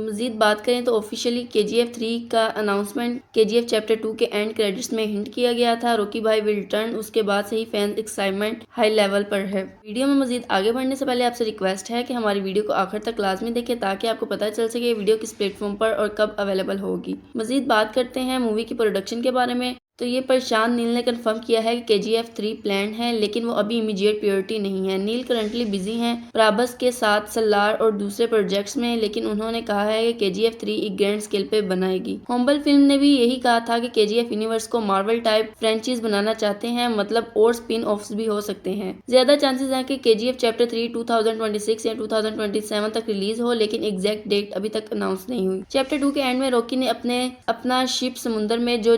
मजीद बात करें तो ऑफिशियली KGF 3 का अनाउंसमेंट KGF चैप्टर 2 के एंड क्रेडिट्स में हिंट किया गया था। रॉकी भाई विल रिटर्न, उसके बाद से ही फैंस एक्साइटमेंट हाई लेवल पर है। वीडियो में मजीद आगे बढ़ने से पहले आपसे रिक्वेस्ट है कि हमारी वीडियो को आखिर तक लाजमी देखें, ताकि आपको पता चल सके वीडियो किस प्लेटफॉर्म पर और कब अवेलेबल होगी। मजीद बात करते हैं मूवी की प्रोडक्शन के बारे में। तो ये प्रशांत नील ने कंफर्म किया है कि KGF 3 प्लान है, लेकिन वो अभी इमीडिएट प्रायोरिटी नहीं है। नील करंटली बिजी हैं प्राबस के साथ सलार और दूसरे प्रोजेक्ट्स में, लेकिन उन्होंने कहा है कि KGF 3 एक ग्रैंड स्केल पे बनाएगी। हम्बल फिल्म ने भी यही कहा था कि KGF यूनिवर्स को मार्वल टाइप फ्रेंचाइज बनाना चाहते हैं, मतलब और स्पिन ऑफ्स भी हो सकते हैं। ज्यादा चांसेस हैं कि KGF चैप्टर 3 2026 या 2027 तक रिलीज हो, लेकिन एग्जैक्ट डेट अभी तक अनाउंस नहीं हुई। चैप्टर 2 के एंड में रॉकी ने अपना शिप समुद्र में जो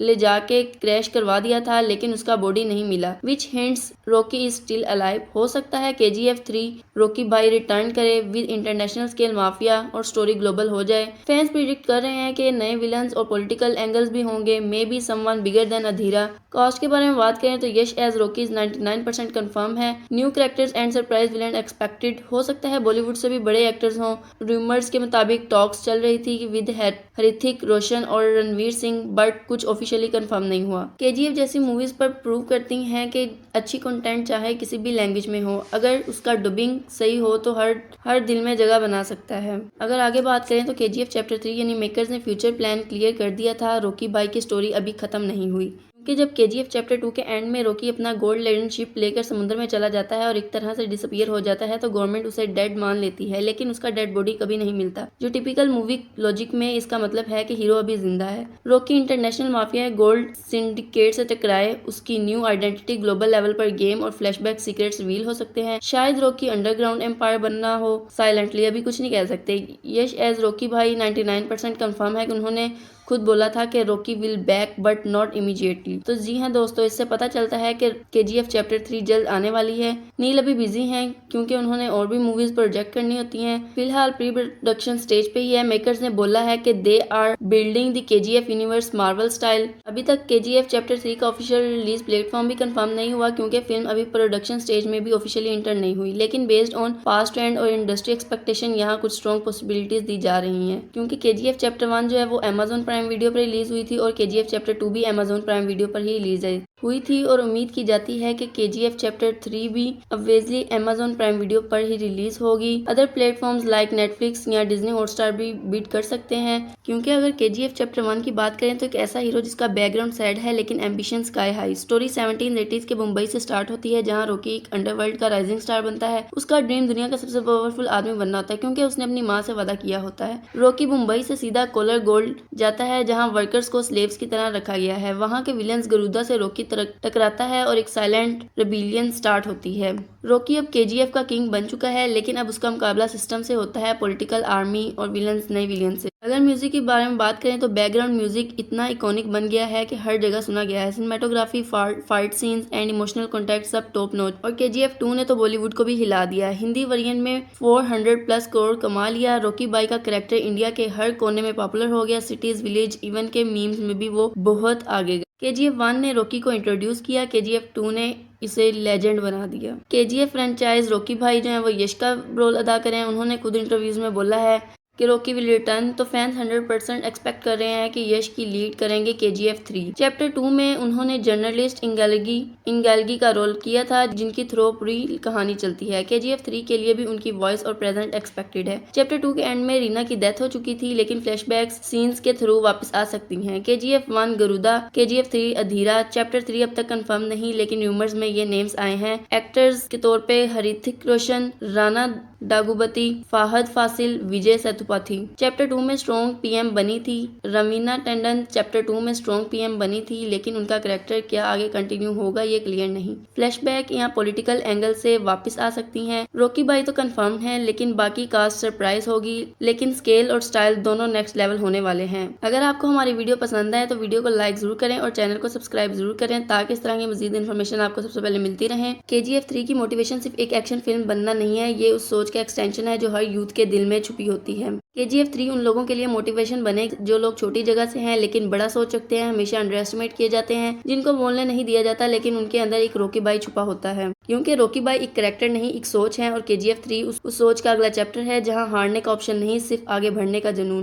ले जा जाके क्रैश करवा दिया था, लेकिन उसका बॉडी नहीं मिला, which hints Rocky is still alive. हो सकता है KGF 3 रॉकी भाई रिटर्न करे विद इंटरनेशनल स्केल माफिया और स्टोरी ग्लोबल हो जाए। फैंस प्रिडिक्ट कर रहे हैं कि नए विलन्स और पॉलिटिकल एंगल्स भी होंगे, may be someone bigger than Adheera. Cast के बारे में बात करें तो यश एज रॉकी 99% कंफर्म है। New characters and surprise villain expected. हो सकता है बॉलीवुड से भी बड़े एक्टर्स हों। रूमर्स के मुताबिक टॉक्स चल रही थी विद ऋतिक रोशन और रणवीर सिंह, बट कुछ ऑफिशियली कंफर्म नहीं हुआ। KGF जैसी मूवीज पर प्रूव करती हैं कि अच्छी कंटेंट चाहे किसी भी लैंग्वेज में हो, अगर उसका डबिंग सही हो तो हर दिल में जगह बना सकता है। अगर आगे बात करें तो KGF चैप्टर 3 यानी मेकर्स ने फ्यूचर प्लान क्लियर कर दिया था। रॉकी भाई की स्टोरी अभी खत्म नहीं हुई, कि जब KGF चैप्टर 2 के एंड में रॉकी अपना गोल्ड लेडन शिप लेकर समुद्र में चला जाता है और एक तरह से डिसअपीयर हो जाता है, तो गवर्नमेंट उसे डेड मान लेती है, लेकिन उसका डेड बॉडी कभी नहीं मिलता, जो टिपिकल मूवी लॉजिक में इसका मतलब है कि हीरो अभी जिंदा है। Rocky international mafia gold syndicate से टकराए, उसकी न्यू आइडेंटिटी ग्लोबल लेवल पर गेम और फ्लैशबैक सीक्रेट्स रिवील हो सकते हैं। शायद रॉकी अंडरग्राउंड एम्पायर बनना हो, साइलेंटली, अभी कुछ नहीं कह सकते। यश एज रॉकी भाई 99% कंफर्म है कि उन्होंने खुद बोला था कि Rocky will back but not immediately. तो जी हाँ दोस्तों, इससे पता चलता है कि KGF चैप्टर 3 जल्द आने वाली है। नील अभी बिजी हैं क्योंकि उन्होंने और भी मूवीज प्रोजेक्ट करनी होती हैं। फिलहाल प्री प्रोडक्शन स्टेज पे ही है। मेकर्स ने बोला है कि they are building the KGF universe Marvel style. अभी तक KGF चैप्टर 3 का ऑफिशियल रिलीज प्लेटफॉर्म भी कंफर्म नहीं हुआ, क्योंकि फिल्म अभी प्रोडक्शन स्टेज में भी ऑफिशियली इंटर नहीं हुई, लेकिन बेस्ड ऑन पास्ट ट्रेंड और इंडस्ट्री एक्सपेक्टेशन यहाँ कुछ स्ट्रॉन्ग पॉसिबिलिटीज दी जा रही हैं, क्योंकि KGF चैप्टर 1 जो है वो Amazon प्राइम वीडियो पर रिलीज हुई थी और KGF चैप्टर 2 भी Amazon प्राइम वीडियो पर ही रिलीज हुई थी, और उम्मीद की जाती है कि KGF चैप्टर 3 भी ऑब्वियसली Amazon प्राइम वीडियो पर ही रिलीज होगी। अदर प्लेटफॉर्म्स लाइक नेटफ्लिक्स या डिज्नी हॉटस्टार भी बीट कर सकते हैं, क्योंकि अगर KGF चैप्टर 1 की बात करें तो एक ऐसा हीरो जिसका बैकग्राउंड सैड है लेकिन ambition sky high. Story 1780s के मुंबई से स्टार्ट होती है, जहां रॉकी एक अंडरवर्ल्ड का राइजिंग स्टार बनता है। उसका ड्रीम दुनिया का सबसे पावरफुल आदमी बनना होता है, क्योंकि उसने अपनी माँ से वादा किया होता है। रॉकी मुंबई से सीधा कोलर गोल्ड जाता है, जहाँ वर्कर्स को स्लेव्स की तरह रखा गया है। वहाँ के विलेंस गरुदा से रॉकी टकराता है और एक साइलेंट रेबिलियन स्टार्ट होती है। रॉकी अब KGF का किंग बन चुका है, लेकिन अब उसका मुकाबला सिस्टम से होता है, पॉलिटिकल, आर्मी और विलेंस, नए विलेन से। अगर म्यूजिक के बारे में बात करें तो बैकग्राउंड म्यूजिक इतना इकोनिक बन गया है कि हर जगह सुना गया है। Cinematography, fight scenes and emotional contact सब टॉप नॉच, और KGF 2 ने तो बॉलीवुड को भी हिला दिया। हिंदी वर्जन में 400+ करोड़ कमा लिया। रॉकी बाई का कैरेक्टर इंडिया के हर कोने में पॉपुलर हो गया। सिटीज, विलेज, इवन के मीम्स में भी वो बहुत आगे गए। KGF 1 ने रॉकी को इंट्रोड्यूस किया, KGF 2 ने इसे लेजेंड बना दिया। KGF फ्रेंचाइज रॉकी भाई जो है वो यश का रोल अदा करें। उन्होंने खुद इंटरव्यूज में बोला है कि रॉकी विल रिटर्न, तो फैंस 100% एक्सपेक्ट कर रहे हैं कि यश की लीड करेंगे KGF 3। चैप्टर 2 में उन्होंने जर्नलिस्ट इंगेल्गी का रोल किया था, जिनकी थ्रू पूरी कहानी चलती है। KGF 3 के लिए भी उनकी वॉइस और प्रेजेंट एक्सपेक्टेड है। चैप्टर 2 के एंड में रीना की डेथ हो चुकी थी, लेकिन फ्लैशबैक्स सीन्स के थ्रू वापस आ सकती हैं। KGF 1 गरुदा, KGF 3 अधीरा। चैप्टर 3 अब तक कंफर्म नहीं, लेकिन रूमर्स में ये नेम्स आए हैं। एक्टर्स के तौर पे ऋतिक रोशन, राणा दागुबती, फाहद फासिल, विजय सेतुपति। चैप्टर 2 में स्ट्रॉन्ग PM बनी थी। रवीना टंडन चैप्टर 2 में स्ट्रॉन्ग PM बनी थी, लेकिन उनका कैरेक्टर क्या आगे कंटिन्यू होगा ये क्लियर नहीं। फ्लैशबैक या पॉलिटिकल एंगल से वापस आ सकती हैं। रॉकी भाई तो कंफर्म है, लेकिन बाकी कास्ट सरप्राइज होगी, लेकिन स्केल और स्टाइल दोनों नेक्स्ट लेवल होने वाले हैं। अगर आपको हमारी वीडियो पसंद आए तो वीडियो को लाइक जरूर करें और चैनल को सब्सक्राइब जरूर करें, ताकि इस तरह की मजीद इन्फॉर्मेशन आपको सबसे पहले मिलती रहे। KGF 3 की मोटिवेशन सिर्फ एक एक्शन फिल्म बनना नहीं है, ये उस सोच का एक्सटेंशन है जो हर यूथ के दिल में छुपी होती है। KGF 3 उन लोगों के लिए मोटिवेशन बने जो लोग छोटी जगह से हैं लेकिन बड़ा सोच सकते हैं, हमेशा अंडर एस्टिमेट किए जाते हैं, जिनको बोलने नहीं दिया जाता, लेकिन उनके अंदर एक रॉकी बाई छुपा होता है। क्योंकि रॉकी बाई एक कैरेक्टर नहीं, एक सोच है, और KGF 3 उस सोच का अगला चैप्टर है, जहां हारने का ऑप्शन नहीं, सिर्फ आगे बढ़ने का जुनून।